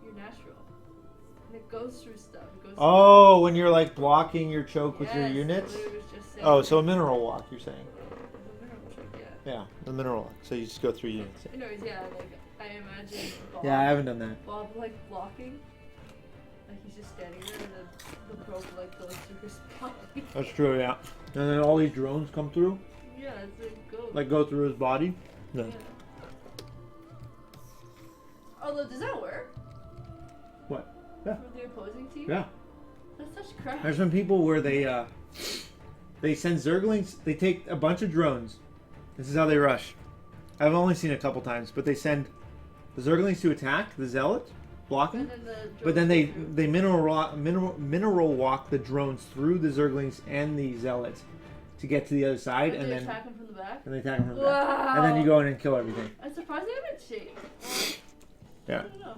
your natural. And it goes through stuff. It goes Oh, when you're like blocking your choke with your Yes, units? it was just saying Oh, so a mineral walk, you're saying? the mineral trick, yeah. Yeah, the walk. So you just go through units. Anyways, yeah, like I imagine Bob, Yeah, I haven't done that. Bob like blocking. Like he's just standing there and then the probe like goes through his body. That's true, yeah. And then all these drones come through? Yeah, it's like go. Like go through his body? No. Yeah. Although, does that work? What? Yeah. For the opposing team? Yeah. That's such crap. There's been people where they send Zerglings, they take a bunch of drones. This is how they rush. I've only seen it a couple times, but they send the Zerglings to attack the Zealot, block him. But then they mineral walk the drones through the Zerglings and the Zealots to get to the other side, and they then attack him from the back? and they attack them from the Wow. back. And then you go in and kill everything. I'm surprised they haven't changed. Yeah. I don't know.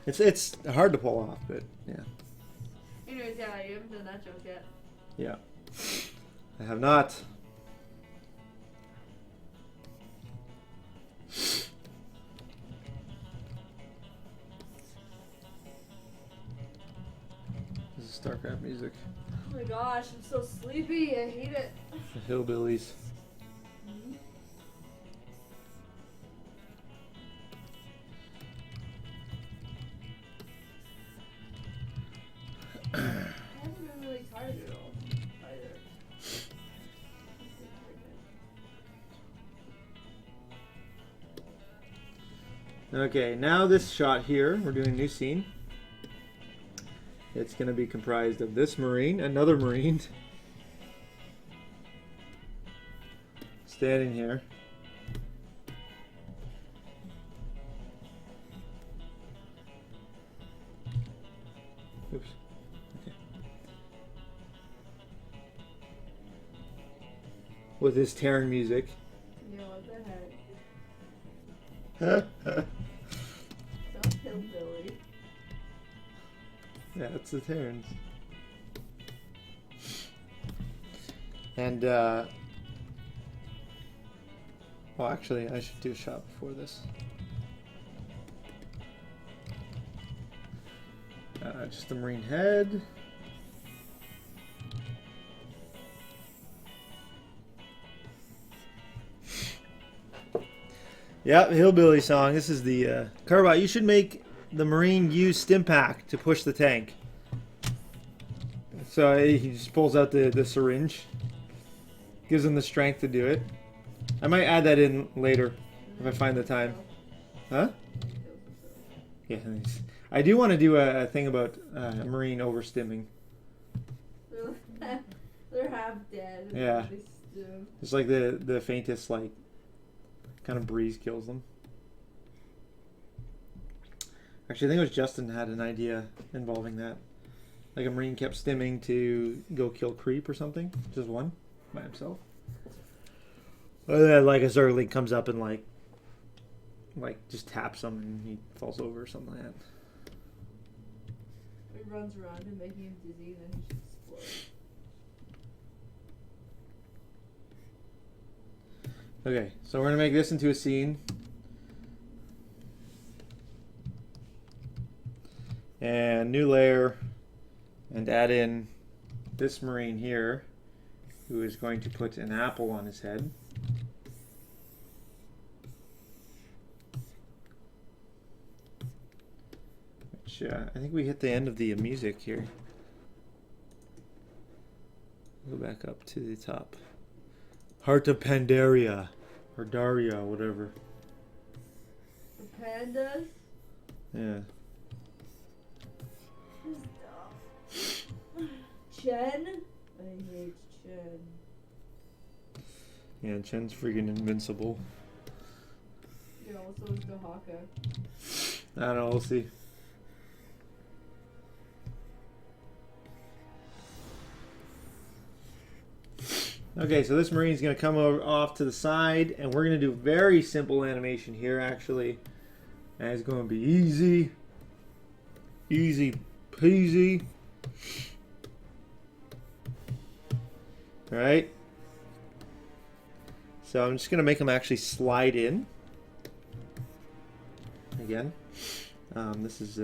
It's hard to pull off, but yeah. Anyways, yeah, you haven't done that joke yet. Yeah. I have not. This is StarCraft music. Oh my gosh, I'm so sleepy. I hate it. The Hillbillies. I haven't been really tired at all, either. Okay, now this shot here, we're doing a new scene. It's going to be comprised of this Marine, another Marine, standing here. Oops. Okay. With his Terran music. Yeah, what the heck? Don't kill Billy. Yeah, it's the Terrans. And, well, actually, I should do a shot before this. Just the Marine head. Yep, Hillbilly song. This is the CarBot. You should make the Marine use stim pack to push the tank. So he just pulls out the syringe. Gives him the strength to do it. I might add that in later if I find the time. Huh? Yeah. I do want to do a thing about Marine overstimming. They're half dead. Yeah. It's like the faintest like kind of breeze kills them. Actually, I think it was Justin had an idea involving that. Like a Marine kept stimming to go kill creep or something. Just one by himself. And then like a Zergling comes up and like just taps him and he falls over or something like that. He runs around him, making him dizzy, and then he just explodes. Okay, so we're gonna make this into a scene. And new layer, and add in this Marine here, who is going to put an apple on his head. Which I think we hit the end of the music here. Go back up to the top. Heart of Pandaria, or Daria, whatever. The pandas? Yeah. Chen? I hate Chen. Yeah, Chen's freaking invincible. Yeah, also is the Haka. I don't know, we'll see. Okay, so this Marine's going to come over off to the side, and we're going to do very simple animation here, actually. And it's going to be easy. Easy peasy. Alright. So I'm just going to make them actually slide in. Again. This is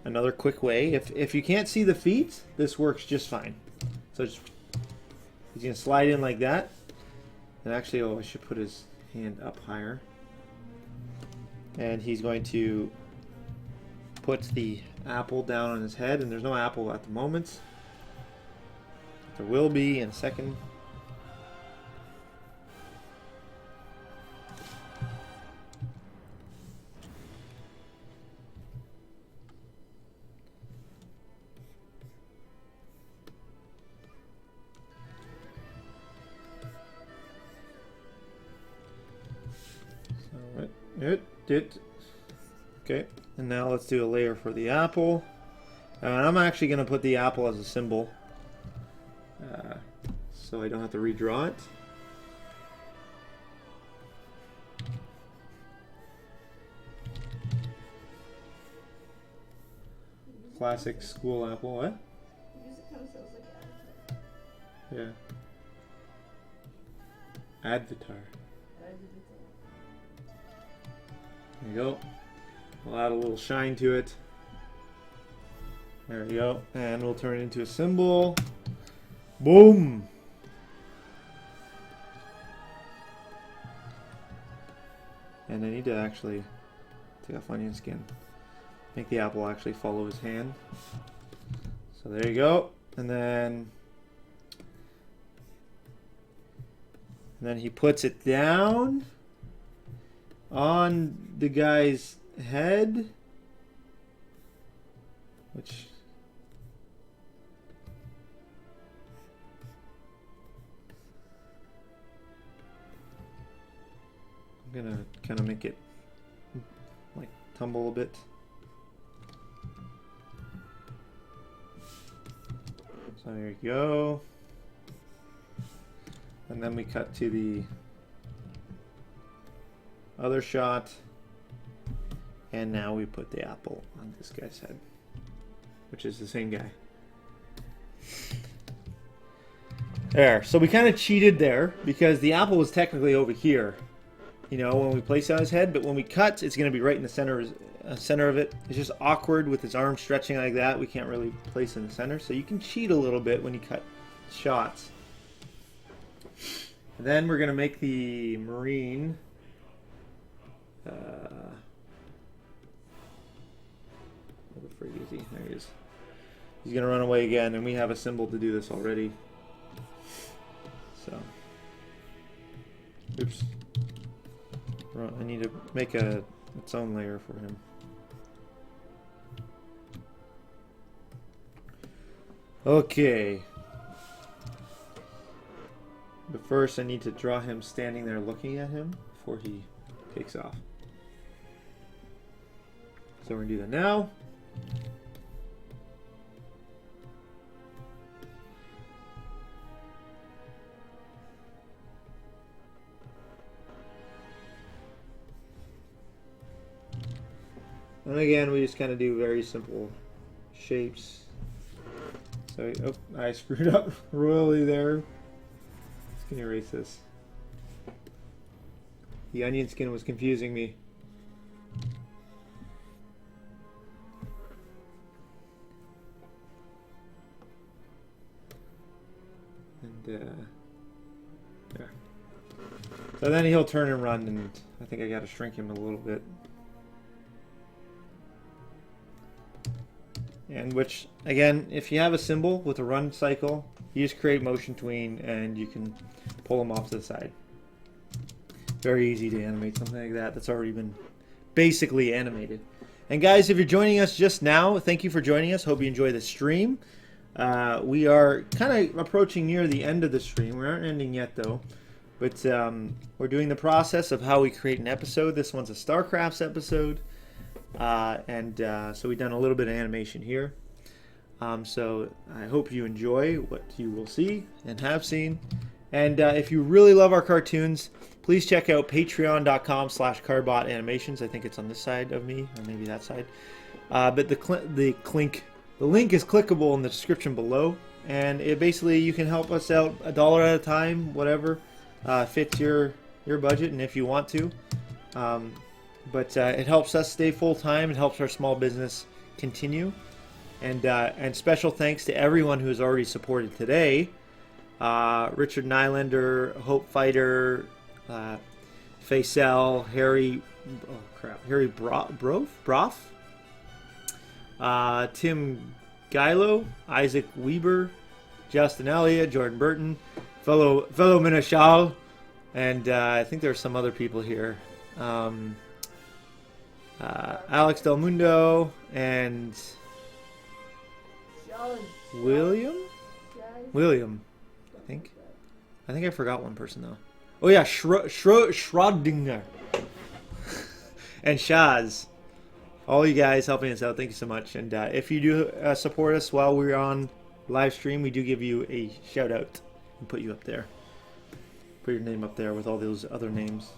another quick way. If you can't see the feet, this works just fine. So just... He's going to slide in like that. And actually, I should put his hand up higher. And he's going to put the apple down on his head. And there's no apple at the moment. There will be in a second. Okay, and now let's do a layer for the apple. And I'm actually going to put the apple as a symbol, so I don't have to redraw it. Classic school apple, what? Music kind of sounds like Avatar. Yeah. Avatar. There you go. We'll add a little shine to it. There we go. And we'll turn it into a symbol. Boom! And I need to actually take off onion skin. Make the apple actually follow his hand. So there you go. And then he puts it down on the guy's head, which gonna kind of make it like tumble a bit. So there you go. And then we cut to the other shot. And now we put the apple on this guy's head, which is the same guy. There. So we kind of cheated there because the apple was technically over here, you know, when we place it on his head. But when we cut, it's going to be right in the center of it. It's just awkward with his arm stretching like that. We can't really place it in the center. So you can cheat a little bit when you cut shots. And then we're going to make the Marine. Where the frig is he? There he is. He's going to run away again, and we have a symbol to do this already. So, oops. I need to make its own layer for him. Okay. But first I need to draw him standing there looking at him before he takes off. So we're going to do that now. And again, we just kind of do very simple shapes. So, oh, I screwed up royally there. Just gonna erase this. The onion skin was confusing me. And there. So then he'll turn and run, and I think I gotta shrink him a little bit. And which, again, if you have a symbol with a run cycle, you just create motion tween and you can pull them off to the side. Very easy to animate something like that that's already been basically animated. And guys, if you're joining us just now, thank you for joining us. Hope you enjoy the stream. We are kind of approaching near the end of the stream. We aren't ending yet though. But we're doing the process of how we create an episode. This one's a StarCrafts episode. So we've done a little bit of animation here. So I hope you enjoy what you will see and have seen. And if you really love our cartoons, please check out patreon.com/CarBot animations. I think it's on this side of me, or maybe that side. But the link is clickable in the description below. And it basically, you can help us out $1 at a time, whatever fits your budget, and if you want to. But it helps us stay full-time. It helps our small business continue. And special thanks to everyone who has already supported today. Richard Nylander, Hope Fighter, Faisal, Harry Broff, Tim Gilo, Isaac Weber, Justin Elliott, Jordan Burton, fellow Minashal, and I think there's some other people here. Alex Del Mundo and William, I think I forgot one person though. Oh yeah, Schrodinger and Shaz. All you guys helping us out, thank you so much. And if you do support us while we're on live stream, we do give you a shout out and put you up there. Put your name up there with all those other names.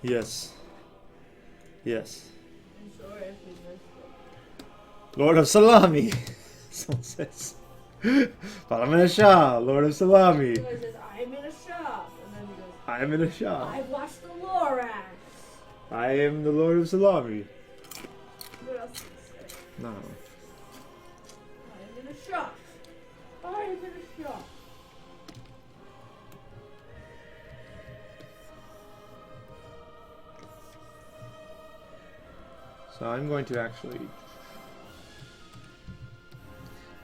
Yes. Yes. I'm sorry if we missed it. Lord of Salami. Someone says. I'm in a shop, Lord of Salami. He says, I'm in a shop. And then he goes, I am in a shop. I've watched the Lorax. I am the Lord of Salami. What else did he say? No. I'm in a shop. I'm in a shop. So I'm going to actually.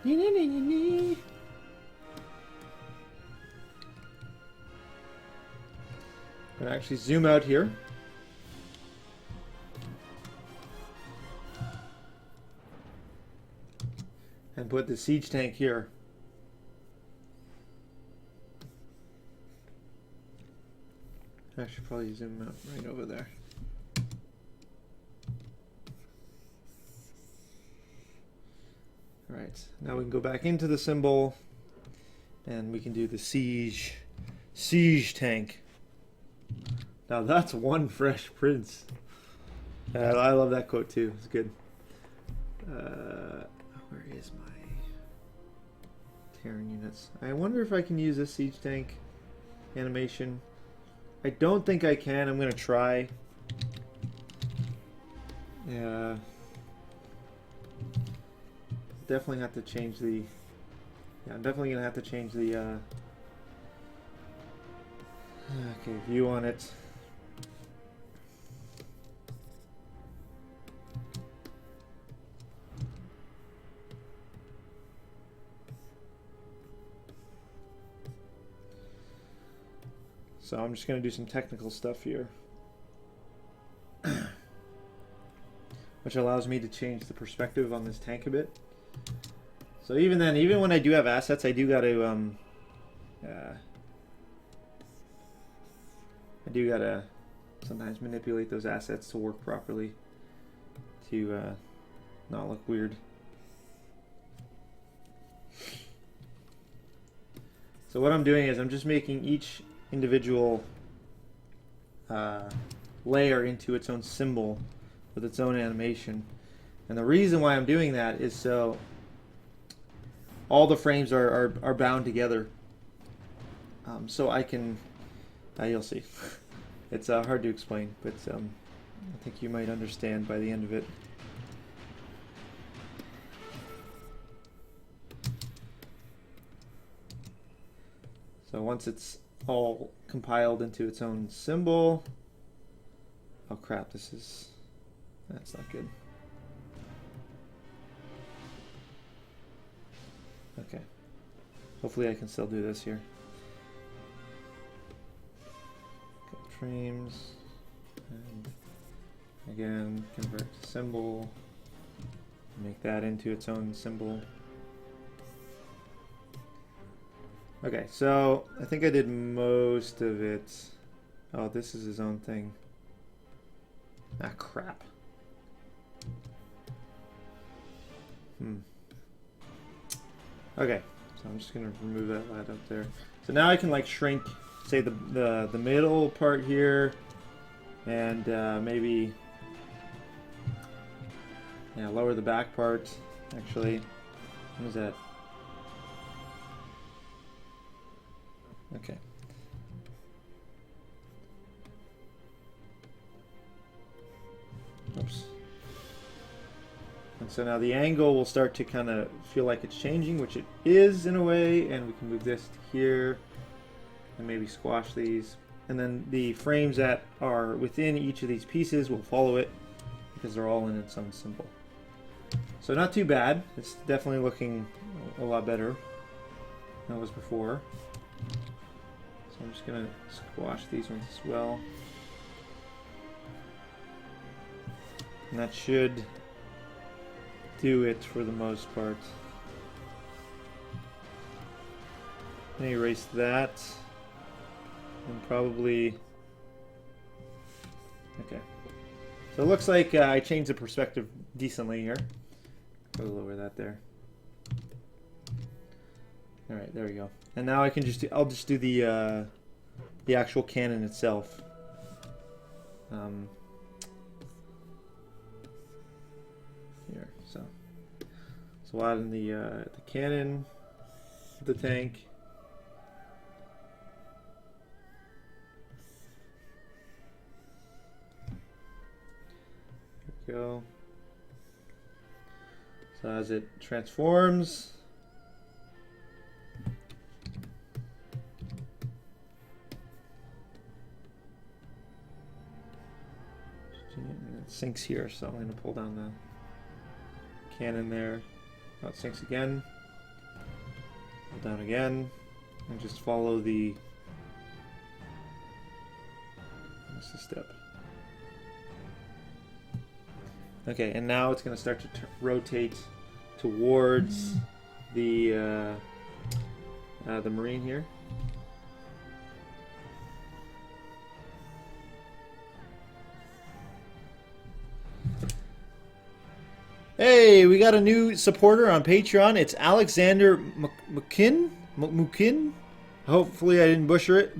I'm going to actually zoom out here. And put the siege tank here. I should probably zoom out right over there. Alright, now we can go back into the symbol and we can do the siege tank. Now that's one fresh prince. I love that quote too. It's good. Where is my Terran units? I wonder if I can use this siege tank animation. I don't think I can. I'm gonna try. Yeah. Definitely have to change the. Yeah, I'm definitely gonna have to change the. Okay, view on it. So I'm just going to do some technical stuff here, which allows me to change the perspective on this tank a bit. So even then, even when I do have assets, I do got to sometimes manipulate those assets to work properly, to not look weird. So what I'm doing is I'm just making each individual layer into its own symbol with its own animation. And the reason why I'm doing that is so all the frames are bound together. So I can, you'll see. It's hard to explain, but I think you might understand by the end of it. So once it's all compiled into its own symbol. Oh crap, that's not good. Okay. Hopefully I can still do this here. Okay, frames. And again, convert to symbol. Make that into its own symbol. Okay, so I think I did most of it. Oh, this is his own thing. Ah, crap. Okay, so I'm just gonna remove that light up there. So now I can like shrink, say the middle part here, and maybe lower the back part. Actually, what is that? Okay. Oops. And so now the angle will start to kind of feel like it's changing, which it is in a way, and we can move this to here and maybe squash these. And then the frames that are within each of these pieces will follow it because they're all in its own symbol. So not too bad. It's definitely looking a lot better than it was before. So I'm just going to squash these ones as well. And that should do it for the most part. Let me erase that. And probably... Okay. So it looks like I changed the perspective decently here. Go lower that there. Alright, there we go. And now I can just do, I'll just do the actual cannon itself. Here, so we'll add in the cannon, the tank. There we go. So as it transforms, it sinks here, so I'm going to pull down the cannon there. Oh, it sinks again. Pull down again, and just follow the. What's the step? Okay, and now it's going to start to rotate towards the Marine here. Hey, we got a new supporter on Patreon. It's Alexander Mukin. Hopefully I didn't butcher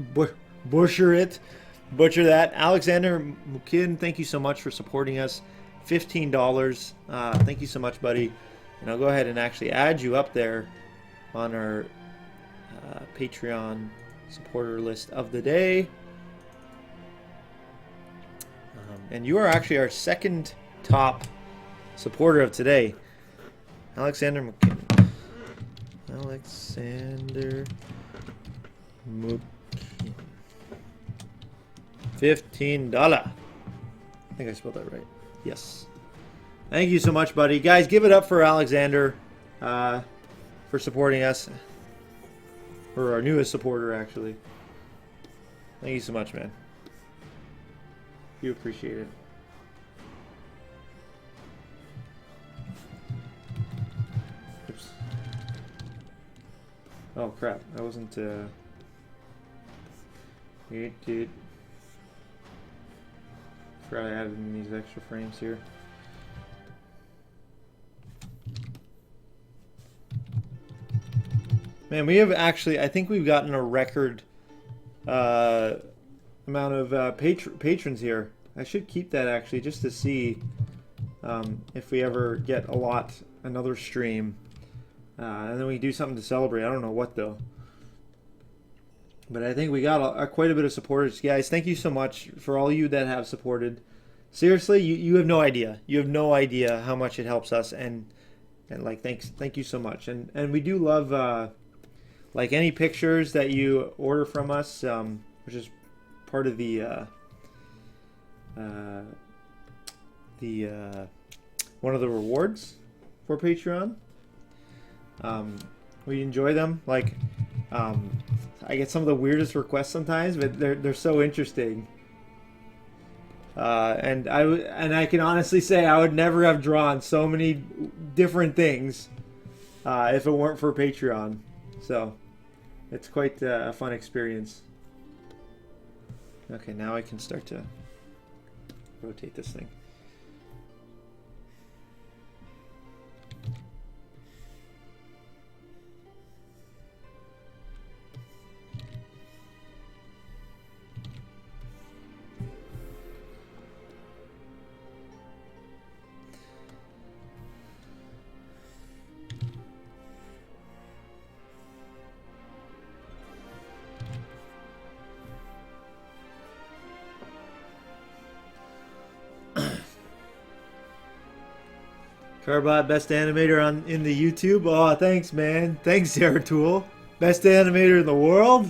that. Alexander Mukin, thank you so much for supporting us. $15. Thank you so much, buddy. And I'll go ahead and actually add you up there on our Patreon supporter list of the day. And you are actually our second top supporter of today. Alexander McKinnon. Alexander McKinnon. $15. I think I spelled that right. Yes. Thank you so much, buddy. Guys, give it up for Alexander for supporting us. For our newest supporter, actually. Thank you so much, man. You appreciate it. Oops. Oh crap! I wasn't. It did. Forgot I added in these extra frames here. Man, we have actually. I think we've gotten a record amount of patrons here. I should keep that actually just to see if we ever get another stream, and then we do something to celebrate. I don't know what though, but I think we got quite a bit of supporters, guys. Thank you so much for all you that have supported. Seriously, you have no idea. You have no idea how much it helps us, and like thank you so much. And we do love like any pictures that you order from us, which is part of the one of the rewards for Patreon. We enjoy them. Like I get some of the weirdest requests sometimes, but they're so interesting. And I can honestly say I would never have drawn so many different things if it weren't for Patreon. So it's quite a fun experience. Okay, now I can start to rotate this thing. CarBot, best animator in the YouTube. Oh, thanks, man. Thanks, Zeratul. Best animator in the world?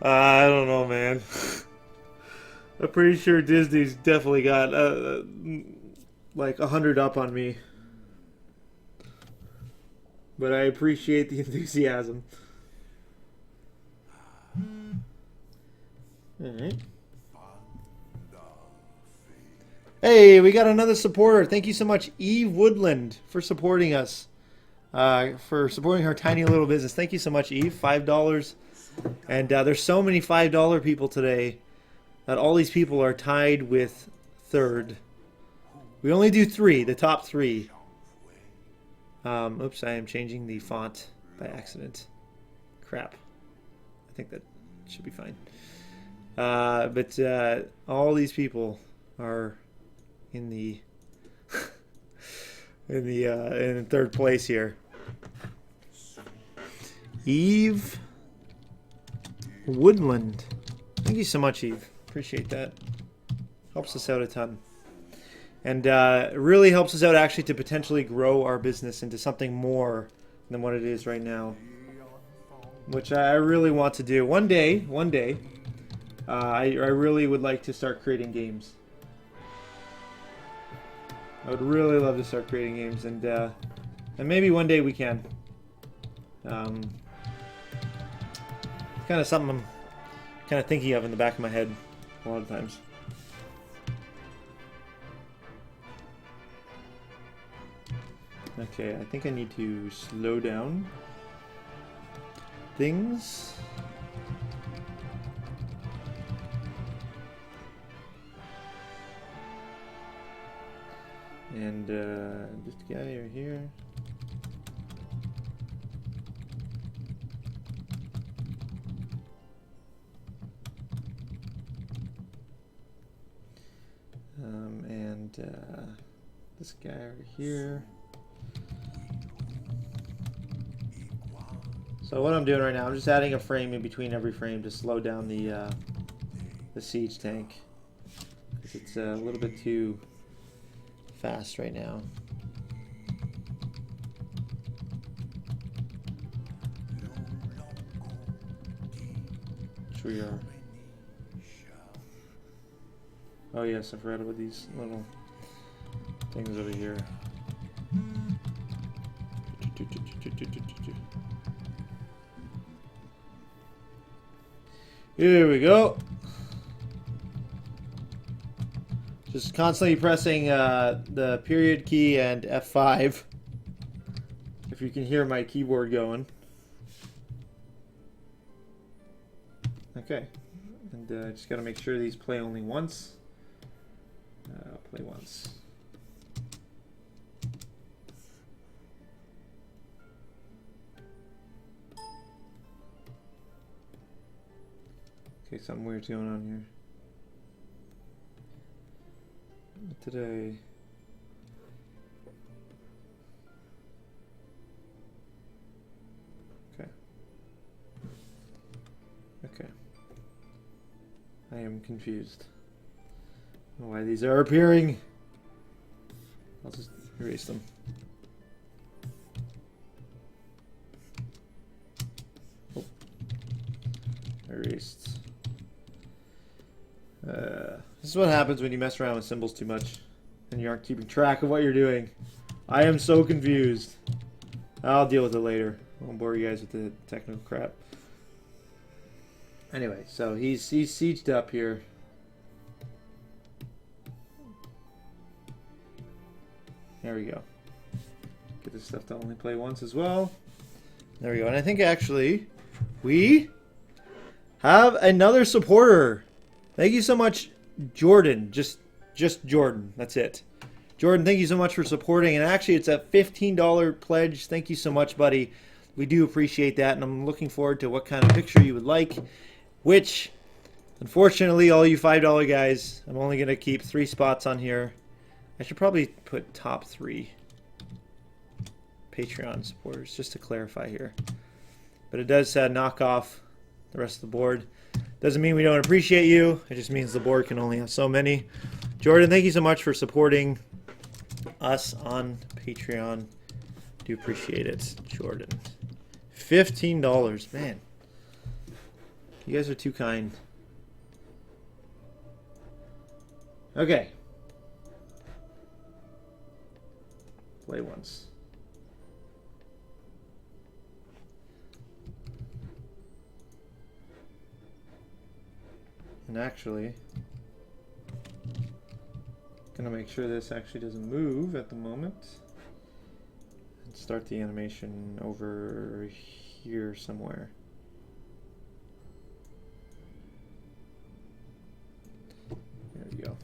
I don't know, man. I'm pretty sure Disney's definitely got like 100 up on me. But I appreciate the enthusiasm. Alright. Hey, we got another supporter. Thank you so much, Eve Woodland, for supporting us. For supporting our tiny little business. Thank you so much, Eve. $5. And there's so many $5 people today that all these people are tied with third. We only do 3, the top 3. Oops, I am changing the font by accident. Crap. I think that should be fine. But all these people are in the in third place here. Eve Woodland. Thank you so much, Eve. Appreciate that. Helps us out a ton. And it really helps us out actually to potentially grow our business into something more than what it is right now. Which I really want to do. One day, I really would like to start creating games. I would really love to start creating games, and maybe one day we can. Kind of something I'm kind of thinking of in the back of my head a lot of times. Okay, I think I need to slow down things. And this guy over here. This guy over here. So what I'm doing right now, I'm just adding a frame in between every frame to slow down the siege tank. It's a little bit too fast right now. Which we are. Oh yes, I forgot about these little things over here. Here we go. Just constantly pressing the period key and F5. If you can hear my keyboard going. Okay. And just gotta make sure these play only once. Play once. Okay, something weird's going on here. Today. Okay. Okay. I am confused. Why these are appearing. I'll just erase them. Oh. Erased. This is what happens when you mess around with symbols too much and you aren't keeping track of what you're doing. I am so confused. I'll deal with it later. I won't bore you guys with the technical crap. Anyway, so he's sieged up here. There we go. Get this stuff to only play once as well. There we go. And I think actually we have another supporter. Thank you so much, Jordan. Just Jordan. That's it. Jordan, thank you so much for supporting. And actually, it's a $15 pledge. Thank you so much, buddy. We do appreciate that. And I'm looking forward to what kind of picture you would like. Which, unfortunately, all you $5 guys, I'm only going to keep 3 spots on here. I should probably put top 3 Patreon supporters, just to clarify here. But it does knock off the rest of the board. Doesn't mean we don't appreciate you. It just means the board can only have so many. Jordan, thank you so much for supporting us on Patreon. Do appreciate it, Jordan. $15, man. You guys are too kind. Okay. Play once. And actually, gonna make sure this actually doesn't move at the moment. And start the animation over here somewhere. There we go.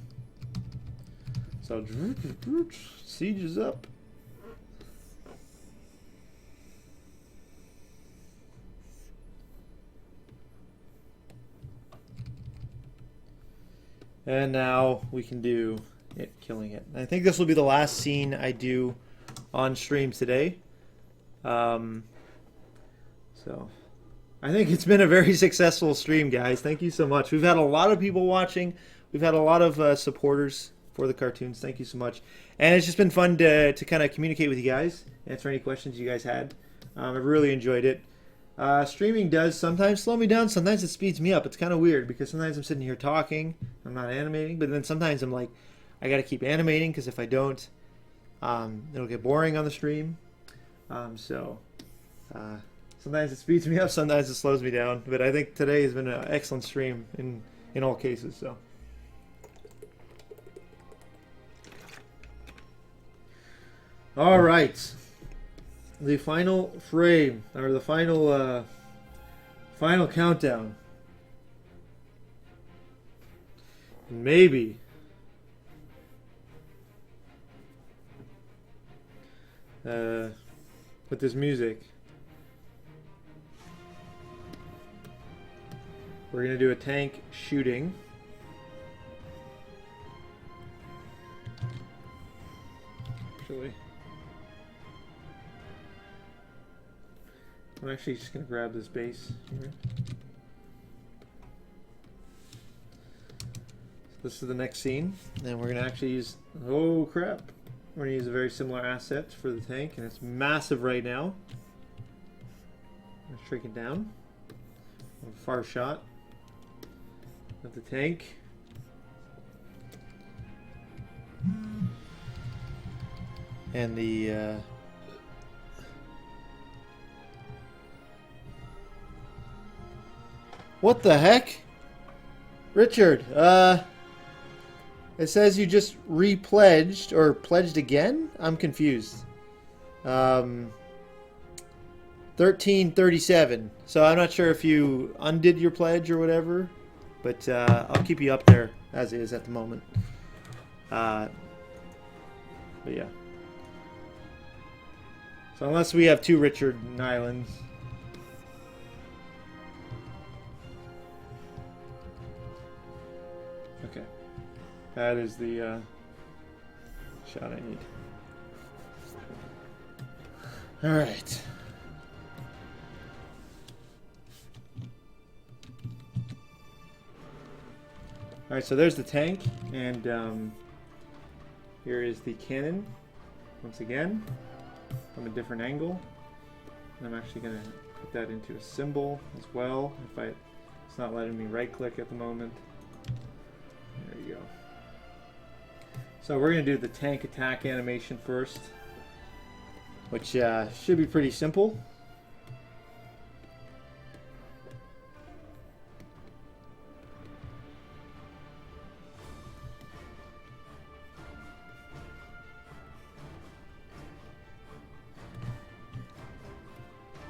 So siege is up. And now we can do it killing it. I think this will be the last scene I do on stream today. So I think it's been a very successful stream, guys. Thank you so much. We've had a lot of people watching. We've had a lot of supporters for the cartoons. Thank you so much. And it's just been fun to kind of communicate with you guys, answer any questions you guys had. I've really enjoyed it. Streaming does sometimes slow me down. Sometimes it speeds me up. It's kind of weird because sometimes I'm sitting here talking. I'm not animating. But then sometimes I'm like, I got to keep animating because if I don't, it'll get boring on the stream. Sometimes it speeds me up. Sometimes it slows me down. But I think today has been an excellent stream in all cases. So. All right. The final frame, or the final final countdown. with this music. We're gonna do a tank shooting. Actually, I'm actually just gonna grab this base here. So this is the next scene, and we're gonna actually use. Oh crap! We're gonna use a very similar asset for the tank, and it's massive right now. I'm gonna shrink it down. A far shot of the tank. And the what the heck? Richard, it says you just re-pledged or pledged again? I'm confused. 1337. So I'm not sure if you undid your pledge or whatever, but I'll keep you up there as is at the moment. But yeah. So unless we have two Richard Islands. Okay. That is the shot I need. Alright. Alright, so there's the tank, and here is the cannon, once again, from a different angle. And I'm actually going to put that into a symbol as well. It's not letting me right click at the moment. There you go. So we're going to do the tank attack animation first, which should be pretty simple.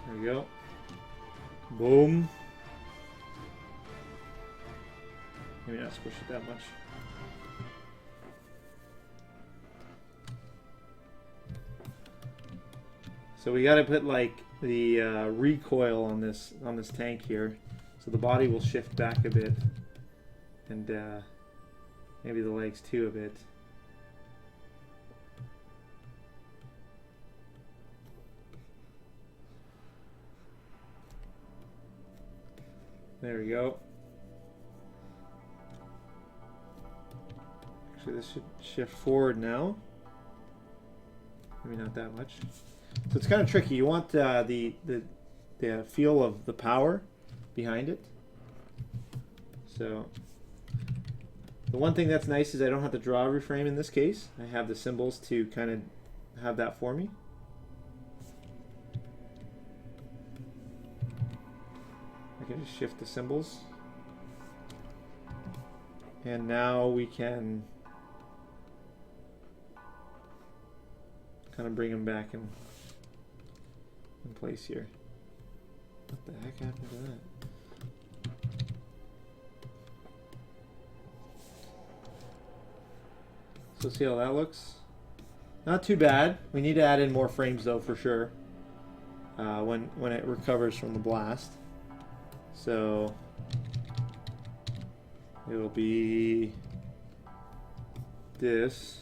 There we go. Boom. Maybe not squish it that much. So we got to put like the recoil on this tank here, so the body will shift back a bit, and maybe the legs too a bit. There we go. Actually, this should shift forward now. Maybe not that much. So it's kind of tricky. You want the feel of the power behind it. So the one thing that's nice is I don't have to draw a reframe in this case. I have the symbols to kind of have that for me. I can just shift the symbols. And now we can kind of bring them back in place here. What the heck happened to that? So see how that looks? Not too bad. We need to add in more frames though for sure. When it recovers from the blast. So it'll be this.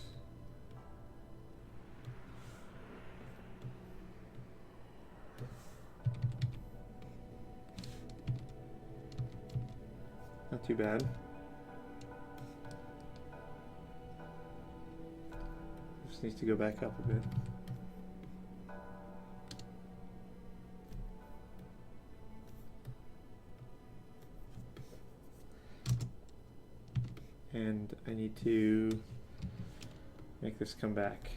Not too bad. Just needs to go back up a bit. And I need to make this come back.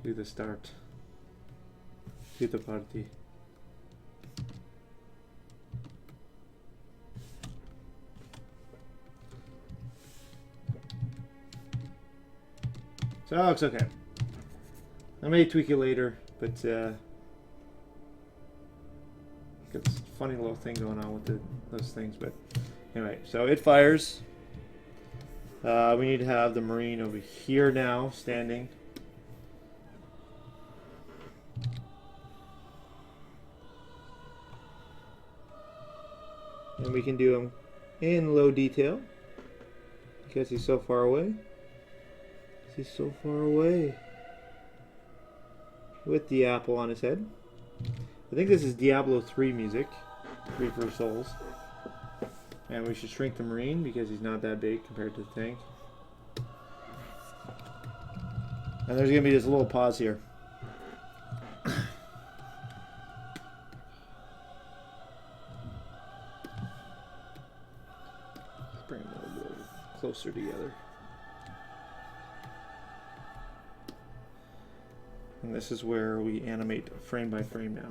Do the start. Do the party. So it looks okay. I may tweak it later, but got this funny little thing going on with those things. But anyway, so it fires. We need to have the Marine over here now, standing. And we can do him in low detail because he's so far away. He's so far away. With the apple on his head. I think this is Diablo 3 music. 3 for Souls. And we should shrink the Marine because he's not that big compared to the tank. And there's going to be this little pause here. Let's bring them a little closer together. And this is where we animate frame by frame now.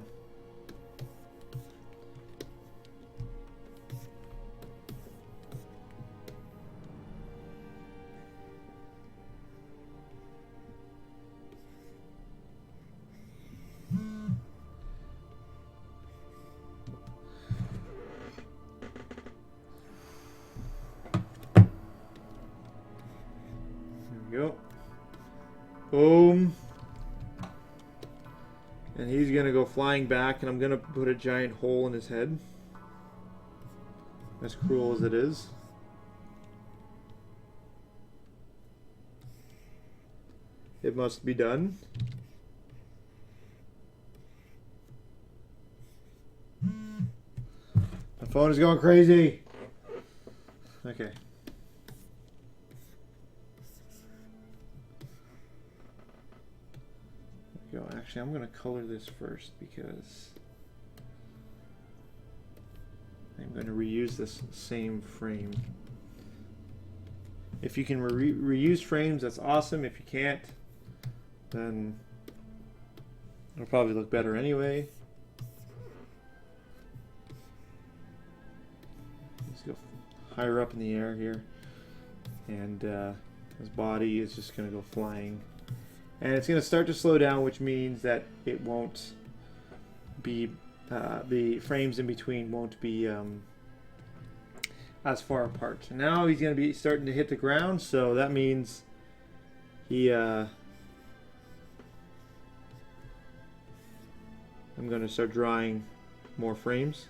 Go. Boom. And he's going to go flying back, and I'm going to put a giant hole in his head. As cruel as it is. It must be done. My phone is going crazy. Okay. Go. Actually, I'm going to color this first because I'm going to reuse this same frame. If you can reuse frames, that's awesome. If you can't, then it'll probably look better anyway. Let's go higher up in the air here. And his body is just going to go flying. And it's going to start to slow down, which means that it won't be, the frames in between won't be as far apart. So now he's going to be starting to hit the ground, so that means he, I'm going to start drawing more frames.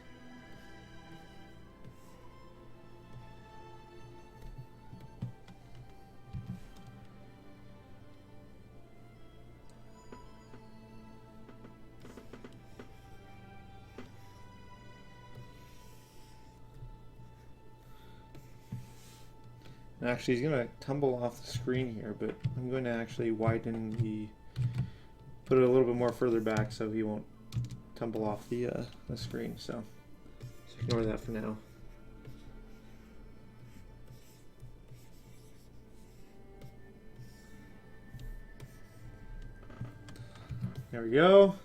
Actually, he's going to tumble off the screen here, but I'm going to actually widen the, put it a little bit more further back so he won't tumble off the screen. So just ignore that for now. There we go.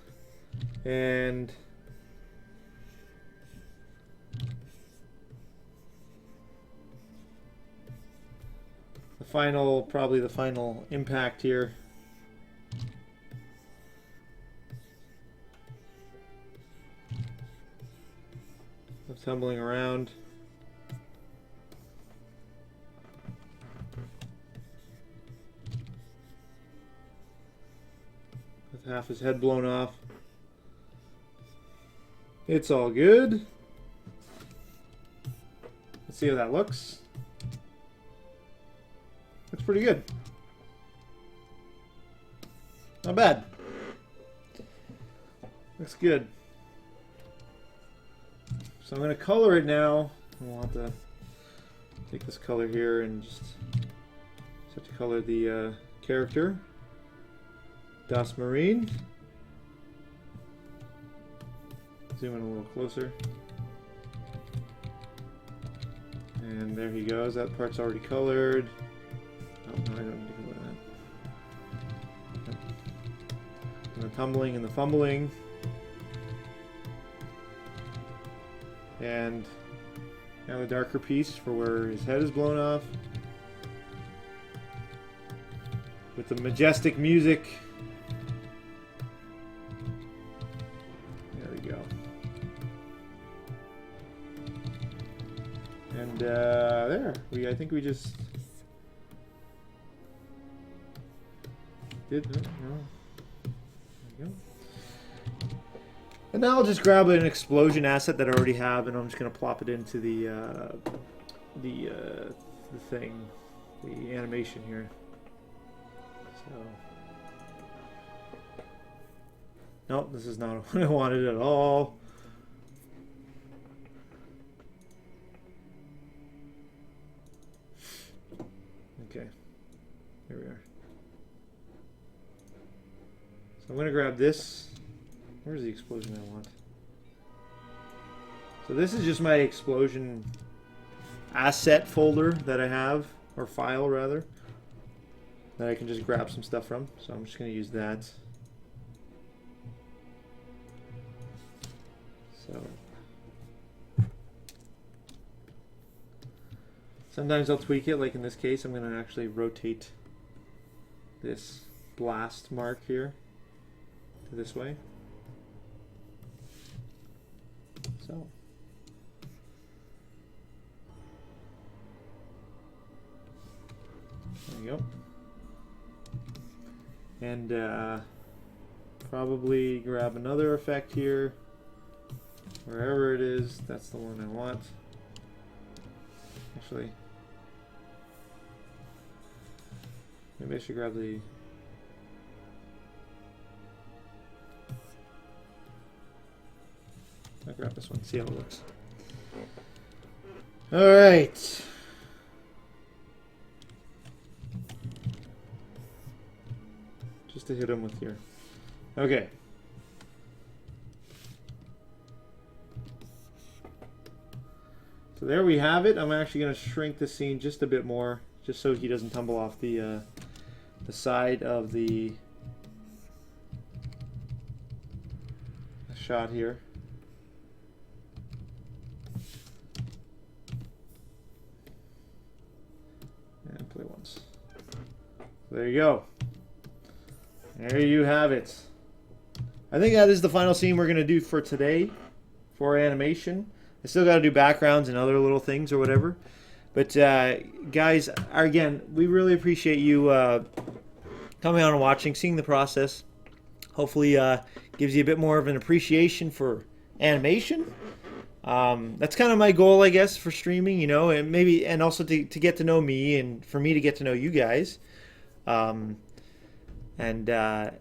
And final, probably the final impact here. Of tumbling around. With half his head blown off. It's all good. Let's see how that looks. That's pretty good. Not bad. Looks good. So I'm going to color it now. We'll have to take this color here and just start to color the character. Das Marine. Zoom in a little closer. And there he goes. That part's already colored. Oh, no, I don't need to color that. And the tumbling and the fumbling. And now the darker piece for where his head is blown off. With the majestic music. There we go. And there. I think we just did. No. There we go. And now I'll just grab an explosion asset that I already have, and I'm just gonna plop it into the thing, the animation here. So, nope, this is not what I wanted at all. Okay, here we are. So I'm gonna grab this. Where's the explosion I want? So this is just my explosion asset folder that I have, or file rather, that I can just grab some stuff from. So I'm just going to use that. So sometimes I'll tweak it, like in this case I'm going to actually rotate this blast mark here to this way. So there you go. And probably grab another effect here. Wherever it is, that's the one I want. Actually, maybe I should grab the... I'll grab this one, see how it looks. Alright. Just to hit him with here. Okay. So there we have it. I'm actually going to shrink the scene just a bit more, just so he doesn't tumble off the side of the shot here. And play once. So there you go. There you have it. I think that is the final scene we're going to do for today for animation. I still got to do backgrounds and other little things or whatever. But guys, again, we really appreciate you coming on and watching, seeing the process. Hopefully gives you a bit more of an appreciation for animation. That's kind of my goal, I guess, for streaming, you know, and maybe, and also to get to know me and for me to get to know you guys. And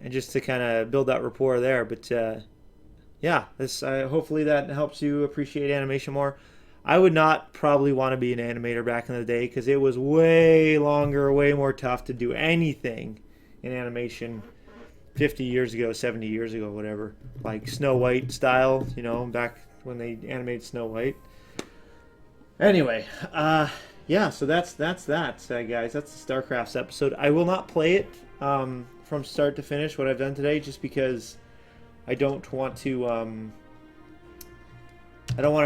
just to kind of build that rapport there. But yeah, this hopefully that helps you appreciate animation more. I would not probably want to be an animator back in the day because it was way longer, way more tough to do anything in animation 50 years ago, 70 years ago, whatever. Like Snow White style, you know, back when they animated Snow White. Anyway, yeah, so that's that, guys. That's the StarCrafts episode. I will not play it from start to finish, what I've done today, just because I don't want to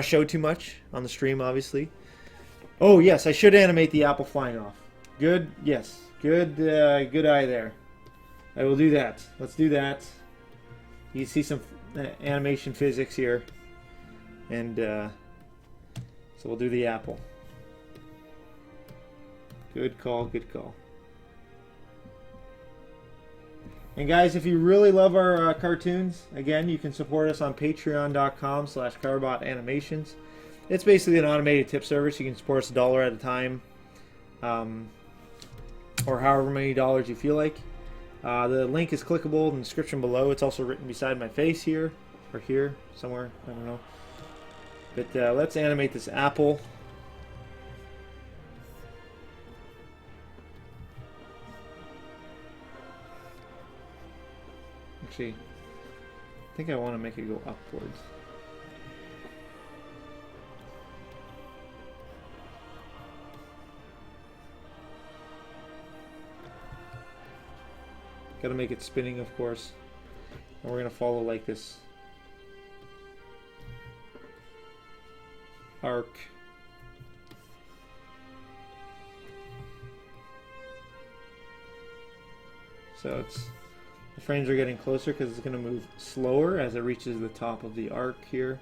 show too much on the stream, obviously. Oh yes, I should animate the apple flying off. Good, yes, good eye there. I will do that. Let's do that. You see some animation physics here, and so we'll do the apple. Good call, good call. And guys, if you really love our cartoons, again, you can support us on patreon.com/CarBot Animations. It's basically an automated tip service. You can support us $1 at a time, or however many dollars you feel like. The link is clickable in the description below. It's also written beside my face here, or here, somewhere, I don't know. But let's animate this apple. Actually, I think I want to make it go upwards. Got to make it spinning, of course. And we're going to follow like this arc. So it's... The frames are getting closer because it's going to move slower as it reaches the top of the arc here.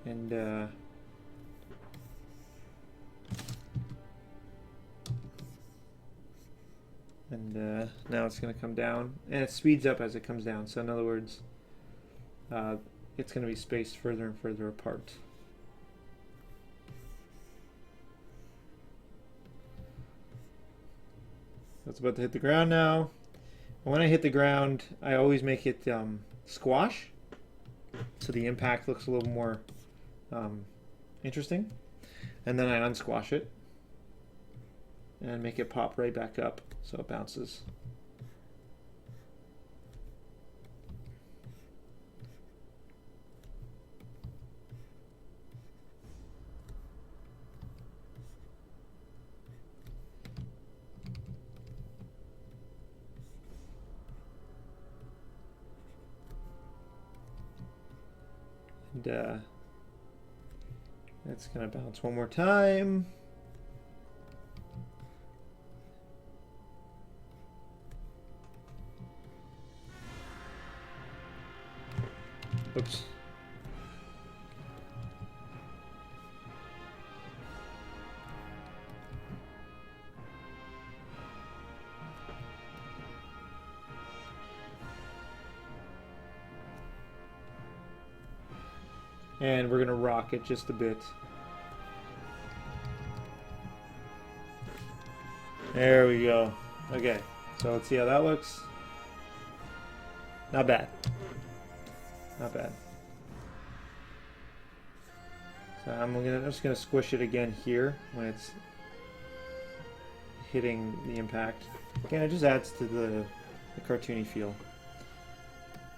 And And now it's going to come down, and it speeds up as it comes down. So in other words, it's going to be spaced further and further apart. So it's about to hit the ground now. And when I hit the ground, I always make it squash, so the impact looks a little more interesting. And then I unsquash it and make it pop right back up so it bounces. And it's going to bounce one more time. Oops. And we're going to rock it just a bit. There we go. Okay, so let's see how that looks. Not bad. Not bad. So I'm just gonna squish it again here when it's hitting the impact. Again, it just adds to the cartoony feel.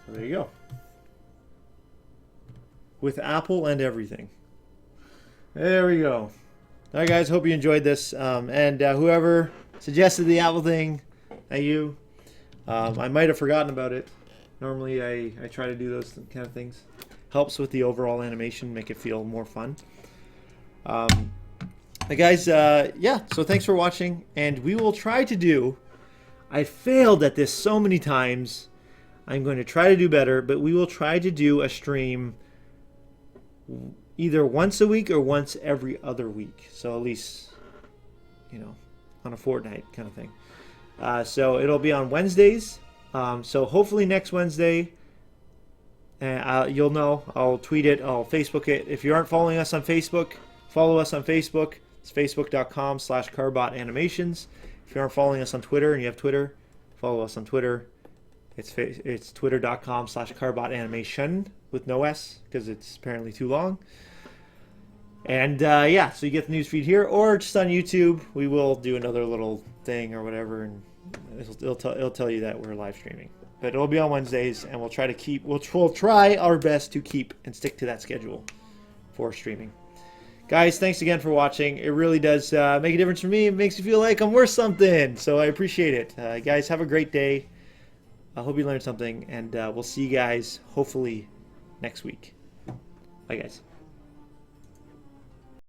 So there you go. With Apple and everything. There we go. All right, guys. Hope you enjoyed this. And whoever suggested the Apple thing, thank you. I might have forgotten about it. Normally, I try to do those kind of things. Helps with the overall animation, make it feel more fun. Hey guys, yeah, so thanks for watching, and we will try to do, I failed at this so many times, I'm going to try to do better, but we will try to do a stream either once a week or once every other week. So at least, you know, on a fortnight kind of thing. So it'll be on Wednesdays. So hopefully next Wednesday, you'll know. I'll tweet it. I'll Facebook it. If you aren't following us on Facebook, follow us on Facebook. It's facebook.com/CarBot Animations. If you aren't following us on Twitter and you have Twitter, follow us on Twitter. It's twitter.com/CarBot Animation with no S because it's apparently too long. And yeah, so you get the news feed here or just on YouTube. We will do another little thing or whatever, and it'll tell you that we're live streaming. But it'll be on Wednesdays, and we'll try to keep we'll try our best to keep and stick to that schedule for streaming. Guys, thanks again for watching. It really does make a difference for me. It makes me feel like I'm worth something, so I appreciate it. Guys, have a great day. I hope you learned something, and we'll see you guys hopefully next week. Bye, guys.